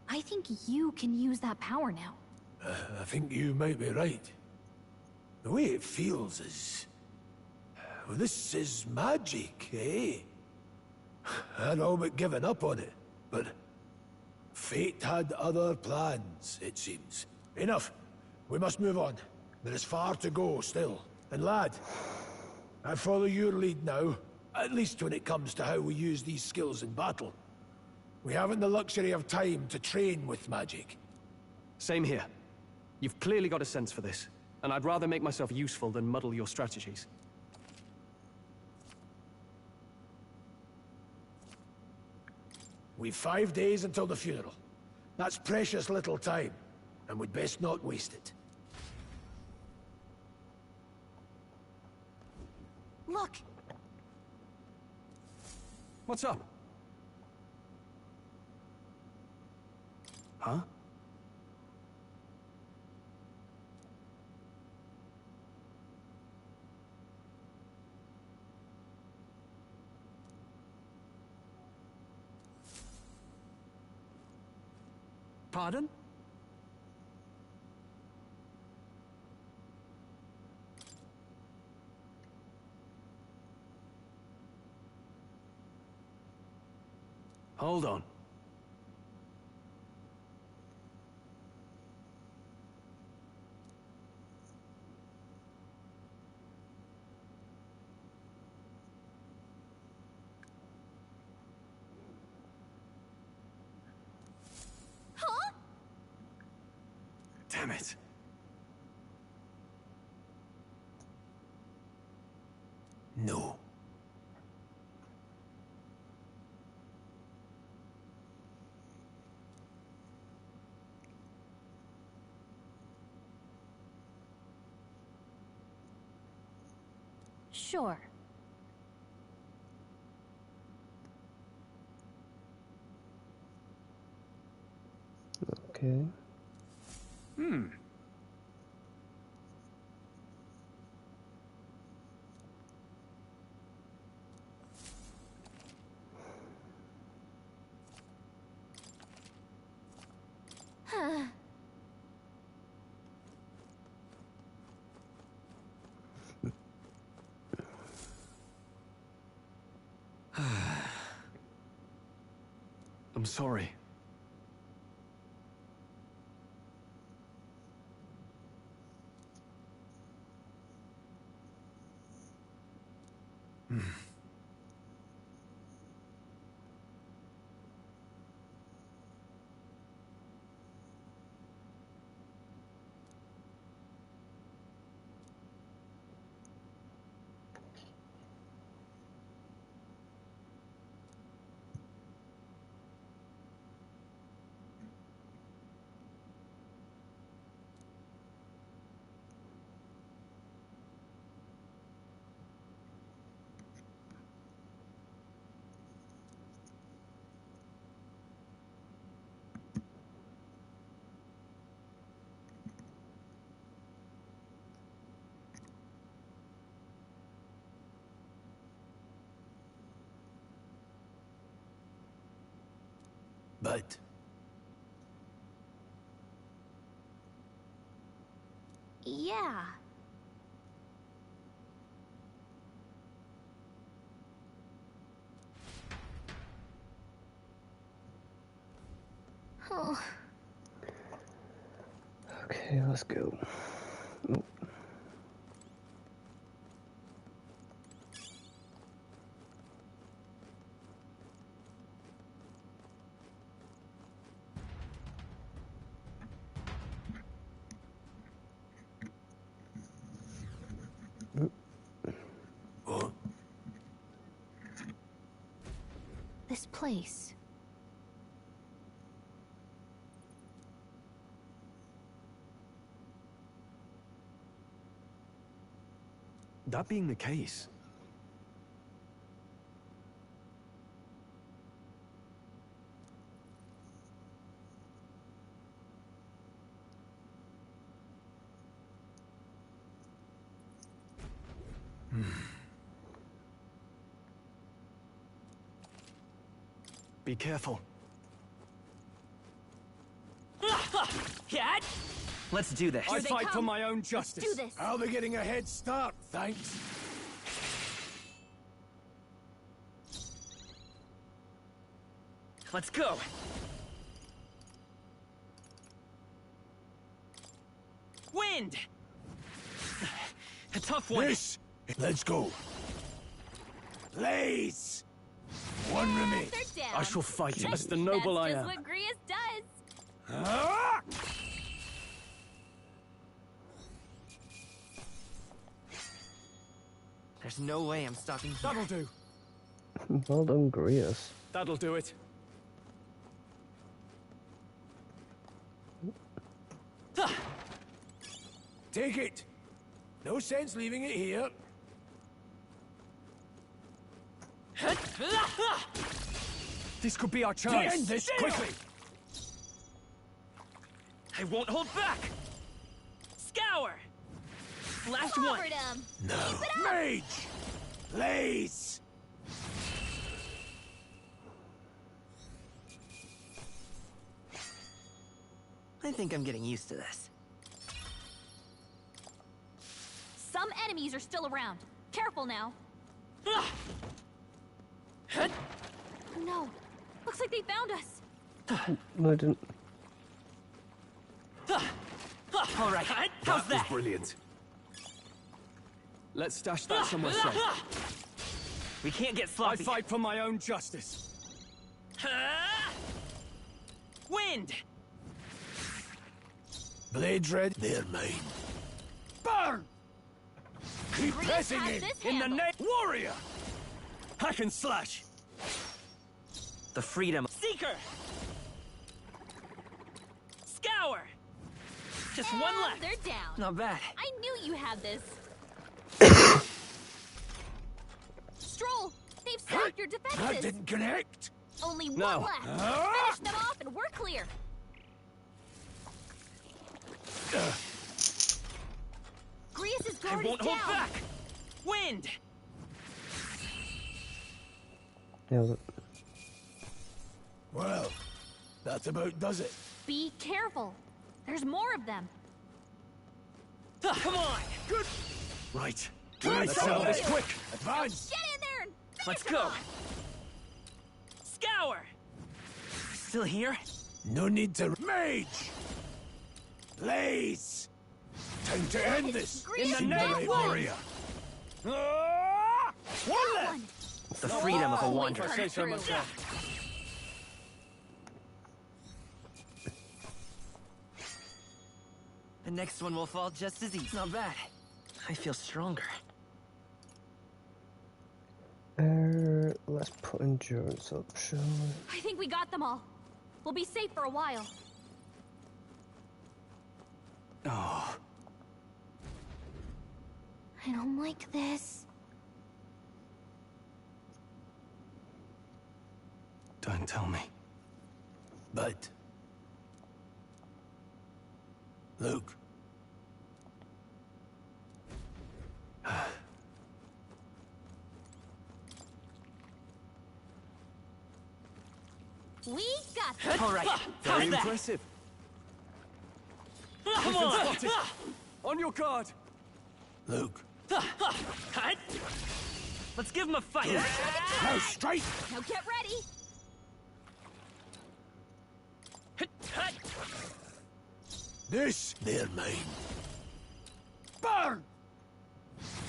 I think you can use that power now. I think you might be right. The way it feels is... Well, this is magic, eh? I'd all but given up on it, but... Fate had other plans, it seems. Enough. We must move on. There is far to go still. And lad, I follow your lead now, at least when it comes to how we use these skills in battle. We haven't the luxury of time to train with magic. Same here. You've clearly got a sense for this, and I'd rather make myself useful than muddle your strategies. We've 5 days until the funeral. That's precious little time, and we'd best not waste it. Look! What's up? Huh? Pardon? Hold on. Huh? Damn it. No. Sure. Okay. I'm sorry. But... Yeah. Oh. Okay, let's go. Oh. This place. That being the case, Be careful. Let's do this. I fight for my own justice. Let's do this. How are they getting a head start, thanks? Let's go. Wind! A tough one. This! Let's go. Blaze! One remains. They're down. I shall fight as the noble I That's am. just what Grius does. Ah! There's no way I'm stopping here. That'll do. Well done, Grius. That'll do it. Take it. No sense leaving it here. This could be our To chance. end this quickly. I won't hold back. Scour. Last one. Clobbered him. No. Mage! Blaze! I think I'm getting used to this. Some enemies are still around. Careful now. Oh no. Looks like they found us. No, I didn't. All right. How's That was that? brilliant. Let's stash that somewhere safe. We can't get I sloppy. fight for my own justice. Wind! Blade red, they're mine. Burn! Keep Grius pressing has in. this In the handled. name warrior! Hack and slash! The freedom. Seeker! Scour! Just one And left. They're down. Not bad. I knew you had this. Stroll! They've sapped your That defenses. didn't connect. Only No. one left. Ah! Finish them off and we're clear. Grius' I guard won't is hold down. back. Wind! Nailed it. Well, that about does it. Be careful. There's more of them. Come on! Good. Right. Good. Let's settle this quick. Advance. Get in there and finish Let's them go. off. Scour! Still here? No need to. Mage! Blaze! Time to end this. In the name warrior. Ah! One left. One. The freedom of a Always wanderer. comes through. The next one will fall just as easy. Not bad. I feel stronger. Let's put endurance up, shall we? I think we got them all. We'll be safe for a while. Oh, I don't like this. don't tell me. But Luke. We got them. All right. Very How's that? impressive. Come Been on! spotted. On your guard. Luke. Let's give him a fight. Now straight. Now get ready. This, they're mine. Burn!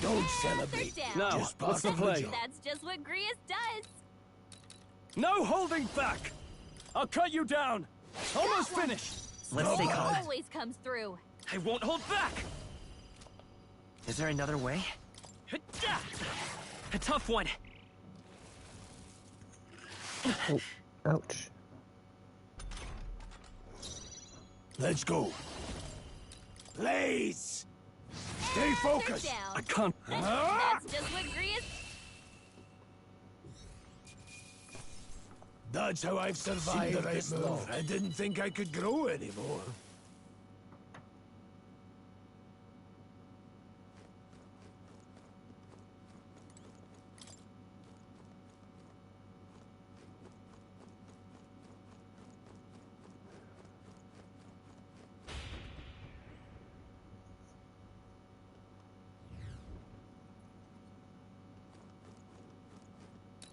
Don't celebrate. They're down. Now, Just what's the part of play? job. That's just what Grius does. No holding back. I'll cut you down. Almost finished. Let's stay calm. Always comes through. I won't hold back. Is there another way? A tough one. Oh, ouch. Let's go. Blaze! Stay focused. They're down. I can't. Ah! That's just what Grius. That's how I've survived this long. I didn't think I could grow anymore.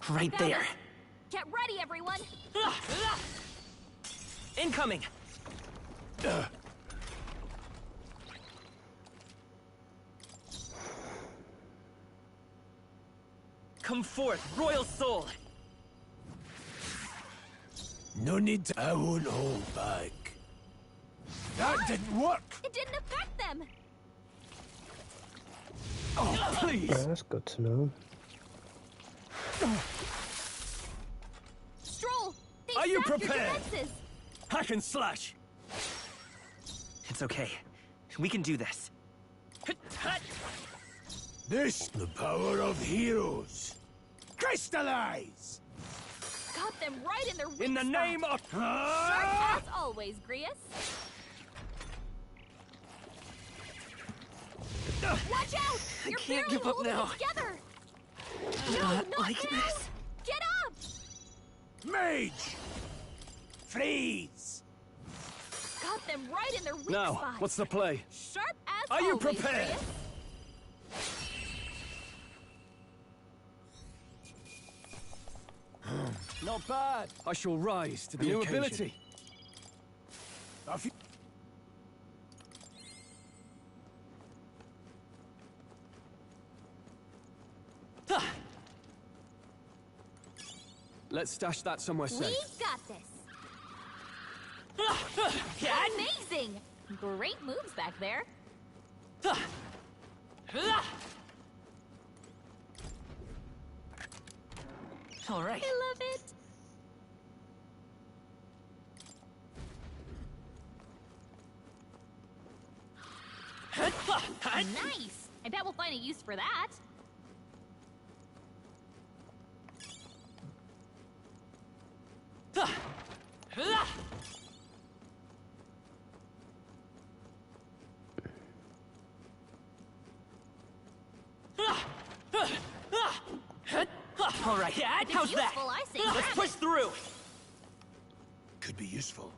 Right Got there. it. Get ready, everyone! Incoming! Come forth, royal soul! No need to... I won't hold back. That didn't work! It didn't affect them! Oh, please! Yeah, that's good to know. Stroll! Are you stacked your prepared? defenses. Hack and slash! It's okay. We can do this. This, the power of heroes. Crystallize! Got them right in their weak In the spot. name of... Sharp as always, Grius. Watch out! I You're can't barely give up holding now. it together. Not not like now. this. Get up! Mage! Freeze! Got them right in their weak Now, spot. what's the play? Sharp as Are you always, prepared? Grius. Not bad. I shall rise to the New occasion. ability. Let's stash that somewhere safe. We got this. Amazing! Great moves back there. All right. I love it. Nice! I bet we'll find a use for that. All right. If How's it's that? useful, I say Let's grab push it. through. Could be useful.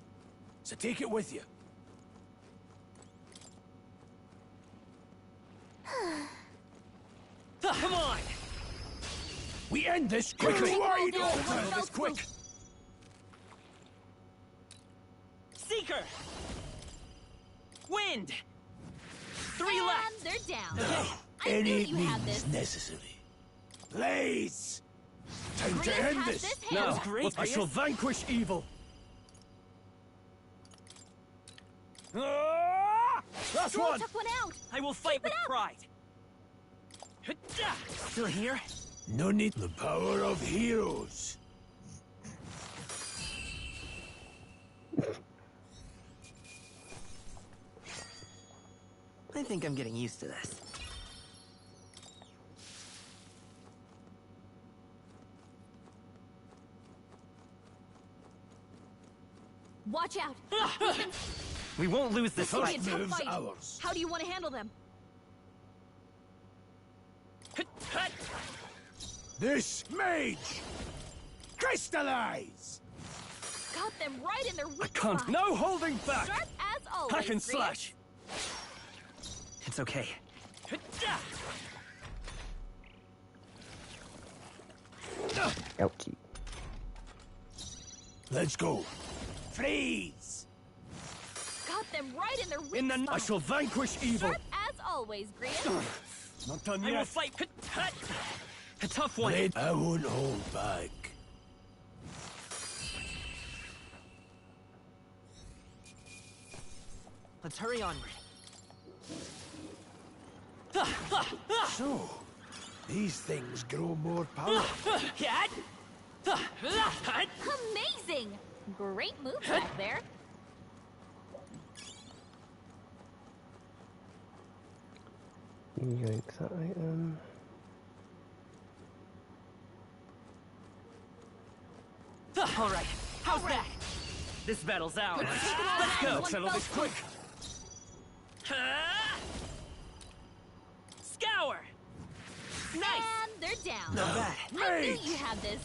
So take it with you. Come on. We end this quickly! Wide Wide open. open! This quick! Seeker. Wind. 3 And left. they're down. I Any knew you had means this. necessary. Blaze! Time Grius to end has this! this Now, handled. great, I shall vanquish evil. Last Stroll one! took one out. I will fight with pride. Still here? No need the power of heroes. I think I'm getting used to this. Watch out. We won't lose this This will be a fight. tough move's fight. ours. How do you want to handle them? This mage! Crystallize! Got them right in their weak I can't. spot. No holding back. Sharp as always. Hack and Grius. slash. It's okay. Ouchie. Let's go. Freeze! Got them right in their weak In the spot. I shall vanquish evil. Sharp as always, Grius. Not done I will yet. fight. A tough one. Blade, I won't hold back. Let's hurry onward. So, these things grow more powerful. Amazing! Great move back there. Yank that item. All right. How's that? This battle's ours. Let's go. One Settle fell this quick. Scour. Nice. And they're down. Not bad. I knew Mage! you had this.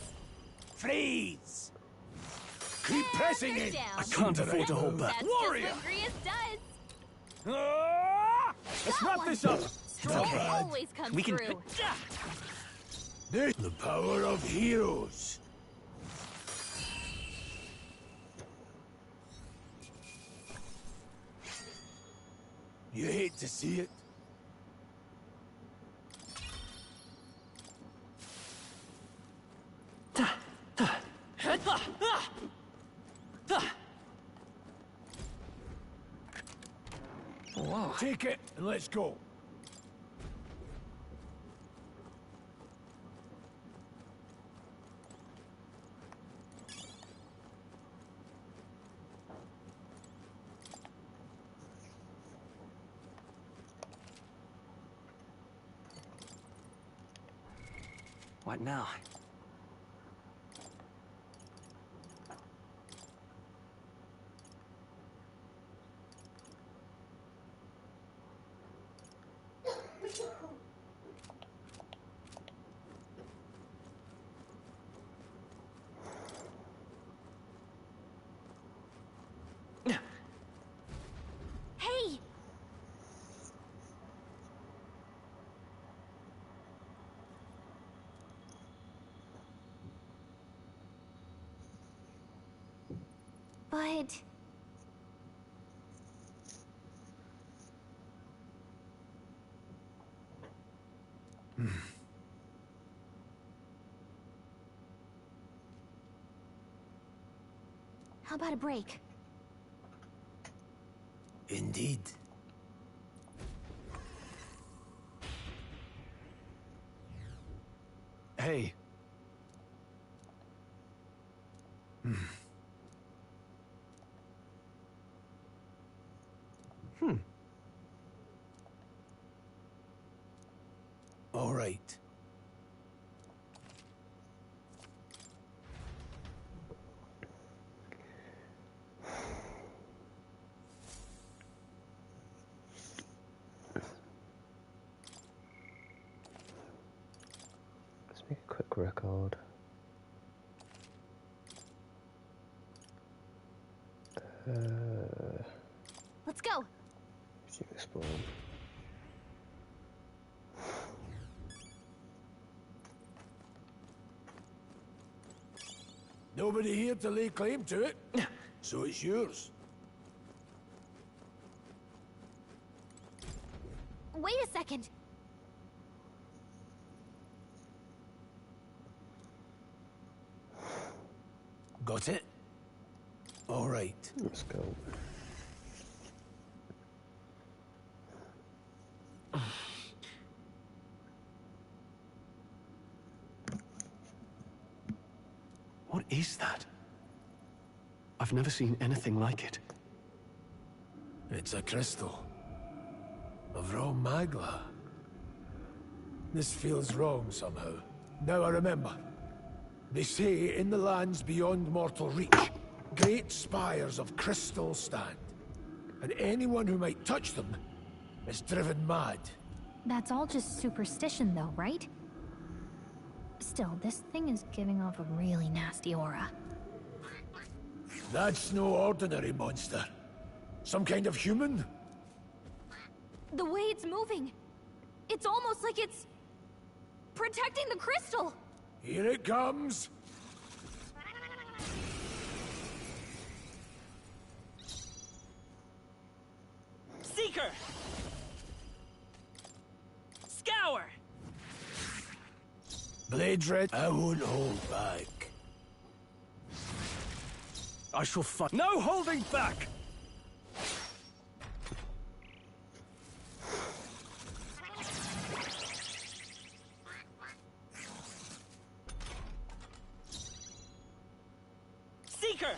Freeze! Keep pressing they're it! down. I can't afford to hold back. That's Warrior! just what Grius does. Let's wrap this up. Stroll bad. always comes We can. through. This the power of heroes. You hate to see it. Whoa. Take it and let's go. What now? Hey! But... How about a break? Indeed. Hey. All right. Let's make a quick record. Let's go! Should explore. Nobody here to lay claim to it, so it's yours. Wait a second! Got it? All right. Let's go. What is that? I've never seen anything like it. It's a crystal. Of raw magla. This feels wrong somehow. Now I remember. They say in the lands beyond mortal reach, great spires of crystal stand. And anyone who might touch them is driven mad. That's all just superstition though, right? Still, this thing is giving off a really nasty aura. That's no ordinary monster. Some kind of human? The way it's moving, it's almost like it's protecting the crystal. Here it comes. Seeker! Scour! Blade Red, I won't hold back. I shall fight. No holding back! Seeker!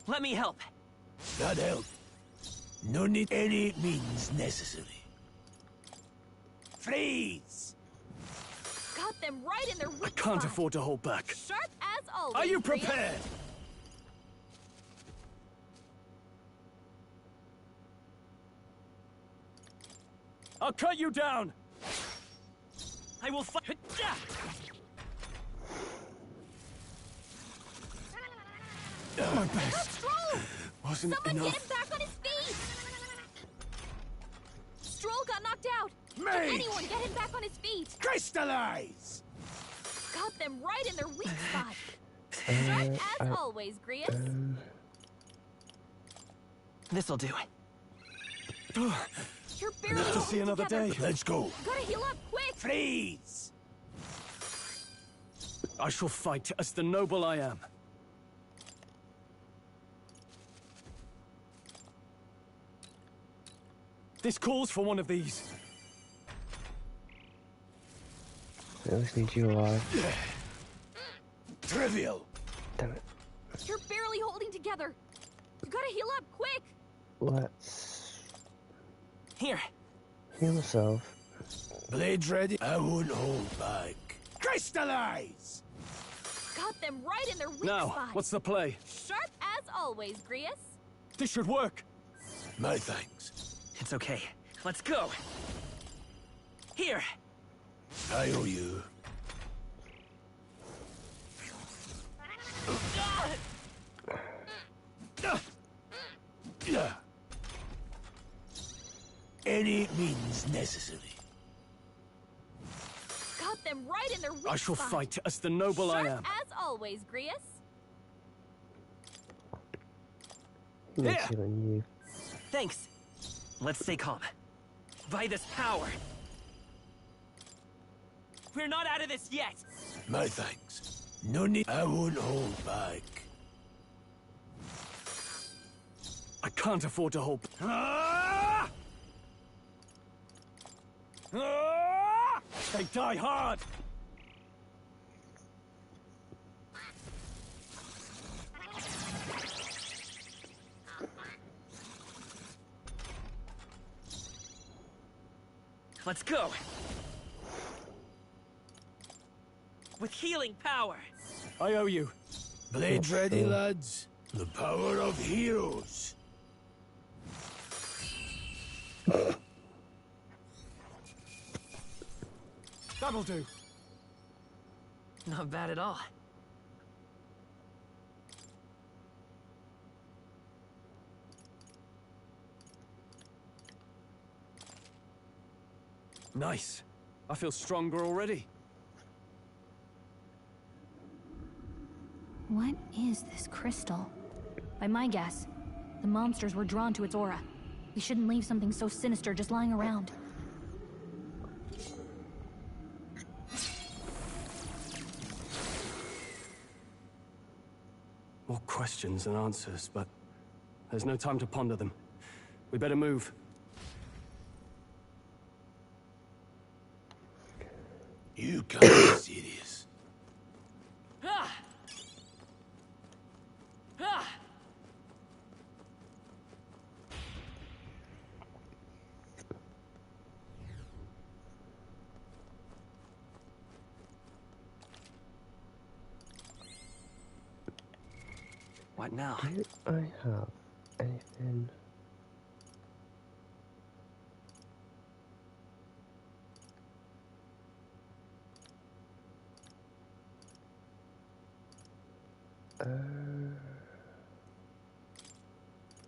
Let me help. That help. No need any means necessary. Freeze! Got them right in their weak I can't spot. afford to hold back. Sharp as always. Are you Prius. prepared? I'll cut you down! I will fight. My best. Stroll! Wasn't Someone enough. get him back on his feet! Stroll got knocked out. Can anyone get him back on his feet? Crystallize! Got them right in their weak spot. Sharp as always, Grius. This'll do. You're barely To see another together. day. Let's go. Gotta heal up quick. Freeze! I shall fight as the noble I am. This calls for one of these. I always need you alive. Trivial. Damn it. You're barely holding together. You gotta heal up quick. Let's Here. heal myself. Blade ready. I won't hold back. Crystallize! Got them right in their weak Now, spot. what's the play? Sharp as always, Grius. This should work. My thanks. It's okay. Let's go. Here. I owe you. Any means necessary. Got them right in their weak I shall spot. fight as the noble I am. Sharp as always, Grius. Let's healing you. Thanks. Let's stay calm. By this power. We're not out of this yet. My thanks. No need. I won't hold back. I can't afford to hope. They die hard. Let's go. With healing power. I owe you. Blade ready, lads. The power of heroes. That'll do. Not bad at all. Nice. I feel stronger already. What is this crystal? By my guess, the monsters were drawn to its aura. We shouldn't leave something so sinister just lying around. More questions than answers, but there's no time to ponder them. We better move. You can't be serious. Ah! Ah! What now? Do I have anything?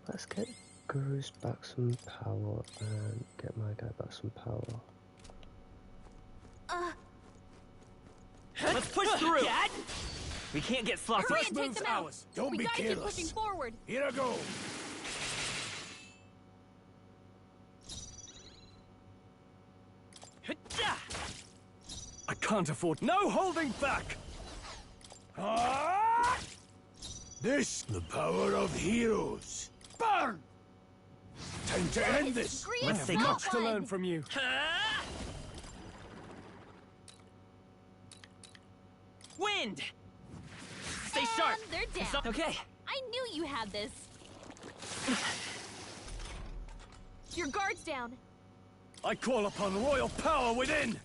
Let's get Guru's back some power and get my guy back some power. Let's push through! Dad? We can't get sloppy. Hurry and take them out. Don't we be gotta careless. keep pushing forward. Here I go. I can't afford. No holding back! This, the power of heroes. Burn! Time to end this. Let's stay much to learn from you. Wind! Stay sharp! They're down. Okay. I knew you had this. Your guard's down. I call upon royal power within!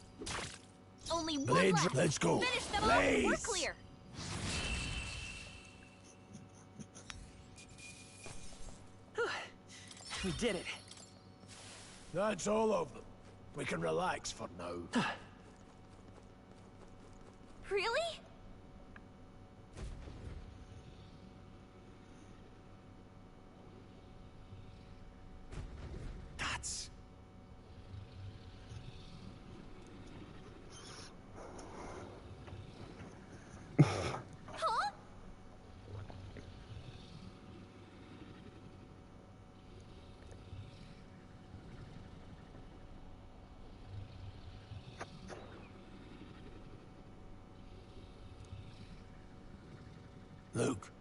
Only one Blades, left. let's go. Finish them off. Blaze. We're clear. We did it. That's all of them. We can relax for now. Really? Look.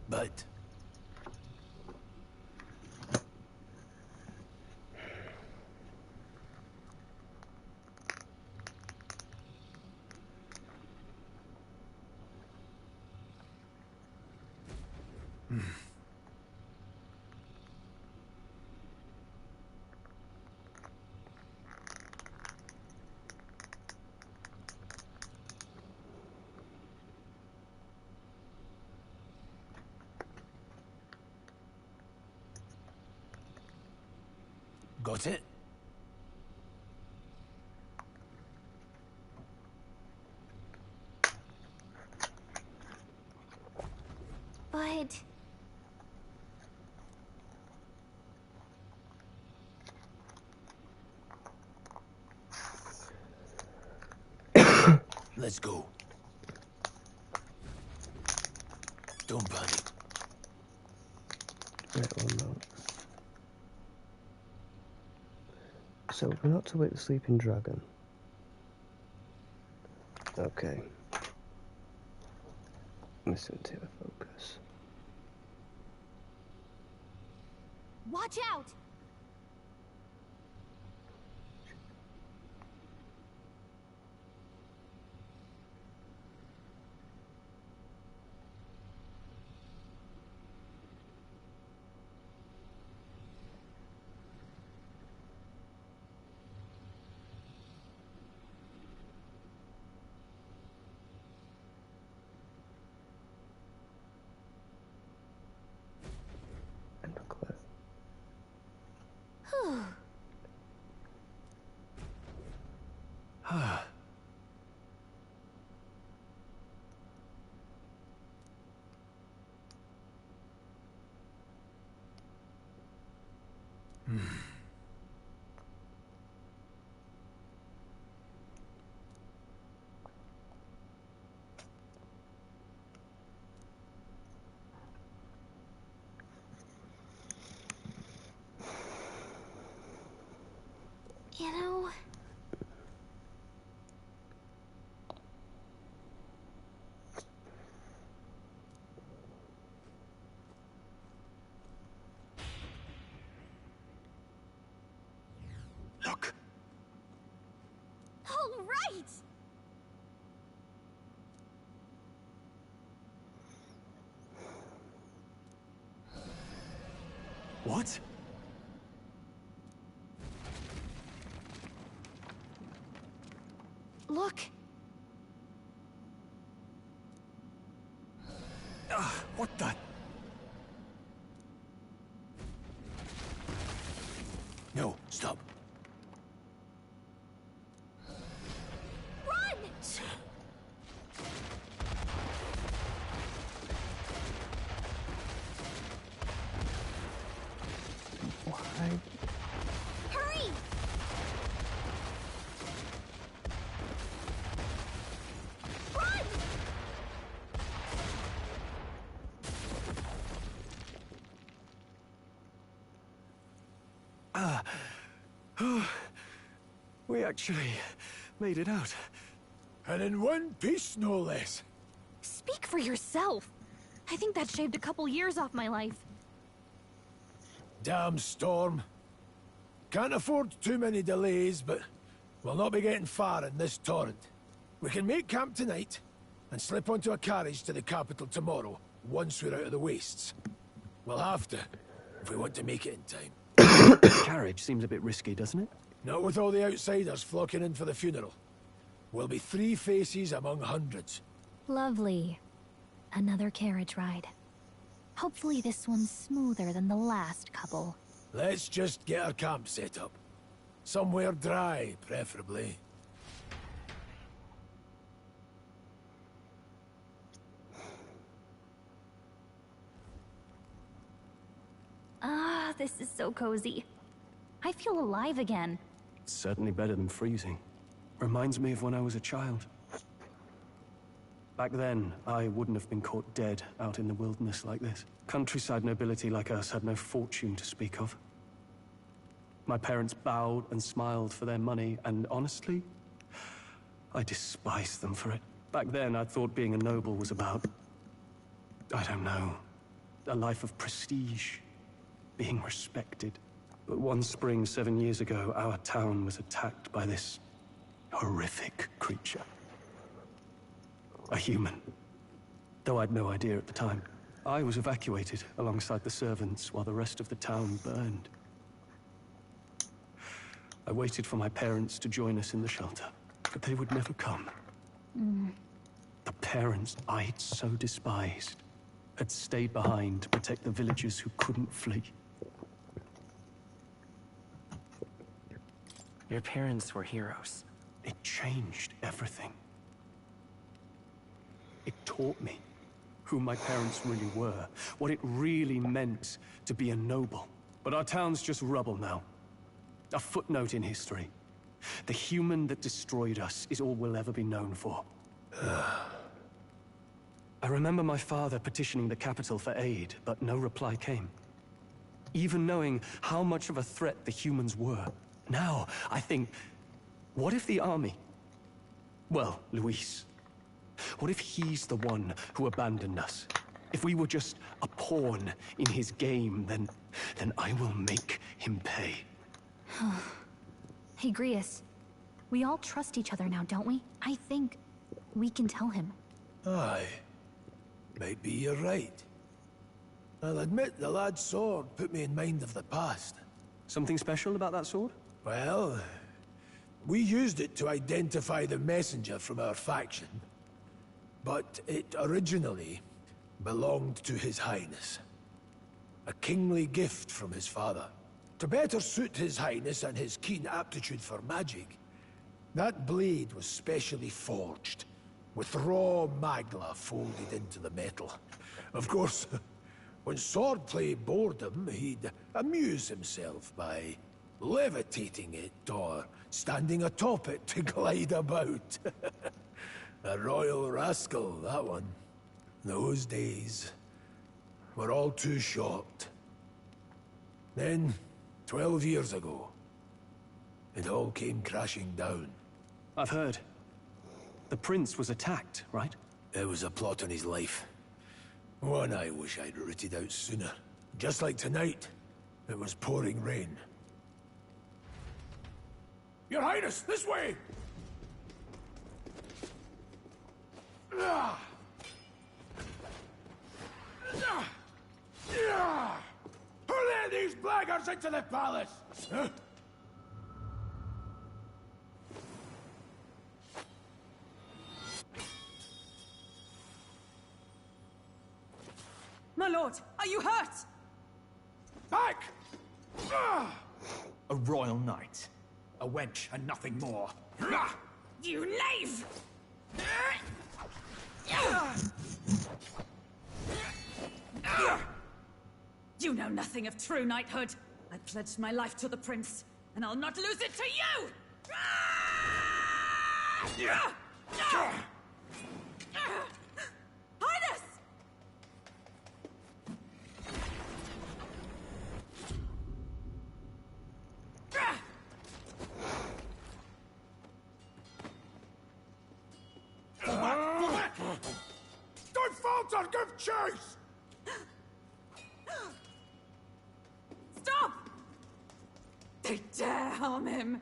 But got it? But... Let's go. Don't panic. Right, well, no. So we're not to wake the sleeping dragon. Okay. Listen to the focus. Watch out! And a cliff. You know... Look. All right! What? Look! What the? No, stop. Run! Why? Hurry! Run! We actually made it out. And in one piece, no less. Speak for yourself. I think that shaved a couple years off my life. Damn storm. Can't afford too many delays, but we'll not be getting far in this torrent. We can make camp tonight and slip onto a carriage to the capital tomorrow, once we're out of the wastes. We'll have to, if we want to make it in time. Carriage seems a bit risky, doesn't it? Not with all the outsiders flocking in for the funeral. We'll be 3 faces among hundreds. Lovely. Another carriage ride. Hopefully this one's smoother than the last couple. Let's just get our camp set up. Somewhere dry, preferably. Ah, this is so cozy. I feel alive again. It's certainly better than freezing. Reminds me of when I was a child. Back then, I wouldn't have been caught dead out in the wilderness like this. Countryside nobility like us had no fortune to speak of. My parents bowed and smiled for their money, and honestly, I despised them for it. Back then, I thought being a noble was about, I don't know, a life of prestige, being respected. But one spring 7 years ago, our town was attacked by this horrific creature. A human. Though I'd no idea at the time. I was evacuated alongside the servants while the rest of the town burned. I waited for my parents to join us in the shelter, but they would never come. The parents I'd so despised had stayed behind to protect the villagers who couldn't flee. Your parents were heroes. It changed everything. It taught me who my parents really were, what it really meant to be a noble. But our town's just rubble now. A footnote in history. The human that destroyed us is all we'll ever be known for. I remember my father petitioning the capital for aid, but no reply came. Even knowing how much of a threat the humans were. Now, I think, what if the army? Well, Luis. What if he's the one who abandoned us? If we were just a pawn in his game, then I will make him pay. Hey, Grius. We all trust each other now, don't we? I think we can tell him. Aye. Maybe you're right. I'll admit the lad's sword put me in mind of the past. Something special about that sword? Well, we used it to identify the messenger from our faction. But it originally belonged to His Highness. A kingly gift from his father. To better suit His Highness and his keen aptitude for magic, that blade was specially forged, with raw magla folded into the metal. Of course, when swordplay bored him, he'd amuse himself by levitating it or standing atop it to glide about. A royal rascal, that one. Those days were all too short. Then, 12 years ago, it all came crashing down. I've heard. The prince was attacked, right? It was a plot on his life. One I wish I'd rooted out sooner. Just like tonight, it was pouring rain. Your Highness, this way! Who let these blackguards into the palace? Huh? My lord, are you hurt? Back! A royal knight. A wench and nothing more. You knave! You know nothing of true knighthood. I pledged my life to the prince, and I'll not lose it to you! Highness! Don't falter! Give chase! Stop! They dare harm him!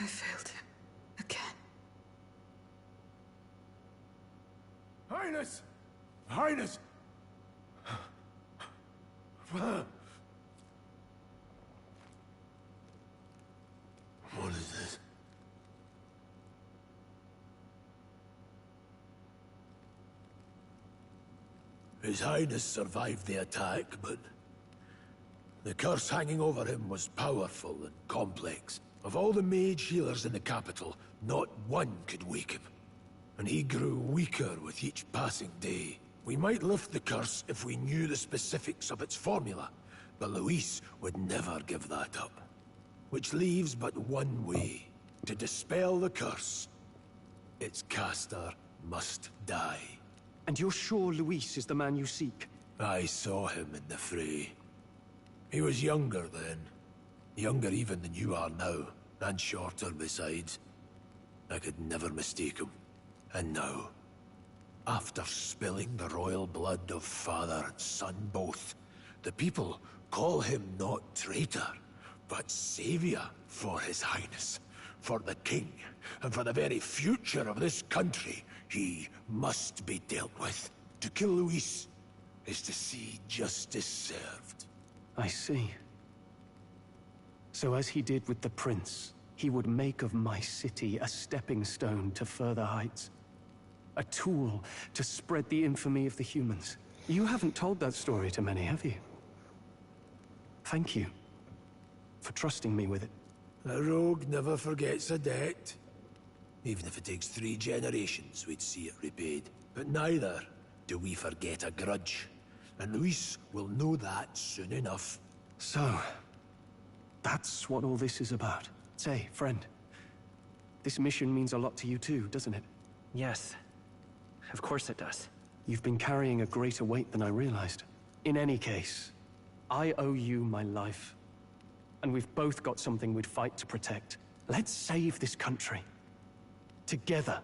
I failed him. Again. Highness! Highness! What is this? His Highness survived the attack, but The curse hanging over him was powerful and complex. Of all the mage healers in the capital, not one could wake him. And he grew weaker with each passing day. We might lift the curse if we knew the specifics of its formula, but Luis would never give that up. Which leaves but one way. To dispel the curse, its caster must die. And you're sure Luis is the man you seek? I saw him in the fray. He was younger then. Younger even than you are now, and shorter besides. I could never mistake him. And now, after spilling the royal blood of father and son both, the people call him not traitor, but savior for his highness, for the king, and for the very future of this country. He must be dealt with. To kill Luis is to see justice served. I see. So as he did with the prince, he would make of my city a stepping stone to further heights. A tool to spread the infamy of the humans. You haven't told that story to many, have you? Thank you for trusting me with it. A rogue never forgets a debt. Even if it takes 3 generations, we'd see it repaid. But neither do we forget a grudge. And Luis will know that soon enough. So, that's what all this is about. Say, friend, this mission means a lot to you too, doesn't it? Yes. Of course it does. You've been carrying a greater weight than I realized. In any case, I owe you my life. And we've both got something we'd fight to protect. Let's save this country. Together.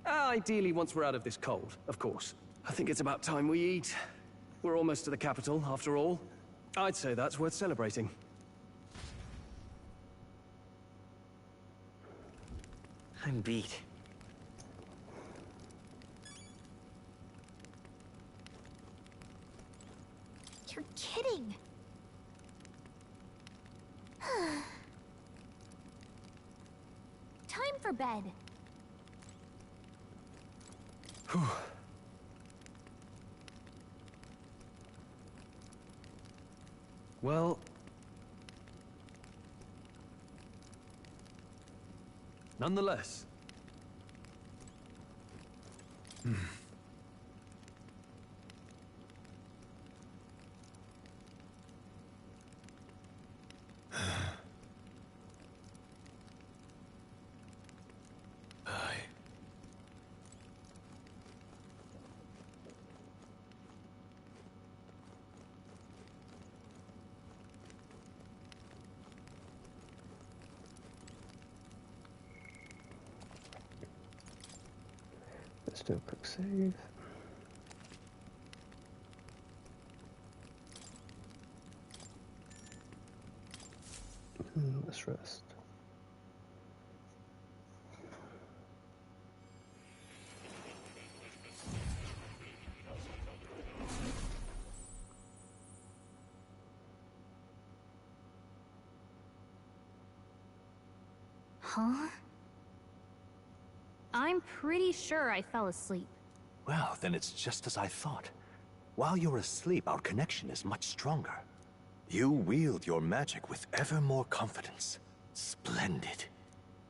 Ideally, once we're out of this cold, of course. I think it's about time we eat. We're almost to the capital, after all. I'd say that's worth celebrating. I'm beat. You're kidding. Time for bed. Well... nonetheless... Let's do a quick save. Let's rest. Huh? I'm pretty sure I fell asleep. Well, then it's just as I thought. While you're asleep, our connection is much stronger. You wield your magic with ever more confidence. Splendid.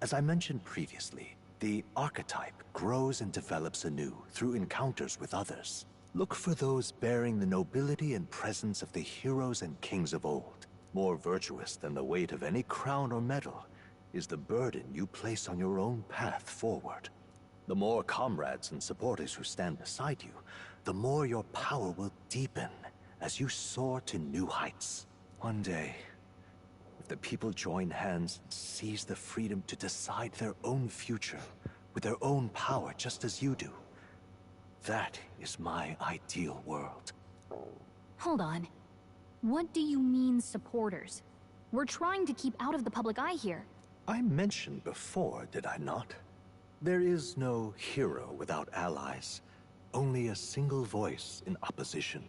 As I mentioned previously, the archetype grows and develops anew through encounters with others. Look for those bearing the nobility and presence of the heroes and kings of old. More virtuous than the weight of any crown or medal is the burden you place on your own path forward. The more comrades and supporters who stand beside you, the more your power will deepen as you soar to new heights. One day, if the people join hands and seize the freedom to decide their own future with their own power just as you do, that is my ideal world. Hold on. What do you mean, supporters? We're trying to keep out of the public eye here. I mentioned before, did I not? There is no hero without allies, only a single voice in opposition.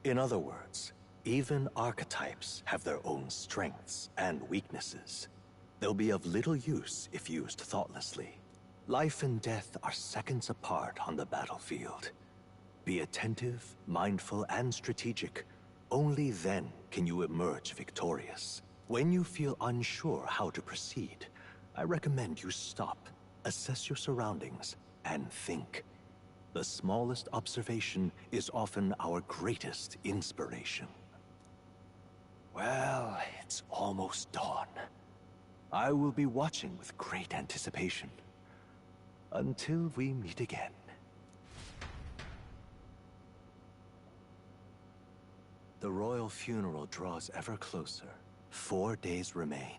In other words, even archetypes have their own strengths and weaknesses. They'll be of little use if used thoughtlessly. Life and death are seconds apart on the battlefield. Be attentive, mindful, and strategic. Only then can you emerge victorious. When you feel unsure how to proceed, I recommend you stop, assess your surroundings, and think. The smallest observation is often our greatest inspiration. Well, it's almost dawn. I will be watching with great anticipation. Until we meet again. The royal funeral draws ever closer. 4 days remain.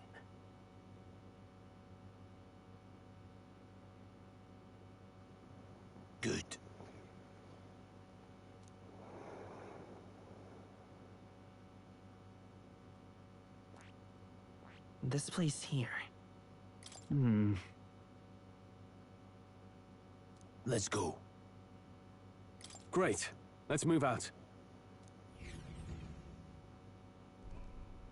Good. This place here. Let's go. Great. Let's move out.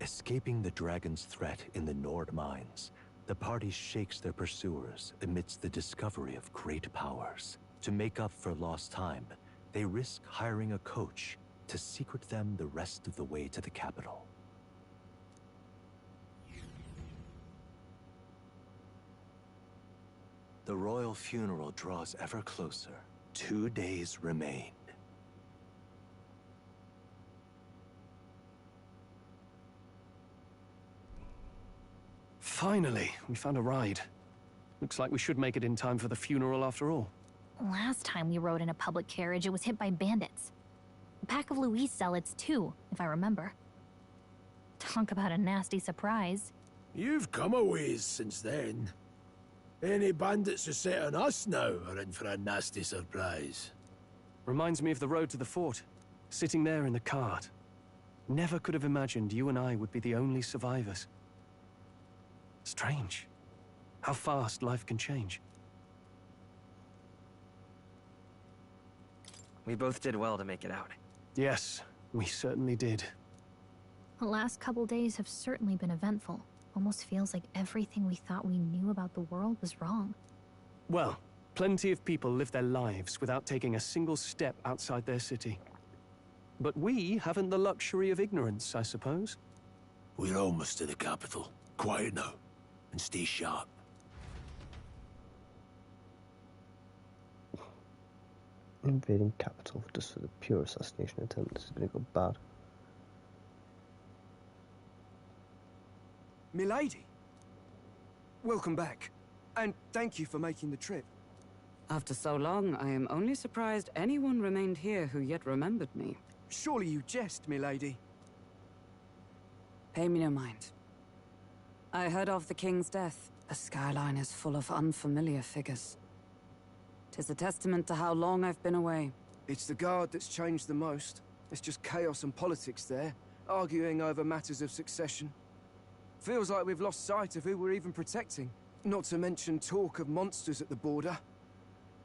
Escaping the dragon's threat in the Nord mines, the party shakes their pursuers amidst the discovery of great powers. To make up for lost time, they risk hiring a coach to secret them the rest of the way to the capital. The royal funeral draws ever closer. 2 days remain. Finally, we found a ride. Looks like we should make it in time for the funeral after all. Last time we rode in a public carriage, it was hit by bandits. A pack of Louise zealots, too, if I remember. Talk about a nasty surprise. You've come a ways since then. Any bandits who set on us now are in for a nasty surprise. Reminds me of the road to the fort. Sitting there in the cart. Never could have imagined you and I would be the only survivors. Strange. How fast life can change. We both did well to make it out. Yes, we certainly did. The last couple days have certainly been eventful. Almost feels like everything we thought we knew about the world was wrong. Well, plenty of people live their lives without taking a single step outside their city. But we haven't the luxury of ignorance, I suppose. We're almost to the capital. Quiet now, and stay sharp. Invading capital just for the pure assassination attempt. This is gonna go bad. Milady! Welcome back. And thank you for making the trip. After so long, I am only surprised anyone remained here who yet remembered me. Surely you jest, milady. Pay me no mind. I heard of the king's death. The skyline is full of unfamiliar figures. 'Tis a testament to how long I've been away. It's the guard that's changed the most. It's just chaos and politics there, arguing over matters of succession. Feels like we've lost sight of who we're even protecting. Not to mention talk of monsters at the border.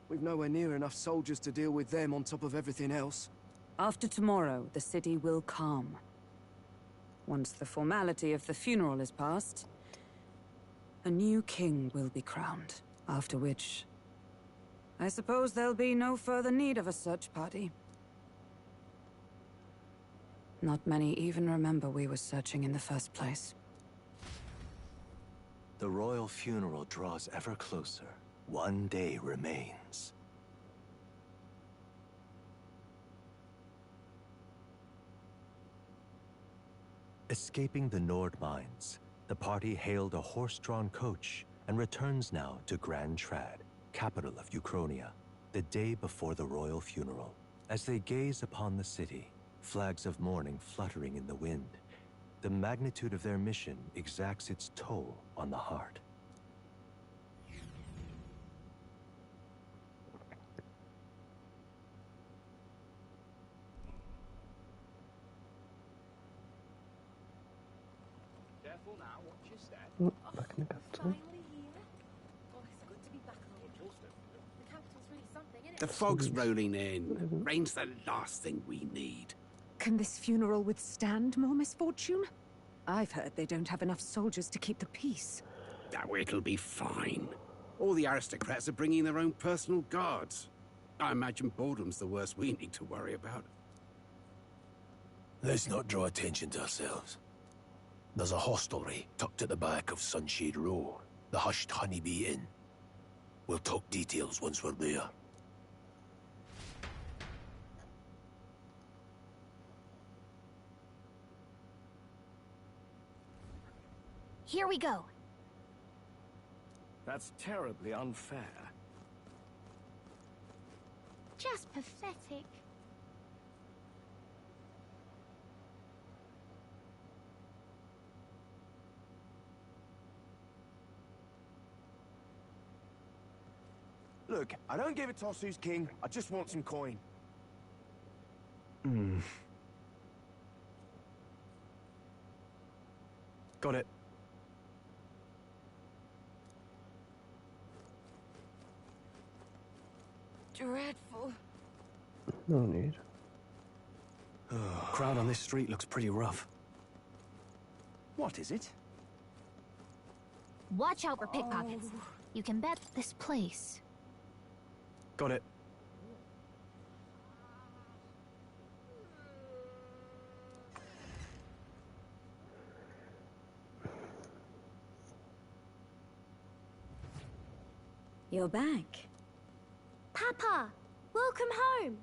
We've nowhere near enough soldiers to deal with them on top of everything else. After tomorrow, the city will calm. Once the formality of the funeral is past, a new king will be crowned. After which, I suppose there'll be no further need of a search party. Not many even remember we were searching in the first place. The royal funeral draws ever closer. 1 day remains. Escaping the Nord mines, the party hailed a horse-drawn coach and returns now to Grand Trad, capital of Ukrainia, the day before the royal funeral. As they gaze upon the city, flags of mourning fluttering in the wind, the magnitude of their mission exacts its toll on the heart. Careful now, watch your step. Back in the capital. The fog's rolling in. Rain's the last thing we need. Can this funeral withstand more misfortune? I've heard they don't have enough soldiers to keep the peace. Oh, it'll be fine. All the aristocrats are bringing their own personal guards. I imagine boredom's the worst we need to worry about. Let's not draw attention to ourselves. There's a hostelry tucked at the back of Sunshade Row, the Hushed Honeybee Inn. We'll talk details once we're there. Here we go. That's terribly unfair. Just pathetic. Look, I don't give a toss who's king. I just want some coin. Got it. Dreadful. No need. Crowd on this street looks pretty rough. What is it? Watch out for pickpockets. You can bet this place. Got it. You're back. Papa, welcome home.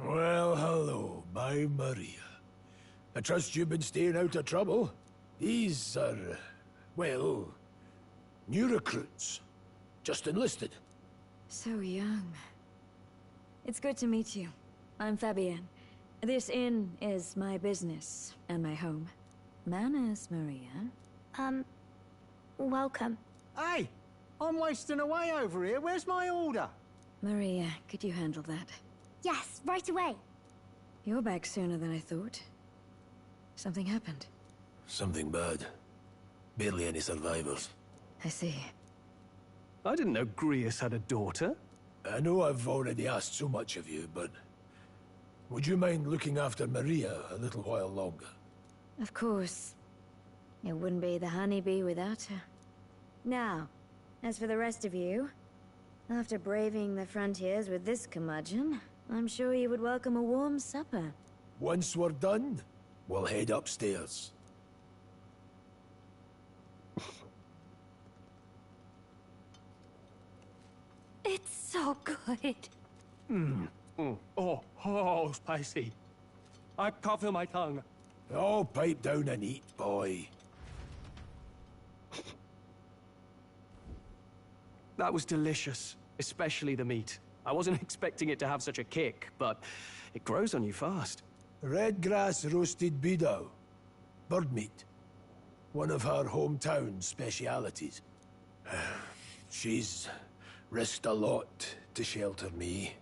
Well, hello, my Maria. I trust you've been staying out of trouble. These are, well, new recruits. Just enlisted. So young. It's good to meet you. I'm Fabienne. This inn is my business and my home. Manners, Maria. Welcome. Hey! I'm wasting away over here. Where's my order? Maria, could you handle that? Yes, right away. You're back sooner than I thought. Something happened. Something bad. Barely any survivors. I see. I didn't know Grius had a daughter. I know I've already asked so much of you, but would you mind looking after Maria a little while longer? Of course. It wouldn't be the honeybee without her. Now, as for the rest of you, after braving the frontiers with this curmudgeon, I'm sure you would welcome a warm supper. Once we're done, we'll head upstairs. It's so good. Oh, spicy. I can't feel my tongue. Oh, pipe down and eat, boy. That was delicious, especially the meat. I wasn't expecting it to have such a kick, but it grows on you fast. Red grass roasted beedow. Bird meat. One of her hometown specialities. She's risked a lot to shelter me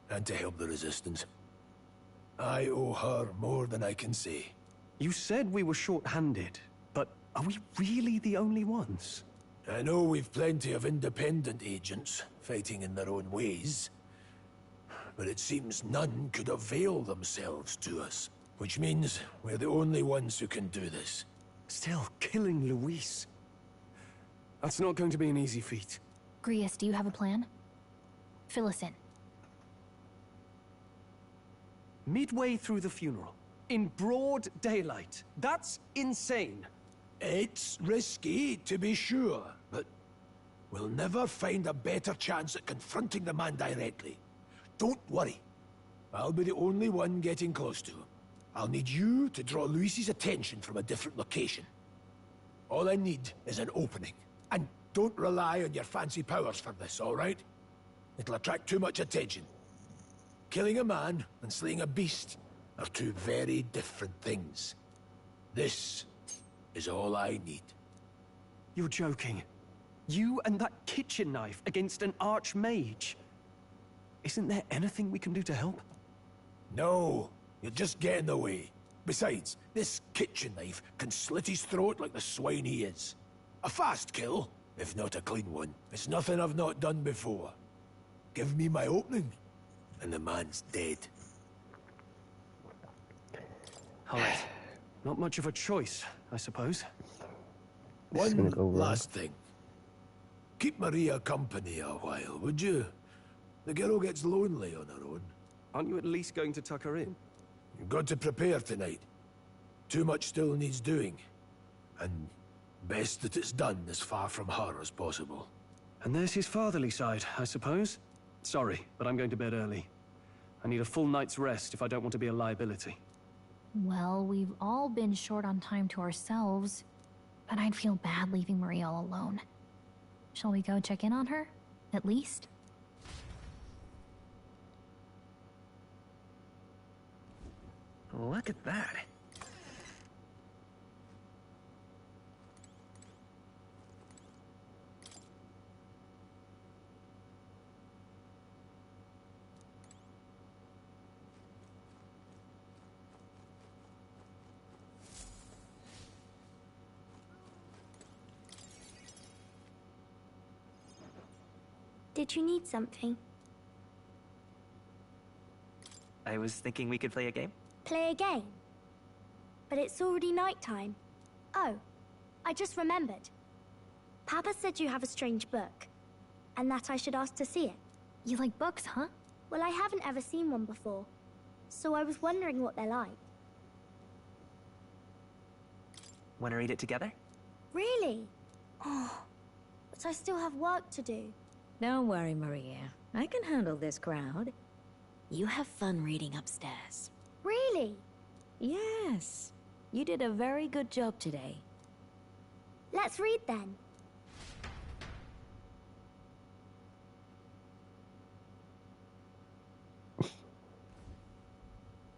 and to help the resistance. I owe her more than I can say. You said we were short-handed, but are we really the only ones? I know we've plenty of independent agents fighting in their own ways, but it seems none could avail themselves to us, which means we're the only ones who can do this. Still, killing Luis. That's not going to be an easy feat. Grius, do you have a plan? Fill us in. Midway through the funeral, in broad daylight. That's insane. It's risky, to be sure, but we'll never find a better chance at confronting the man directly. Don't worry. I'll be the only one getting close to him. I'll need you to draw Luis's attention from a different location. All I need is an opening. And don't rely on your fancy powers for this, all right? It'll attract too much attention. Killing a man and slaying a beast are two very different things. This is all I need. You're joking. You and that kitchen knife against an archmage. Isn't there anything we can do to help? No, you'll just get in the way. Besides, this kitchen knife can slit his throat like the swine he is. A fast kill, if not a clean one. It's nothing I've not done before. Give me my opening, and the man's dead. All right. Not much of a choice, I suppose. One last thing. Keep Maria company a while, would you? The girl gets lonely on her own. Aren't you at least going to tuck her in? You've got to prepare tonight. Too much still needs doing. And best that it's done as far from her as possible. And there's his fatherly side, I suppose. Sorry, but I'm going to bed early. I need a full night's rest if I don't want to be a liability. Well, we've all been short on time to ourselves, but I'd feel bad leaving Maria all alone. Shall we go check in on her? At least? Look at that. Did you need something? I was thinking we could play a game. Play a game? But it's already nighttime. Oh, I just remembered. Papa said you have a strange book, and that I should ask to see it. You like books, huh? Well, I haven't ever seen one before, so I was wondering what they're like. Want to read it together? Really? Oh, but I still have work to do. Don't worry, Maria. I can handle this crowd. You have fun reading upstairs. Really? Yes. You did a very good job today. Let's read then.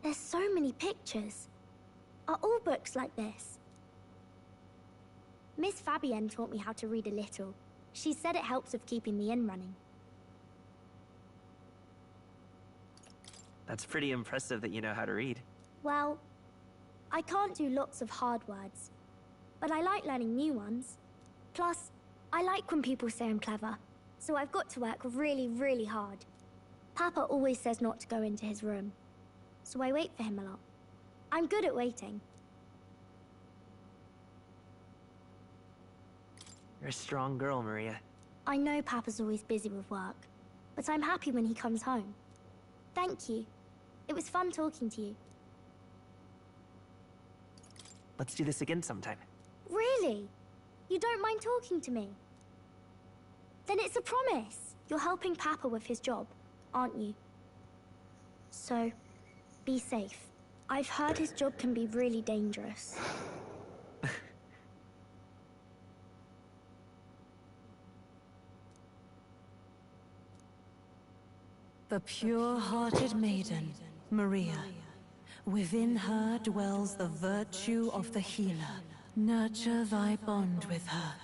There's so many pictures. Are all books like this? Miss Fabienne taught me how to read a little. She said it helps with keeping the inn running. That's pretty impressive that you know how to read. Well, I can't do lots of hard words, but I like learning new ones. Plus, I like when people say I'm clever, so I've got to work really, really hard. Papa always says not to go into his room, so I wait for him a lot. I'm good at waiting. You're a strong girl, Maria. I know Papa's always busy with work, but I'm happy when he comes home. Thank you. It was fun talking to you. Let's do this again sometime. Really? You don't mind talking to me? Then it's a promise. You're helping Papa with his job, aren't you? So, be safe. I've heard his job can be really dangerous. The pure-hearted maiden, Maria. Within her dwells the virtue of the healer. Nurture thy bond with her,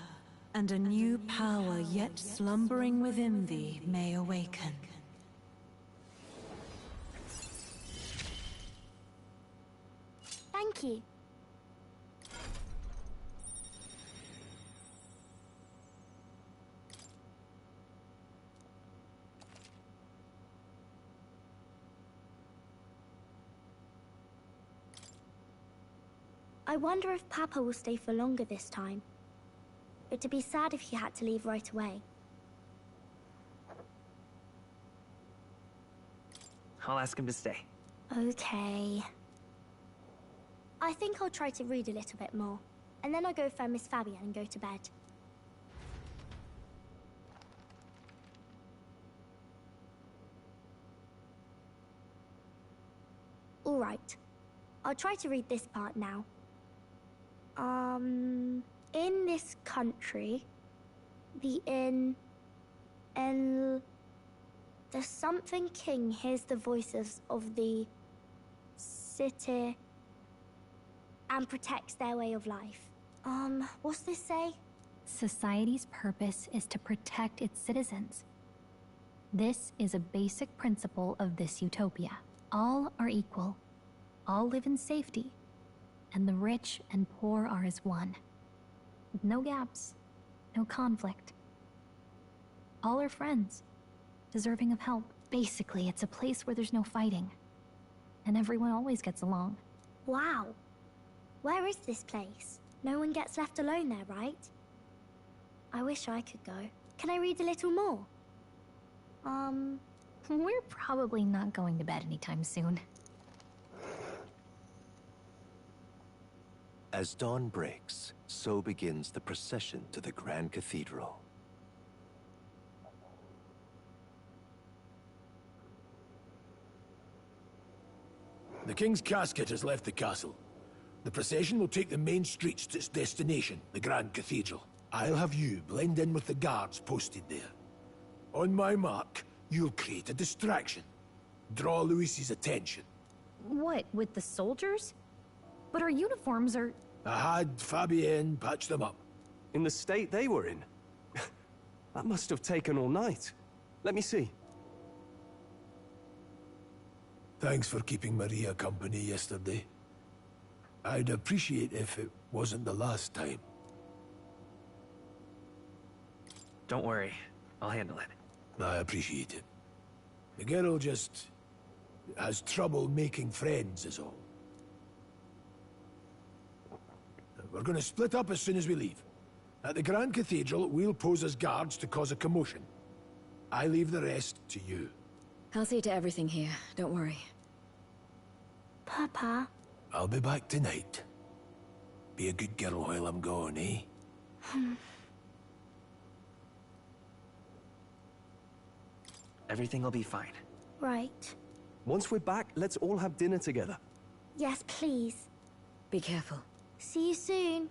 and a new power yet slumbering within thee may awaken. Thank you. I wonder if Papa will stay for longer this time. It'd be sad if he had to leave right away. I'll ask him to stay. Okay. I think I'll try to read a little bit more, and then I'll go find Miss Fabienne and go to bed. All right. I'll try to read this part now. In this country, the something king hears the voices of the city and protects their way of life. What's this say? Society's purpose is to protect its citizens. This is a basic principle of this utopia. All are equal. All live in safety. And the rich and poor are as one. With no gaps, no conflict. All are friends, deserving of help. Basically, it's a place where there's no fighting. And everyone always gets along. Wow. Where is this place? No one gets left alone there, right? I wish I could go. Can I read a little more? We're probably not going to bed anytime soon. As dawn breaks, so begins the procession to the Grand Cathedral. The King's casket has left the castle. The procession will take the main streets to its destination, the Grand Cathedral. I'll have you blend in with the guards posted there. On my mark, you'll create a distraction. Draw Luis's attention. What, with the soldiers? But our uniforms are... I had Fabienne patch them up. In the state they were in? That must have taken all night. Let me see. Thanks for keeping Maria company yesterday. I'd appreciate if it wasn't the last time. Don't worry. I'll handle it. I appreciate it. The girl just has trouble making friends is all. We're gonna split up as soon as we leave. At the Grand Cathedral, we'll pose as guards to cause a commotion. I leave the rest to you. I'll see to everything here, don't worry. Papa. I'll be back tonight. Be a good girl while I'm gone, eh? Everything will be fine. Right. Once we're back, let's all have dinner together. Yes, please. Be careful. See you soon.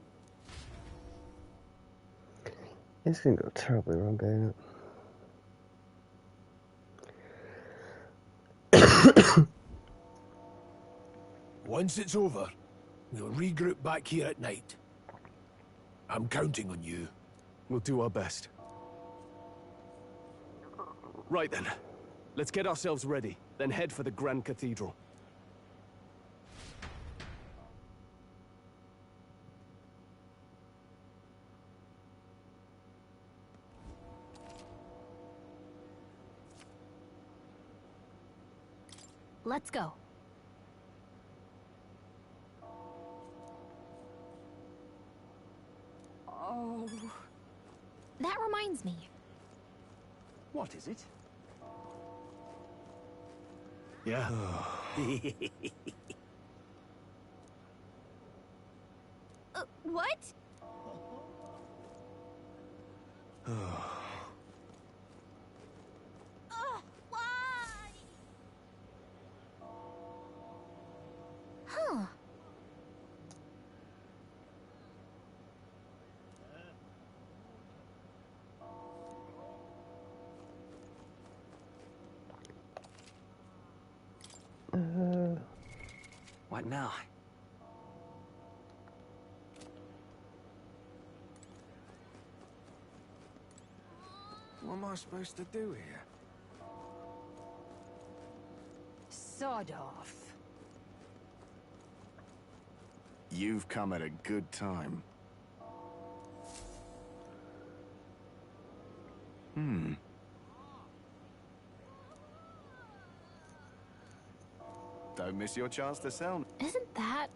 It's gonna go terribly wrong, ain't it? Once it's over, we'll regroup back here at night. I'm counting on you. We'll do our best. Right then. Let's get ourselves ready, then head for the Grand Cathedral. Let's go. Oh. That reminds me. What is it? Yeah. What? Why? Huh. What now? What am I supposed to do here? Sod off. You've come at a good time. Don't miss your chance to sell. Isn't that...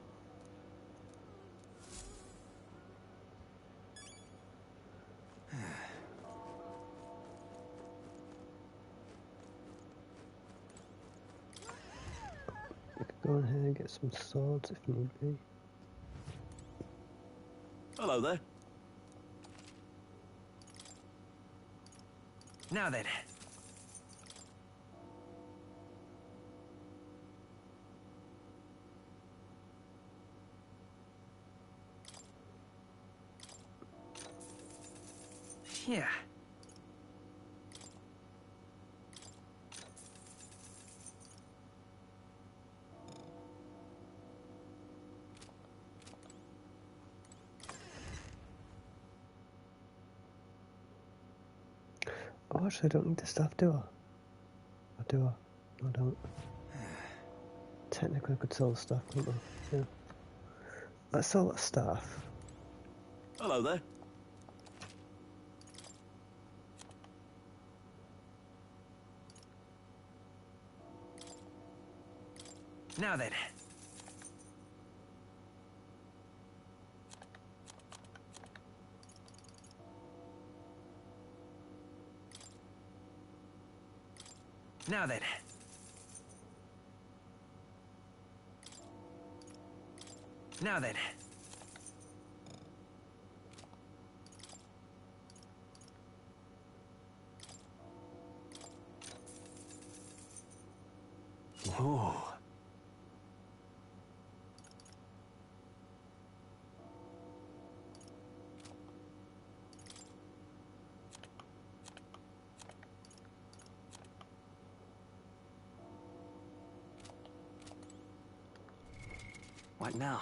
We could go in here and get some swords if need be. Hello there. Now then. Yeah. Oh, actually, I don't need the stuff, do I? Or do I? I don't. Technically, I could sell the stuff, couldn't I? Yeah. Let's sell that stuff. Hello there. Now then. Now then. Now then. Oh. What now?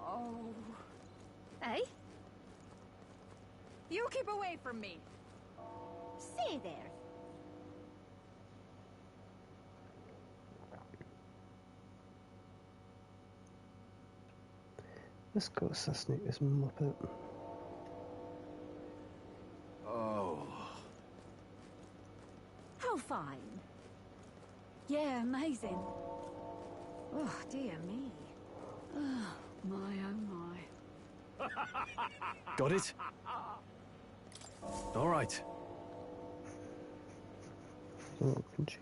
Oh. Hey? You keep away from me. Stay there. Let's go assassinate this muppet. Oh. How fine. Yeah, amazing. Oh, dear me. Oh, my, oh, my. Got it? All right. Oh, can change.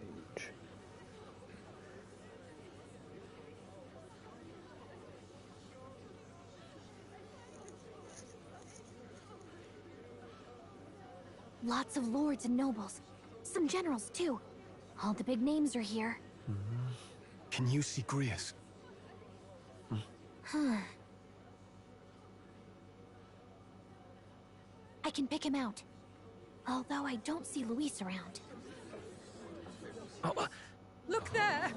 Lots of lords and nobles. Some generals, too. All the big names are here. Can you see Grius? I can pick him out. Although I don't see Luis around. Look there!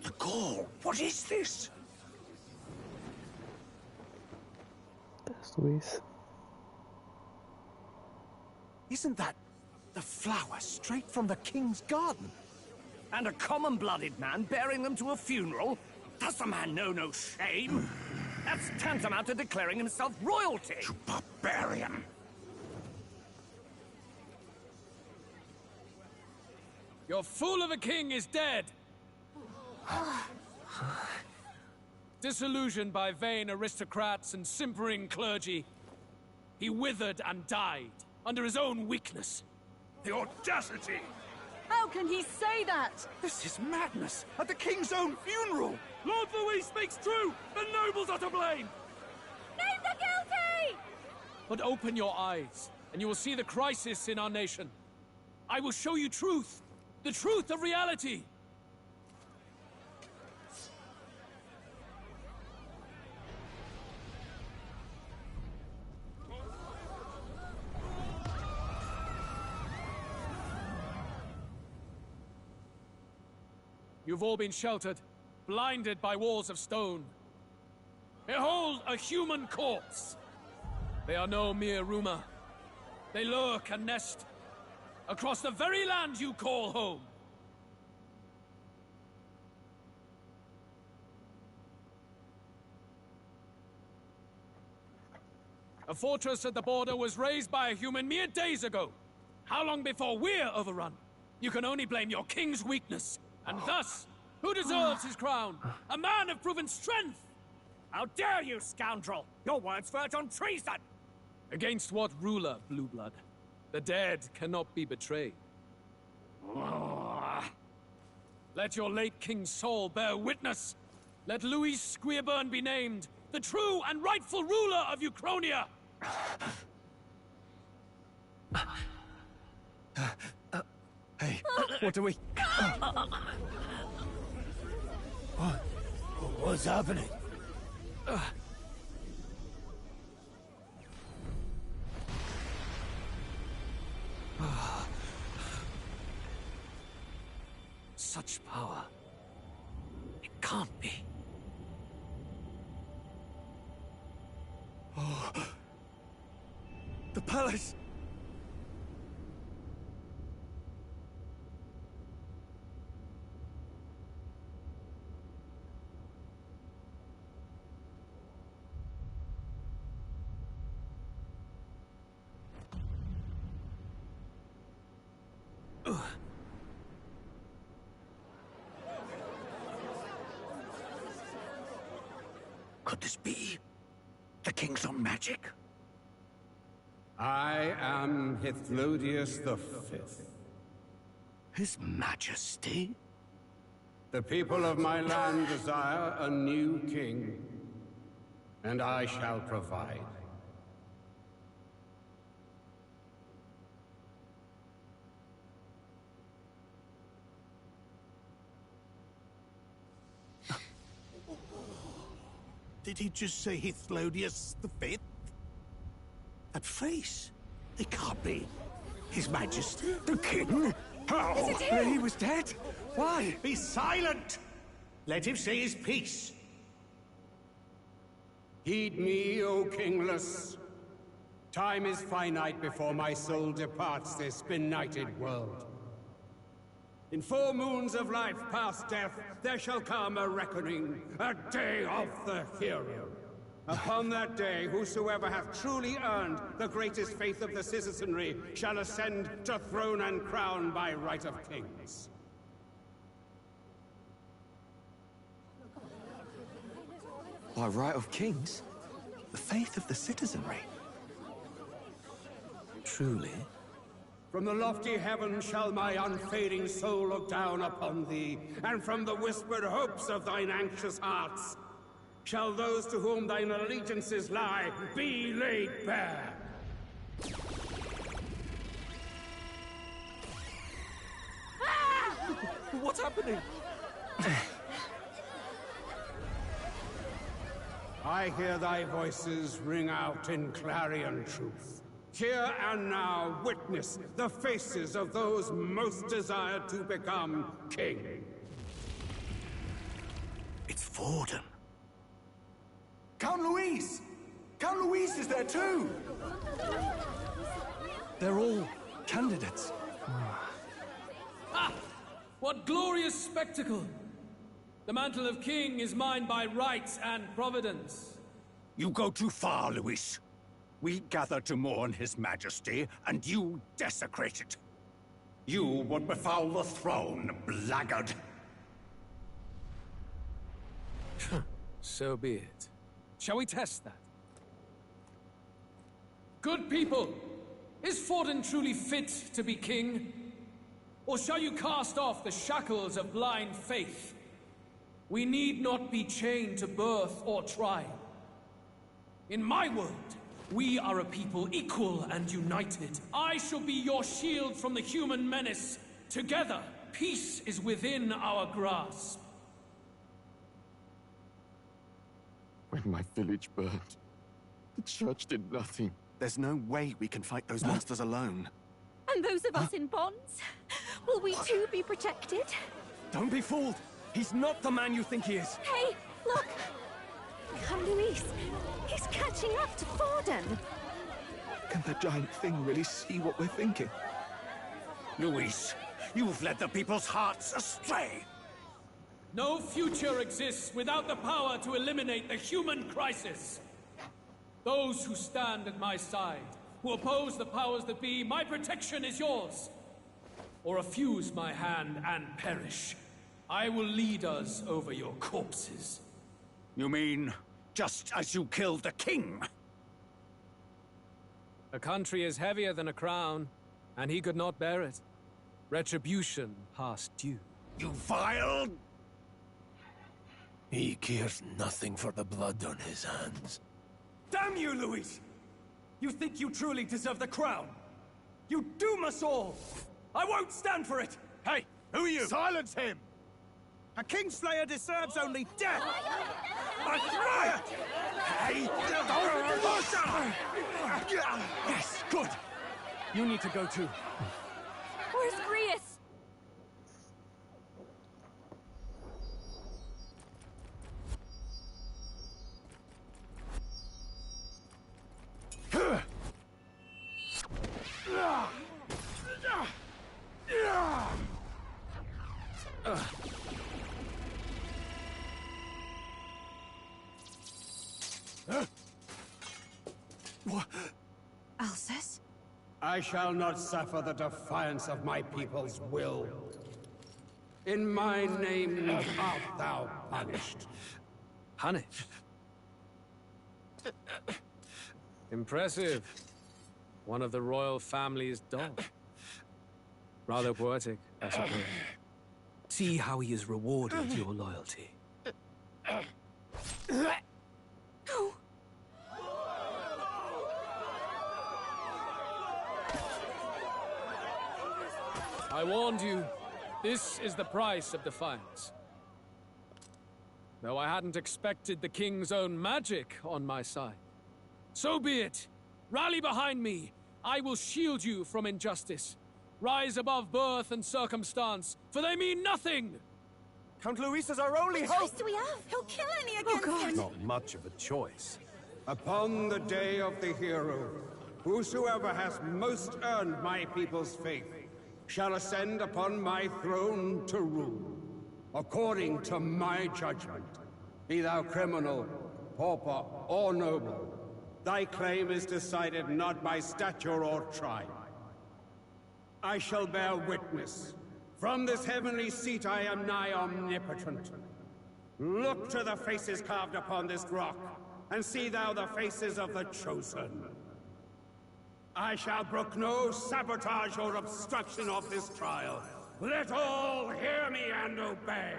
The Gaul, what is this? That's Luis. Isn't that the flower straight from the king's garden? And a common-blooded man bearing them to a funeral? Does the man know no shame? That's tantamount to declaring himself royalty. You barbarian! Your fool of a king is dead! Disillusioned by vain aristocrats and simpering clergy, he withered and died under his own weakness. The audacity! How can he say that? This is madness! At the king's own funeral! Lord Louis speaks true! The nobles are to blame! Name the guilty! But open your eyes, and you will see the crisis in our nation. I will show you truth, the truth of reality. You've all been sheltered, blinded by walls of stone. Behold a human corpse! They are no mere rumor. They lurk and nest across the very land you call home. A fortress at the border was raised by a human mere days ago. How long before we're overrun? You can only blame your king's weakness. And thus, who deserves his crown? A man of proven strength! How dare you, scoundrel! Your words verge on treason! Against what ruler, Blue Blood? The dead cannot be betrayed. Let your late king's soul bear witness. Let Louis Squeerburn be named the true and rightful ruler of Uchronia! Hey, what do we... What's happening? Such power. It can't be. The palace! Could this be the king's own magic? I am Hithlodius the Fifth. His Majesty? The people of my land desire a new king, and I shall provide. Did he just say Hithlodius the Fifth? That face. It can't be. His Majesty, the King? How? Is it him? He was dead? Why? Be silent! Let him say his piece. Heed me, O kingless. Time is finite before my soul departs this benighted world. In 4 moons of life past death, there shall come a reckoning, a day of the hero. Upon that day, whosoever hath truly earned the greatest faith of the citizenry shall ascend to throne and crown by right of kings. By right of kings? The faith of the citizenry? Truly? From the lofty heavens shall my unfading soul look down upon thee, and from the whispered hopes of thine anxious hearts shall those to whom thine allegiances lie be laid bare. What's happening? I hear thy voices ring out in clarion truth. Here and now, witness the faces of those most desired to become king. It's Forden. Count Louise! Count Louise is there too! They're all candidates. Ah! What glorious spectacle! The mantle of king is mine by right and providence. You go too far, Louis. We gather to mourn his majesty, and you desecrate it. You would befoul the throne, blackguard. So be it. Shall we test that? Good people, is Forden truly fit to be king? Or shall you cast off the shackles of blind faith? We need not be chained to birth or trial. In my world, we are a people equal and united. I shall be your shield from the human menace. Together, peace is within our grasp. When my village burned, the church did nothing. There's no way we can fight those monsters alone. And those of us in bonds? Will we too be protected? Don't be fooled! He's not the man you think he is! Hey, look! Come, Luis. He's catching up to Forden. Can the giant thing really see what we're thinking? Louis, you've led the people's hearts astray! No future exists without the power to eliminate the human crisis. Those who stand at my side, who oppose the powers that be, my protection is yours. Or refuse my hand and perish. I will lead us over your corpses. You mean, just as you killed the king? A country is heavier than a crown, and he could not bear it. Retribution past due. You vile... He cares nothing for the blood on his hands. Damn you, Louis! You think you truly deserve the crown? You doom us all! I won't stand for it! Hey, who are you? Silence him! A kingslayer deserves only death! That's right! Hey, don't push her! Yes, good! You need to go too. Where's Grius? Alsus? I shall not suffer the defiance of my people's will. In my name art thou punished. Punished? Impressive. One of the royal family's dog. Rather poetic, I suppose. See how he has rewarded your loyalty. I warned you. This is the price of defiance. Though I hadn't expected the king's own magic on my side. So be it. Rally behind me. I will shield you from injustice. Rise above birth and circumstance, for they mean nothing! Count Luis is our only What hope! choice do we have? He'll kill any against him. Not much of a choice. Upon the day of the hero, whosoever has most earned my people's faith shall ascend upon my throne to rule, according to my judgment. Be thou criminal, pauper, or noble, thy claim is decided not by stature or tribe. I shall bear witness. From this heavenly seat I am nigh omnipotent. Look to the faces carved upon this rock, and see thou the faces of the chosen. I shall brook no sabotage or obstruction of this trial. Let all hear me and obey.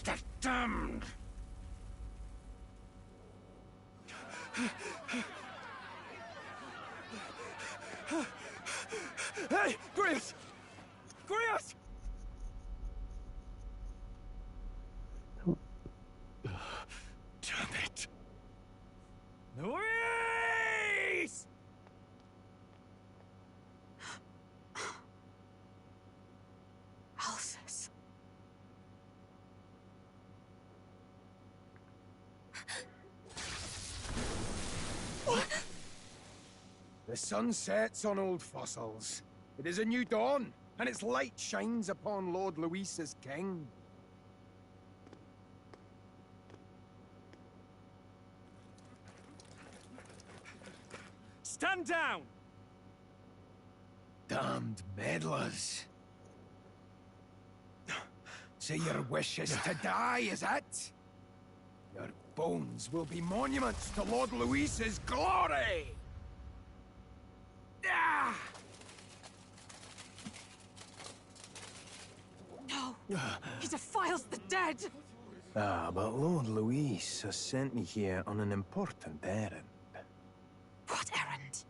The damned! Hey, Grius! Grius! Damn it! Luis! Alsus. The sun sets on old fossils. It is a new dawn, and its light shines upon Lord Luis as king. Stand down! Damned meddlers. So your wish is to die, is it? Your bones will be monuments to Lord Luis's glory! Ah! No! He defiles the dead! Ah, but Lord Luis has sent me here on an important errand. What errand?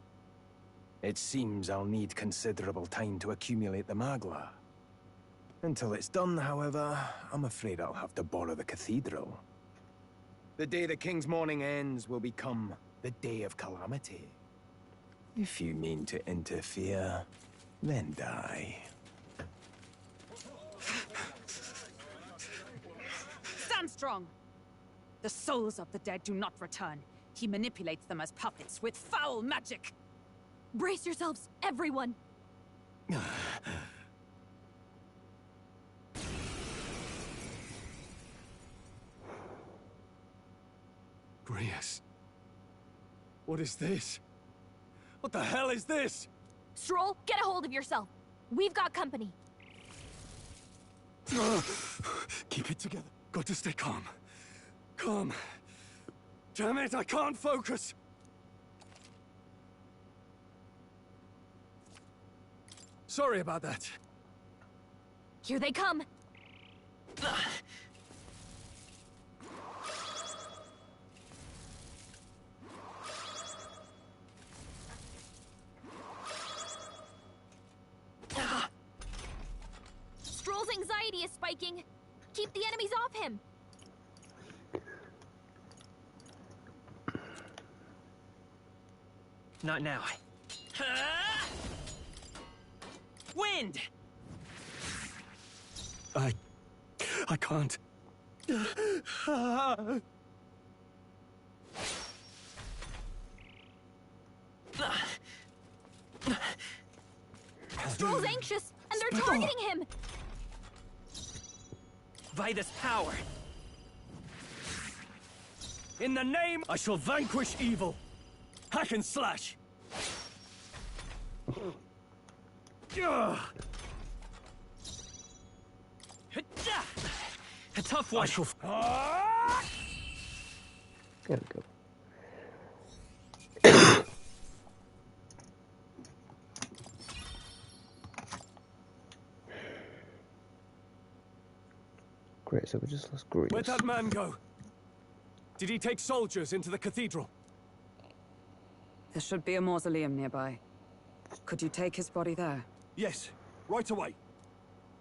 It seems I'll need considerable time to accumulate the Magla. Until it's done, however, I'm afraid I'll have to borrow the cathedral. The day the King's mourning ends will become the day of calamity. If you mean to interfere, then die. Stand strong! The souls of the dead do not return. He manipulates them as puppets with foul magic! Brace yourselves, everyone! Grius. What is this? What the hell is this? Stroll, get a hold of yourself. We've got company. Keep it together. Got to stay calm. Calm. Damn it, I can't focus! Sorry about that. Here they come. Stroll's anxiety is spiking. Keep the enemies off him. Not now. Wind! I can't. Stroll's anxious, and they're targeting him! By this power, in the name, I shall vanquish evil. Hack and slash. A tough one. There we go. Great, so we just lost Greece. Where'd that man go? Did he take soldiers into the cathedral? There should be a mausoleum nearby. Could you take his body there? Yes, right away.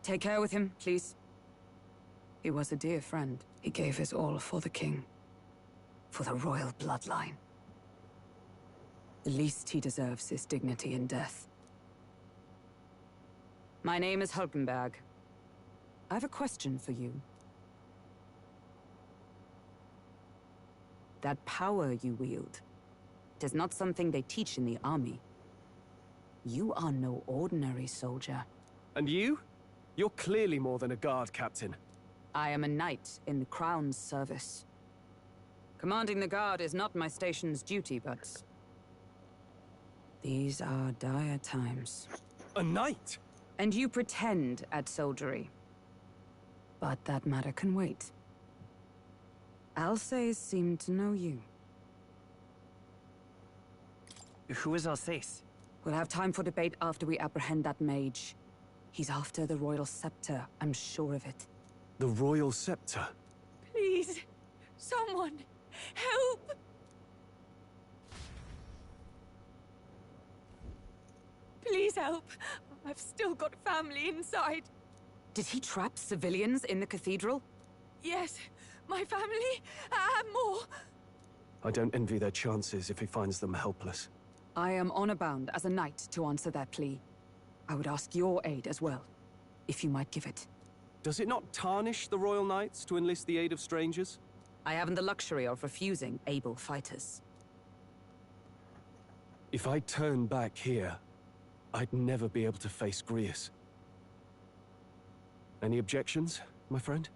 Take care with him, please. He was a dear friend. He gave his all for the king. For the royal bloodline. The least he deserves is dignity in death. My name is Hulkenberg. I have a question for you. That power you wield, it is not something they teach in the army. You are no ordinary soldier. And you? You're clearly more than a guard, Captain. I am a knight in the Crown's service. Commanding the guard is not my station's duty, but... these are dire times. A knight? And you pretend at soldiery. But that matter can wait. Alsace seemed to know you. Who is Alsace? We'll have time for debate after we apprehend that mage. He's after the royal scepter, I'm sure of it. The royal scepter? Please, someone, help! Please help. I've still got family inside. Did he trap civilians in the cathedral? Yes, my family, and more. I don't envy their chances if he finds them helpless. I am honor bound as a knight to answer their plea. I would ask your aid as well, if you might give it. Does it not tarnish the Royal Knights to enlist the aid of strangers? I haven't the luxury of refusing able fighters. If I turn back here, I'd never be able to face Grius. Any objections, my friend?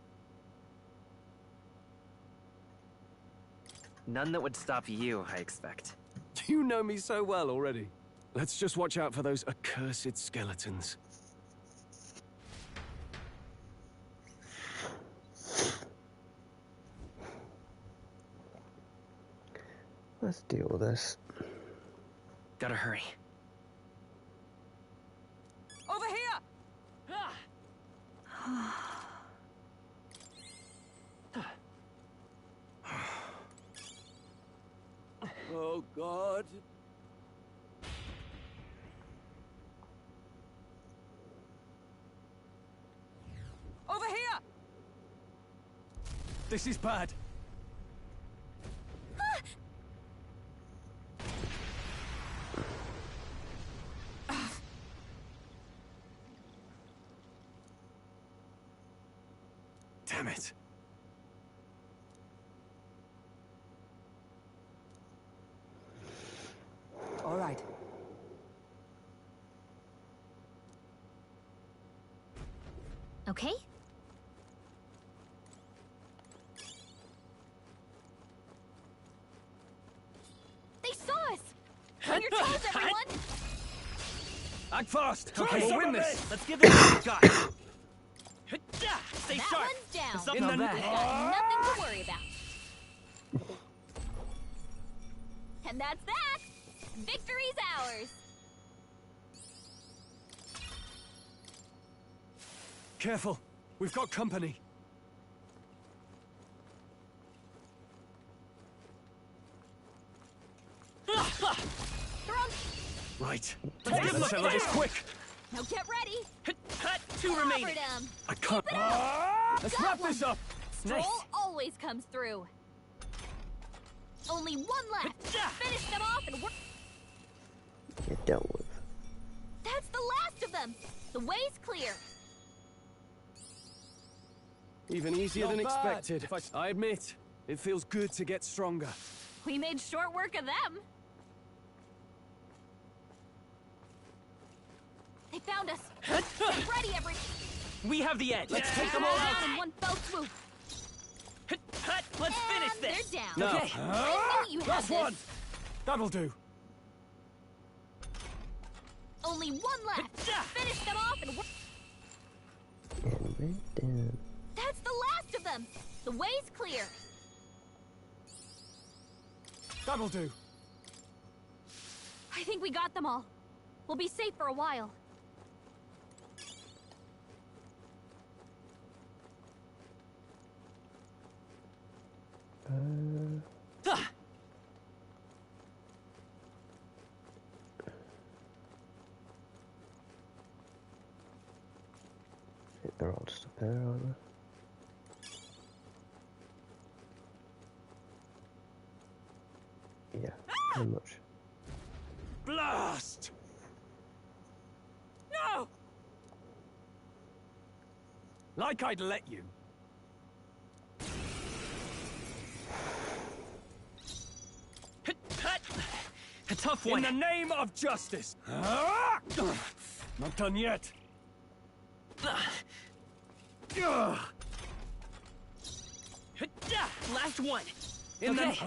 None that would stop you, I expect. You know me so well already. Let's just watch out for those accursed skeletons. Let's deal with this. Gotta hurry. Over here! Oh, God. Over here! This is bad. Damn it. All right. Okay? They saw us! On your toes, everyone! Act fast! Okay, We'll so win this! Let's give this a shot. Stay that sharp. one's down. Something We've bad. got nothing to worry about. And that's that! Victory's ours! Careful! We've got company! Right. Let's give them some of this quick! Now get ready! Two remaining! I can't... Let's Got wrap one. this up! Stroll Nice. always comes through. Only one left. Finish them off and we're... Get dealt with. That's the last of them! The way's clear. Even easier Not than bad. expected. I admit, it feels good to get stronger. We made short work of them. They found us. Get ready, every... We have the edge. Let's take them all out in one fell swoop. Let's finish this. They're down. No. Okay. I knew you had Last this. one. That'll do. Only one left. Finish them off and... And we're down. That's the last of them. The way's clear. That'll do. I think we got them all. We'll be safe for a while. I think they're all just up there, aren't they? Yeah, pretty much. Blast! No! Like I'd let you. A tough one. In the name of justice. Not done yet. Last one. In okay.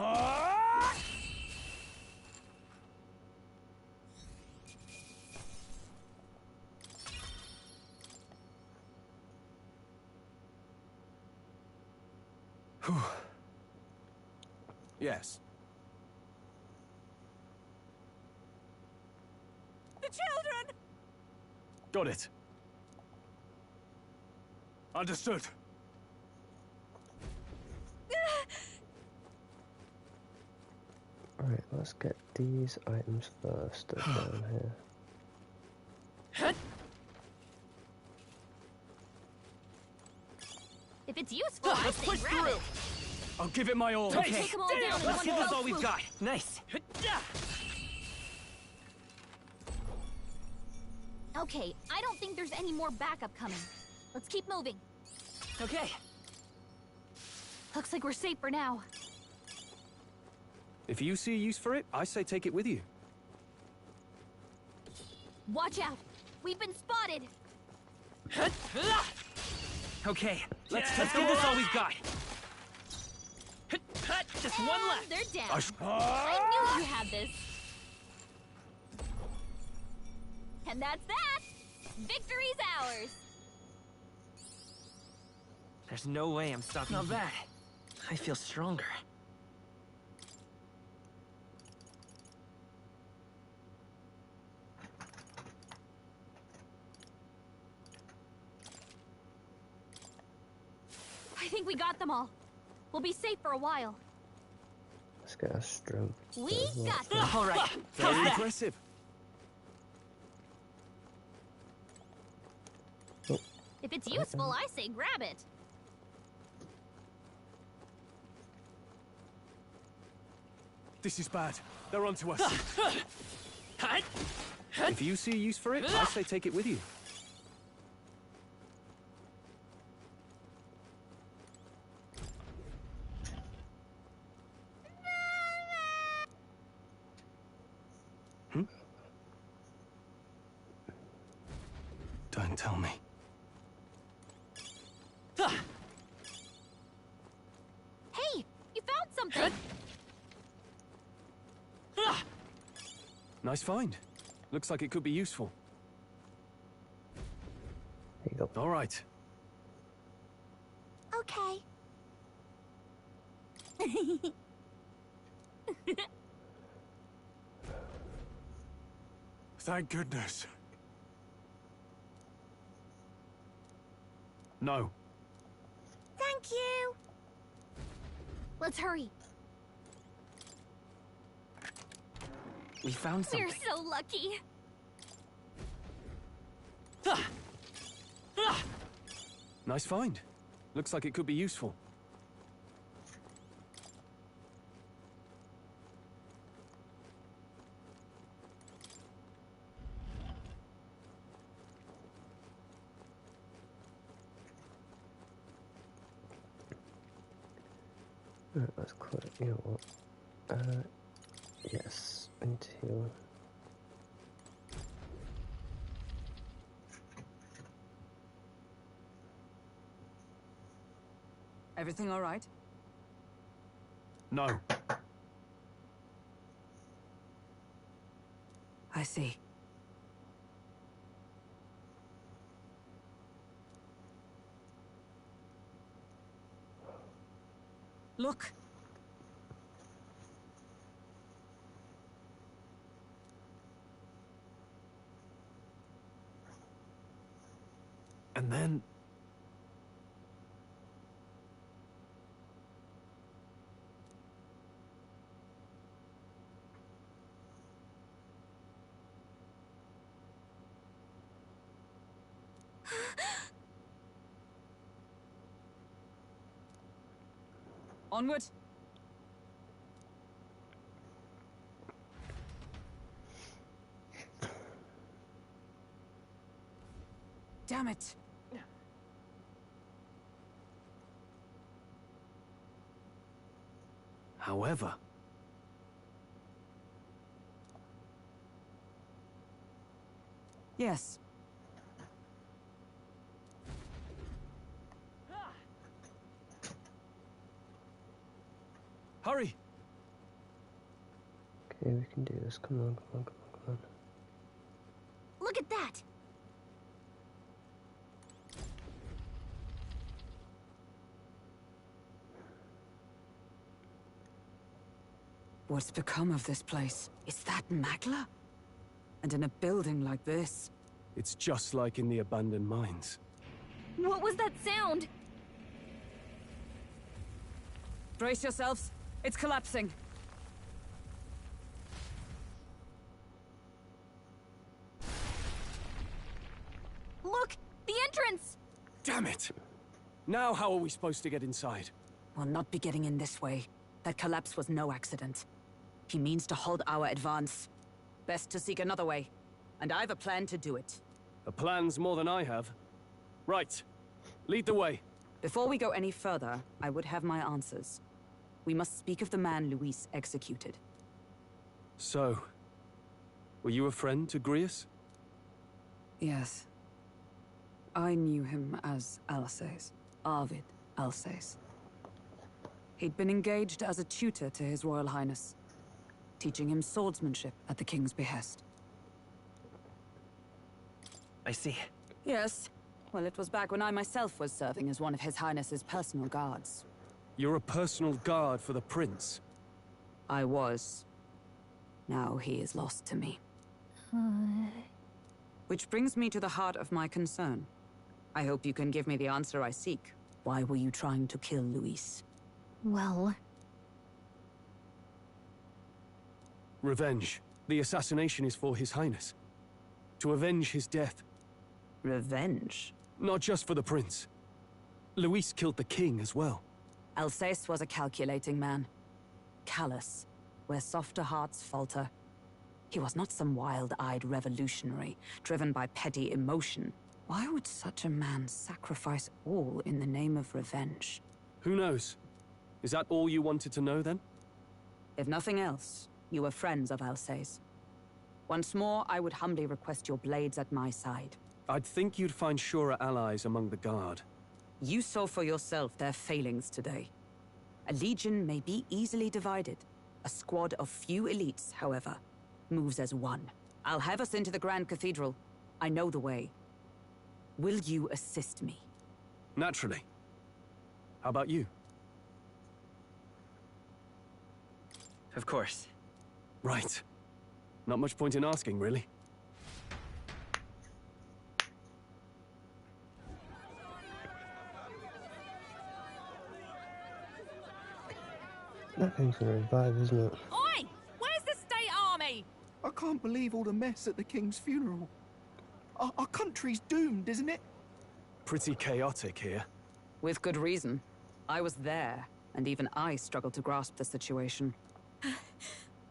Yes. The children! Got it. Understood. Alright, let's get these items first down here. If it's useful, I Let's say push grab through. it. I'll give it my all. Okay. Take them all down in one Let's give this fell all we've swoop. got. Nice. Okay, I don't think there's any more backup coming. Let's keep moving. Okay. Looks like we're safe for now. If you see a use for it, I say take it with you. Watch out! We've been spotted! Okay, let's give this all we've got. Just one left. They're down. I knew you had this. And that's that! Victory's ours! There's no way I'm stopping. Not bad. I feel stronger. I think we got them all. We'll be safe for a while. Let's get our strength. We got them! All right. Very impressive. If it's useful, I say grab it. This is bad. They're onto us. If you see a use for it, I say take it with you. Don't tell me. Hey, you found something! Nice find. Looks like it could be useful. There you go. All right. Okay. Thank goodness. No. Thank you. Let's hurry. We found something. We're so lucky. Nice find. Looks like it could be useful. Right, let's clear it. You know what? Yes, into Everything all right? No. I see. Look! And then... Onward! Damn it! However... Yes. Hurry! Okay, we can do this. Come on, come on, come on, come on. Look at that! What's become of this place? Is that Magla? And in a building like this? It's just like in the abandoned mines. What was that sound? Brace yourselves. It's collapsing. Look! The entrance! Damn it! Now how are we supposed to get inside? We'll not be getting in this way. That collapse was no accident. He means to halt our advance. Best to seek another way. And I've a plan to do it. A plan's more than I have. Right. Lead the way. Before we go any further, I would have my answers. We must speak of the man Luis executed. So, were you a friend to Grius? Yes. I knew him as Alsace. Arvid Alsace. He'd been engaged as a tutor to His Royal Highness, teaching him swordsmanship at the King's behest. I see. Yes. Well, it was back when I myself was serving as one of His Highness's personal guards. You're a personal guard for the Prince? I was. Now he is lost to me. Which brings me to the heart of my concern. I hope you can give me the answer I seek. Why were you trying to kill Luis? Well... Revenge. The assassination is for His Highness. To avenge his death. Revenge? Not just for the Prince. Luis killed the King as well. Alsace was a calculating man. Callous, where softer hearts falter. He was not some wild-eyed revolutionary, driven by petty emotion. Why would such a man sacrifice all in the name of revenge? Who knows? Is that all you wanted to know, then? If nothing else, you were friends of Alsace. Once more, I would humbly request your blades at my side. I'd think you'd find surer allies among the Guard. You saw for yourself their failings today. A legion may be easily divided. A squad of few elites, however, moves as one. I'll have us into the Grand Cathedral. I know the way. Will you assist me? Naturally. How about you? Of course. Right. Not much point in asking, really. That thing's gonna revive, isn't it? Oi! Where's the state army? I can't believe all the mess at the King's funeral. Our country's doomed, isn't it? Pretty chaotic here. With good reason. I was there, and even I struggled to grasp the situation.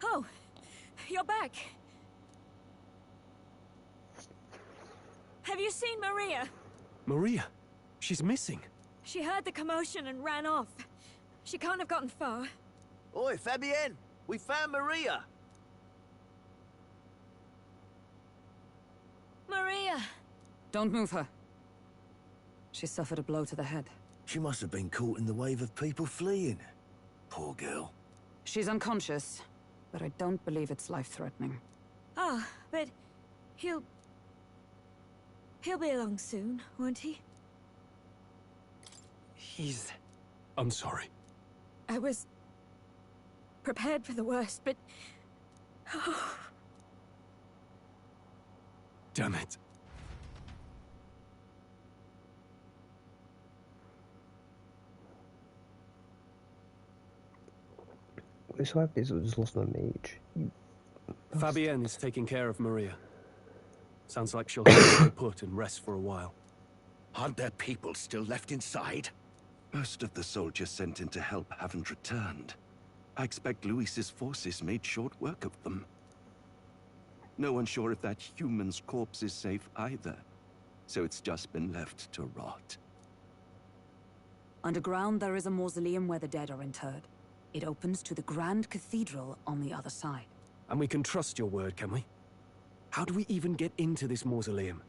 Oh, you're back. Have you seen Maria? Maria? She's missing. She heard the commotion and ran off. She can't have gotten far. Oi, Fabienne! We found Maria! Maria! Don't move her. She suffered a blow to the head. She must have been caught in the wave of people fleeing. Poor girl. She's unconscious, but I don't believe it's life-threatening. Ah, but he'll be along soon, won't he? He's... I'm sorry. I was prepared for the worst, but... Oh. Damn it. It's so happy I just lost my mage. Fabienne is taking care of Maria. Sounds like she'll have to stay put and rest for a while. Aren't there people still left inside? Most of the soldiers sent in to help haven't returned. I expect Luis's forces made short work of them. No one's sure if that human's corpse is safe either, so it's just been left to rot. Underground, there is a mausoleum where the dead are interred. It opens to the Grand Cathedral on the other side. And we can trust your word, can we? How do we even get into this mausoleum?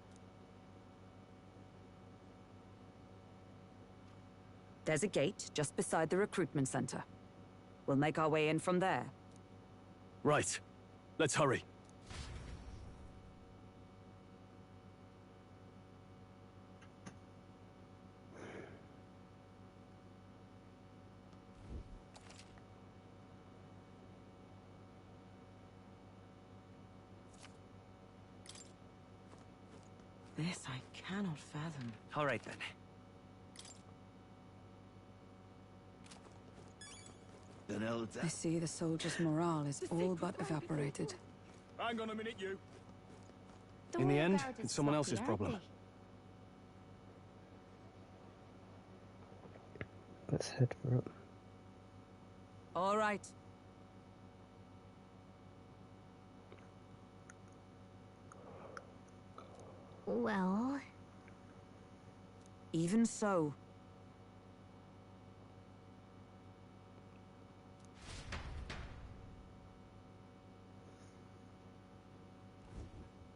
There's a gate just beside the recruitment center. We'll make our way in from there. Right. Let's hurry. This I cannot fathom. All right, then. I see the soldiers' morale is all but evaporated. Hang on a minute, you. In the end, it's someone else's problem. Let's head for it. All right. Well... Even so.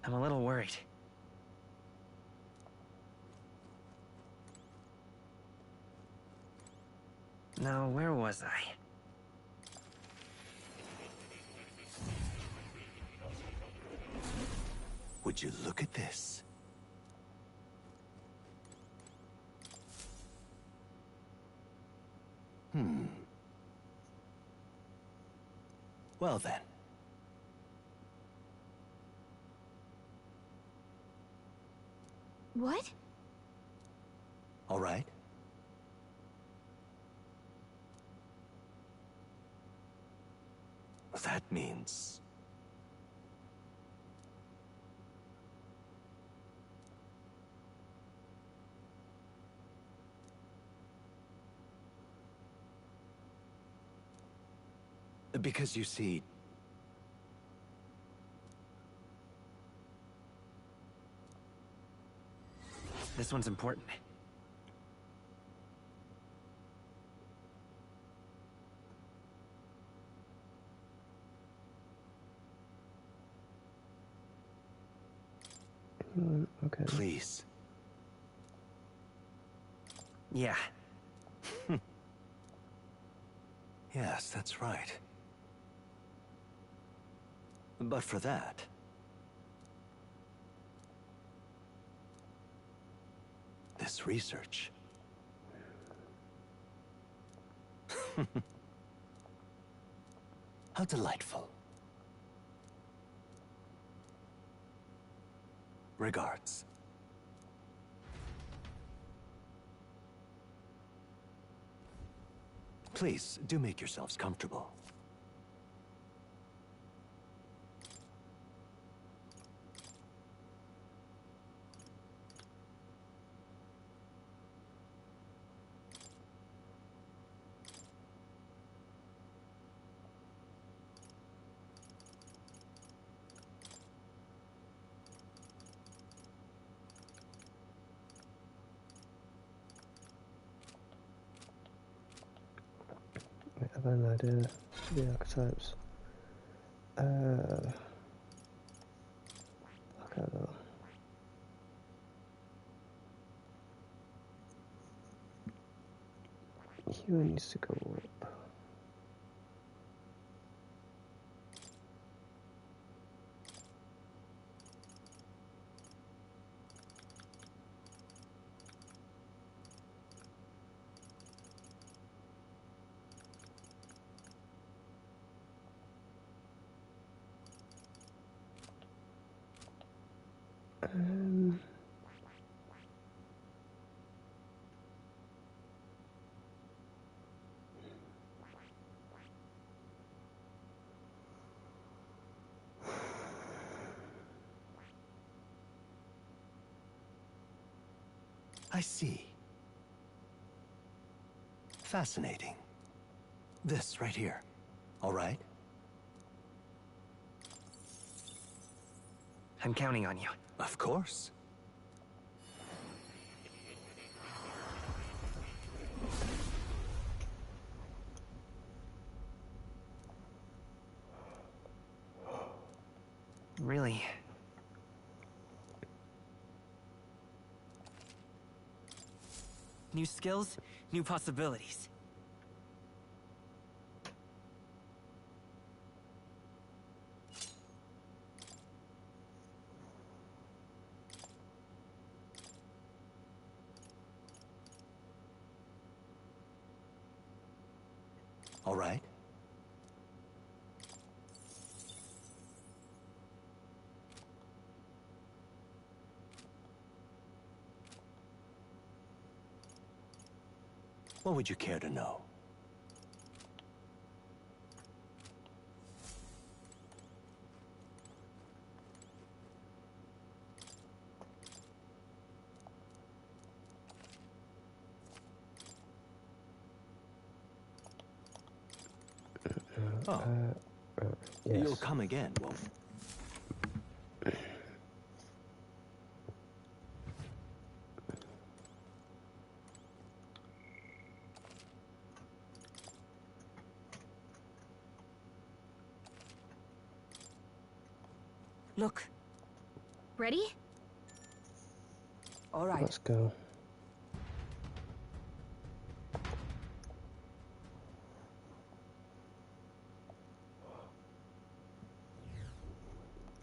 I'm a little worried. Now, where was I? Would you look at this? Well then. What? All right. That means... Because you see... This one's important. Okay. Please. Yeah. Yes, that's right. But for that... this research... How delightful. Regards. Please, do make yourselves comfortable. Wait, I've an idea. The archetypes. I don't know. You needs to go up. I see. Fascinating. This right here. All right? I'm counting on you. Of course. Really? New skills, new possibilities. All right? What would you care to know? Yes. You'll come again, won't you? Look. Ready? All right. Let's go.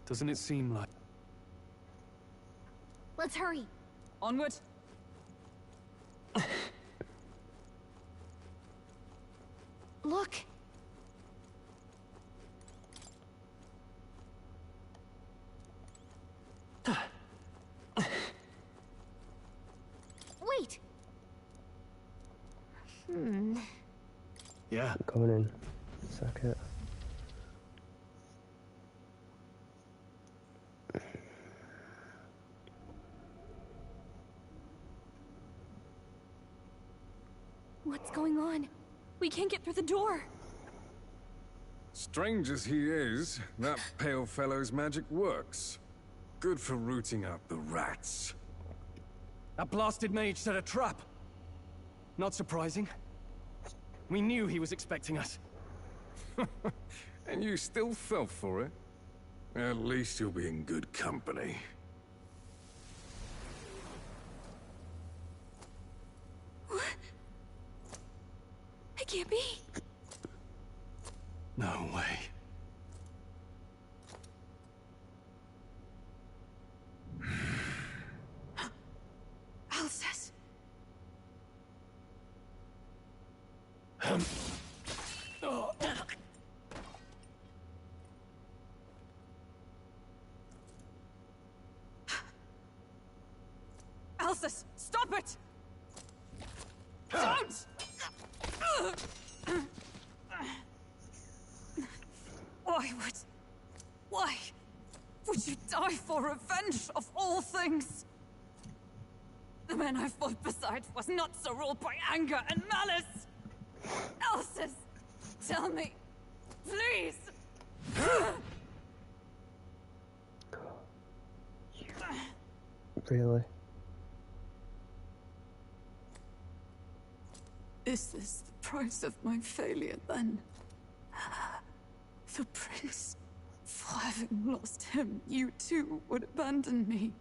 Doesn't it seem like... Let's hurry. Onward. Look. Wait. Yeah. Coming in. Sack it. What's going on? We can't get through the door. Strange as he is, that pale fellow's magic works. Good for rooting out the rats. That blasted mage set a trap. Not surprising. We knew he was expecting us. And you still fell for it? At least you'll be in good company. It can't be. No way. Alcest. Alcest, stop it! Don't! Why would you die for revenge of all things? The man I fought beside was not so ruled by anger and malice. Alcest, tell me, please. Really? Is this the price of my failure, then? The prince, for having lost him, you too would abandon me.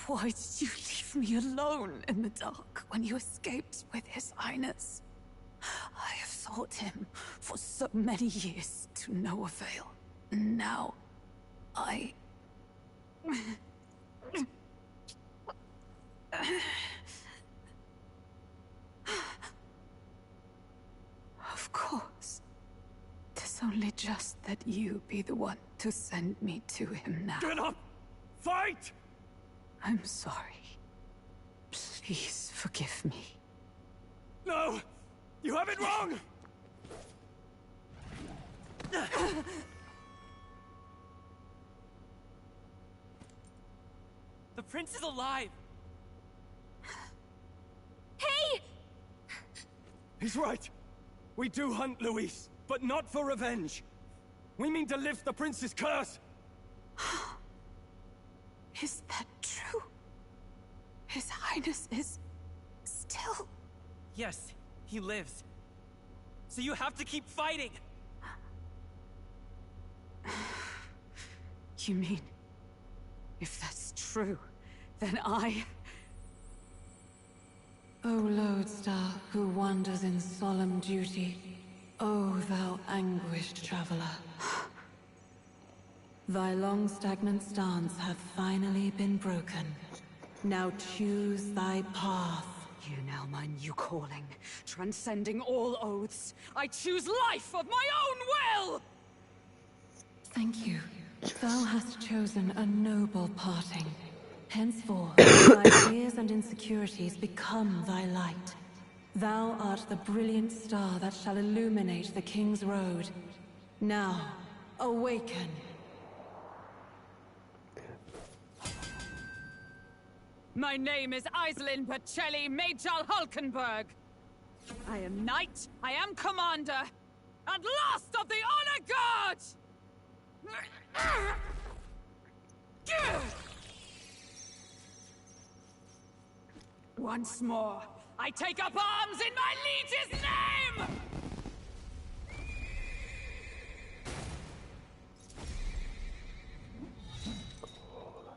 Why did you leave me alone in the dark when you escaped with His Highness? I have sought him for so many years to no avail. Now, I... Of course. 'Tis only just that you be the one to send me to him now. Get up! Fight! I'm sorry. Please forgive me. No! You have it wrong! The prince is alive! Hey! He's right. We do hunt Luis, but not for revenge. We mean to lift the prince's curse. Is that true? His Highness is... still... Yes, he lives. So you have to keep fighting! You mean... if that's true, then I... O lodestar who wanders in solemn duty, O thou anguished traveler. Thy long stagnant stance hath finally been broken. Now choose thy path. You now my new calling, transcending all oaths. I choose life of my own will! Thank you. Thou hast chosen a noble parting. Henceforth, thy fears and insecurities become thy light. Thou art the brilliant star that shall illuminate the King's Road. Now, awaken. My name is Iselin Pacelli Majal Hulkenberg. I am knight, I am commander, and last of the Honor Guard! Once more, I take up arms in my liege's name!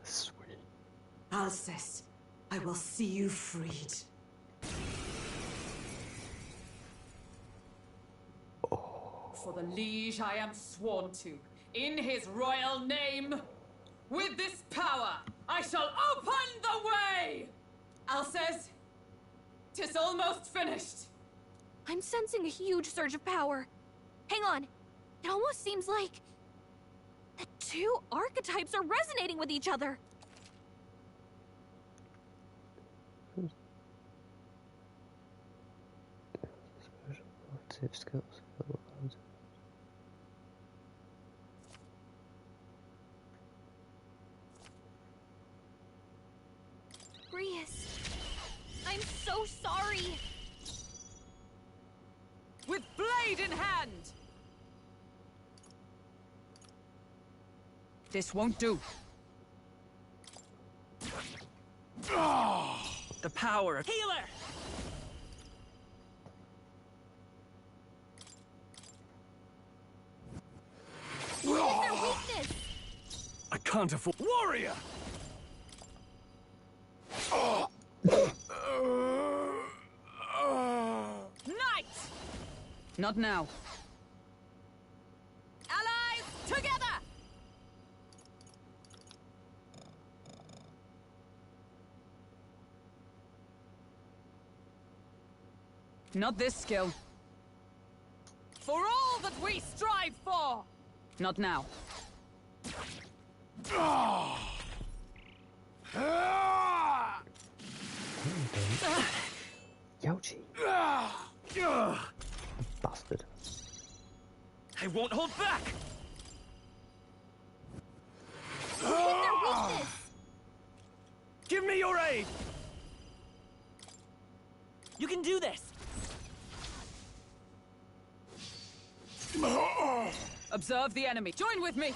Sweet. Alcest, I will see you freed. For the liege I am sworn to, in his royal name. With this power, I shall open the way! Alcest, 'tis almost finished. I'm sensing a huge surge of power. Hang on. It almost seems like... the two archetypes are resonating with each other. Tip skills. Rias, I'm so sorry. With blade in hand! This won't do. The power of healer! What is their weakness? I can't afford... Warrior! Knight! Not now. Allies, together! Not this skill. For all that we strive for! Not now. Youchie. Bastard. I won't hold back! What is their weakness? Give me your aid! You can do this! Observe the enemy. Join with me!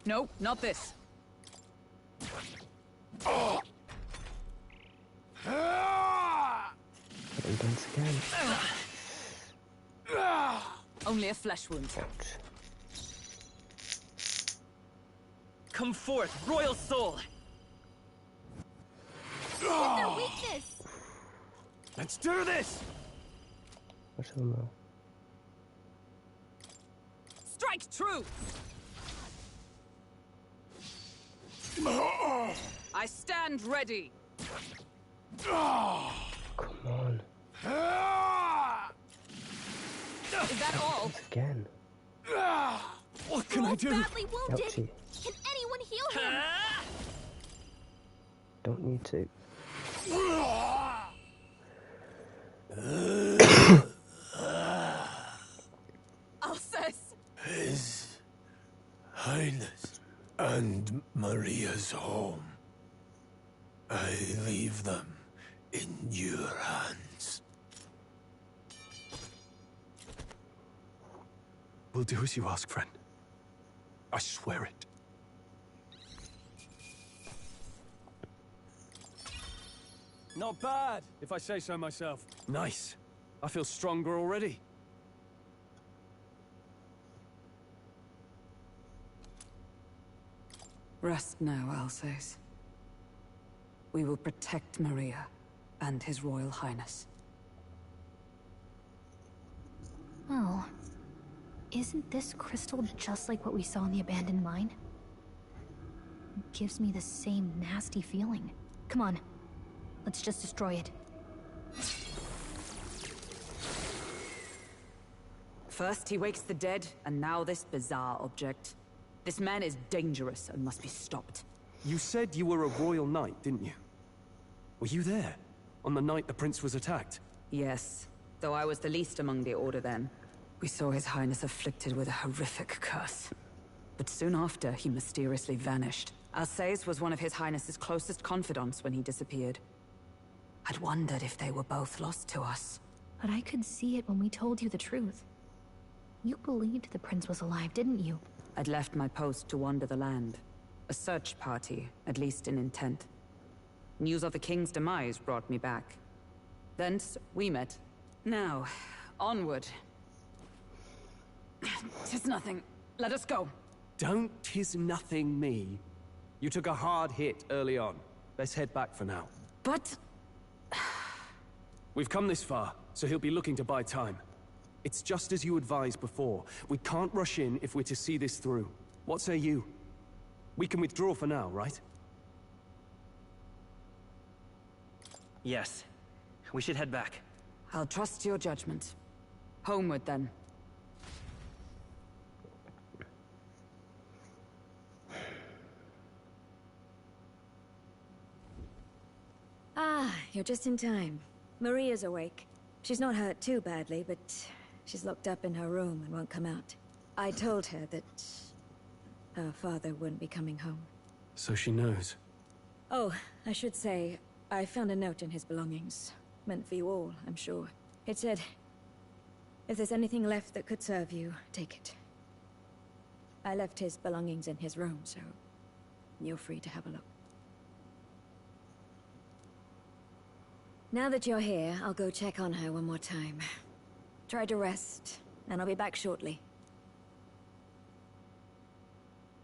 No, not this. Once again. Only a flesh wound. Come forth, royal soul! What's their weakness? Let's do this! I don't know. Strike true! I stand ready. Come on. Is that all? Once again. What can I do? Badly wounded. Ouchie. Can anyone heal him? Don't need to. Alsace! His Highness and Maria's home. I leave them in your hands. We'll do as you ask, friend. I swear it. Not bad, if I say so myself. Nice. I feel stronger already. Rest now, Alsace. We will protect Maria and His Royal Highness. Oh. Isn't this crystal just like what we saw in the abandoned mine? It gives me the same nasty feeling. Come on. Let's just destroy it. First he wakes the dead, and now this bizarre object. This man is dangerous and must be stopped. You said you were a royal knight, didn't you? Were you there? On the night the prince was attacked? Yes, though I was the least among the Order then. We saw His Highness afflicted with a horrific curse. But soon after, he mysteriously vanished. Alsace was one of His Highness's closest confidants when he disappeared. I'd wondered if they were both lost to us. But I could see it when we told you the truth. You believed the prince was alive, didn't you? I'd left my post to wander the land. A search party, at least in intent. News of the king's demise brought me back. Thence, we met. Now, onward. 'Tis nothing. Let us go. Don't tis nothing me. You took a hard hit early on. Let's head back for now. But... We've come this far, so he'll be looking to buy time. It's just as you advised before. We can't rush in if we're to see this through. What say you? We can withdraw for now, right? Yes. We should head back. I'll trust your judgment. Homeward, then. Ah, you're just in time. Maria's awake. She's not hurt too badly, but she's locked up in her room and won't come out. I told her that her father wouldn't be coming home. So she knows. Oh, I should say, I found a note in his belongings. Meant for you all, I'm sure. It said, if there's anything left that could serve you, take it. I left his belongings in his room, so you're free to have a look. Now that you're here, I'll go check on her one more time. Try to rest, and I'll be back shortly.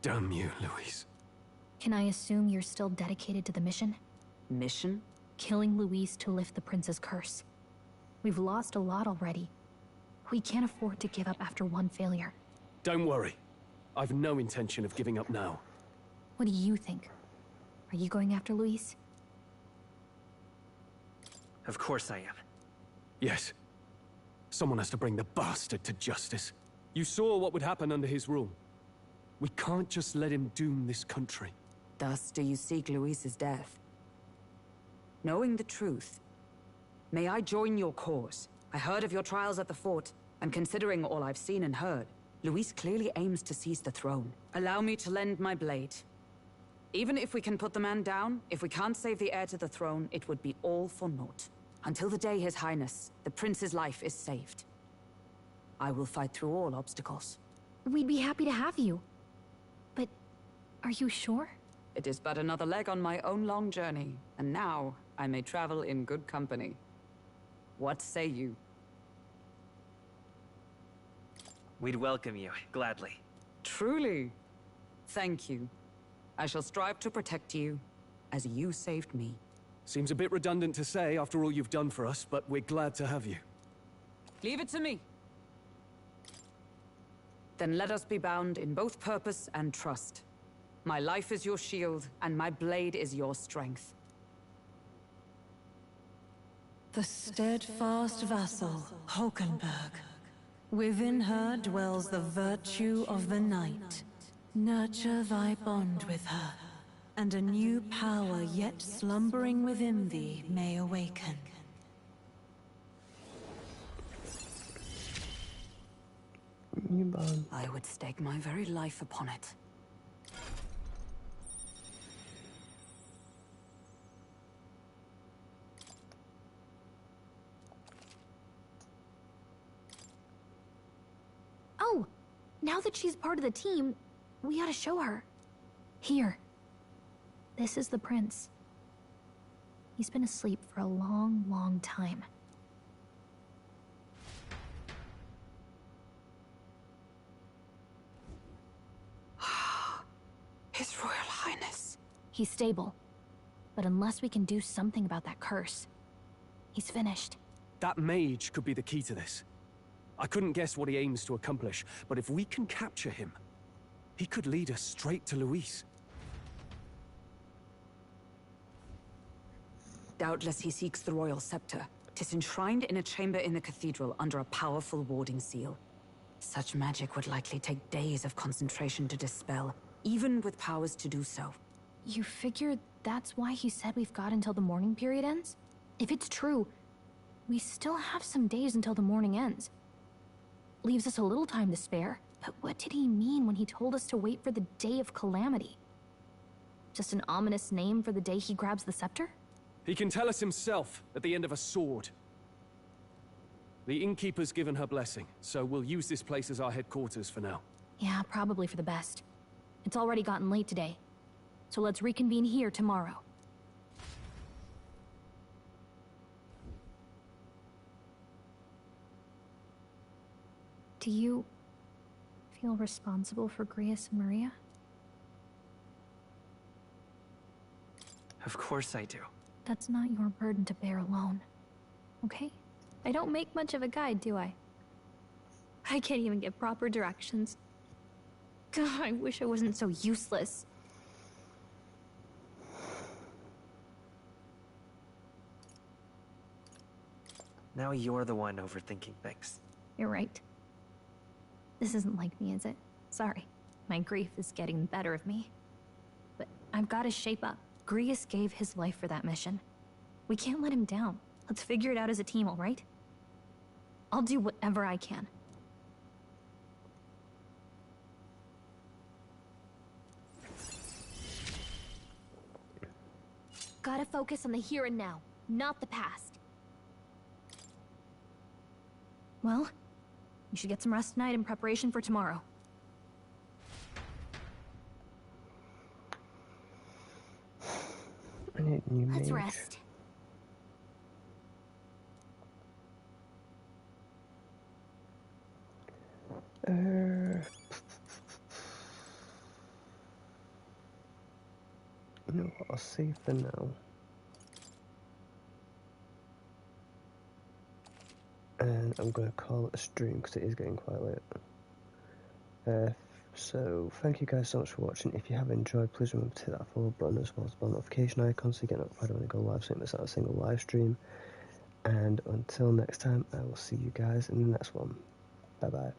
Damn you, Louise. Can I assume you're still dedicated to the mission? Mission? Killing Louise to lift the prince's curse. We've lost a lot already. We can't afford to give up after one failure. Don't worry. I've no intention of giving up now. What do you think? Are you going after Louise? Of course I am. Yes. Someone has to bring the bastard to justice. You saw what would happen under his rule. We can't just let him doom this country. Thus do you seek Louise's death? Knowing the truth, may I join your cause? I heard of your trials at the fort, and considering all I've seen and heard, Louise clearly aims to seize the throne. Allow me to lend my blade. Even if we can put the man down, if we can't save the heir to the throne, it would be all for naught. Until the day His Highness, the prince's life is saved. I will fight through all obstacles. We'd be happy to have you. But are you sure? It is but another leg on my own long journey, and now I may travel in good company. What say you? We'd welcome you, gladly. Truly? Thank you. I shall strive to protect you, as you saved me. Seems a bit redundant to say after all you've done for us, but we're glad to have you. Leave it to me. Then let us be bound in both purpose and trust. My life is your shield, and my blade is your strength. The steadfast vassal, Hulkenberg. Within her dwells the virtue of the knight. Nurture thy bond with her, and a new power yet slumbering within thee may awaken. I would stake my very life upon it. Oh, now that she's part of the team, we ought to show her. Here. This is the prince. He's been asleep for a long, long time. His Royal Highness. He's stable. But unless we can do something about that curse, he's finished. That mage could be the key to this. I couldn't guess what he aims to accomplish, but if we can capture him, he could lead us straight to Luis. Doubtless he seeks the royal scepter. 'Tis enshrined in a chamber in the cathedral under a powerful warding seal. Such magic would likely take days of concentration to dispel, even with powers to do so. You figure that's why he said we've got until the mourning period ends? If it's true, we still have some days until the mourning ends. Leaves us a little time to spare, but what did he mean when he told us to wait for the Day of Calamity? Just an ominous name for the day he grabs the scepter? He can tell us himself at the end of a sword. The innkeeper's given her blessing, so we'll use this place as our headquarters for now. Yeah, probably for the best. It's already gotten late today, so let's reconvene here tomorrow. Do you feel responsible for Grius and Maria? Of course I do. That's not your burden to bear alone, okay? I don't make much of a guide, do I? I can't even give proper directions. God, I wish I wasn't so useless. Now you're the one overthinking things. You're right. This isn't like me, is it? Sorry. My grief is getting the better of me. But I've got to shape up. Grius gave his life for that mission. We can't let him down. Let's figure it out as a team, all right? I'll do whatever I can. Gotta focus on the here and now, not the past. Well, you should get some rest tonight in preparation for tomorrow. I need a new mage. Let's rest. You know what, I'll see for now. And I'm going to call it a stream because it is getting quite late. So, thank you guys so much for watching. If you have enjoyed, please remember to hit that follow button as well as the bell notification icon so you get notified when I go live so you miss out a single live stream. And until next time, I will see you guys in the next one. Bye bye.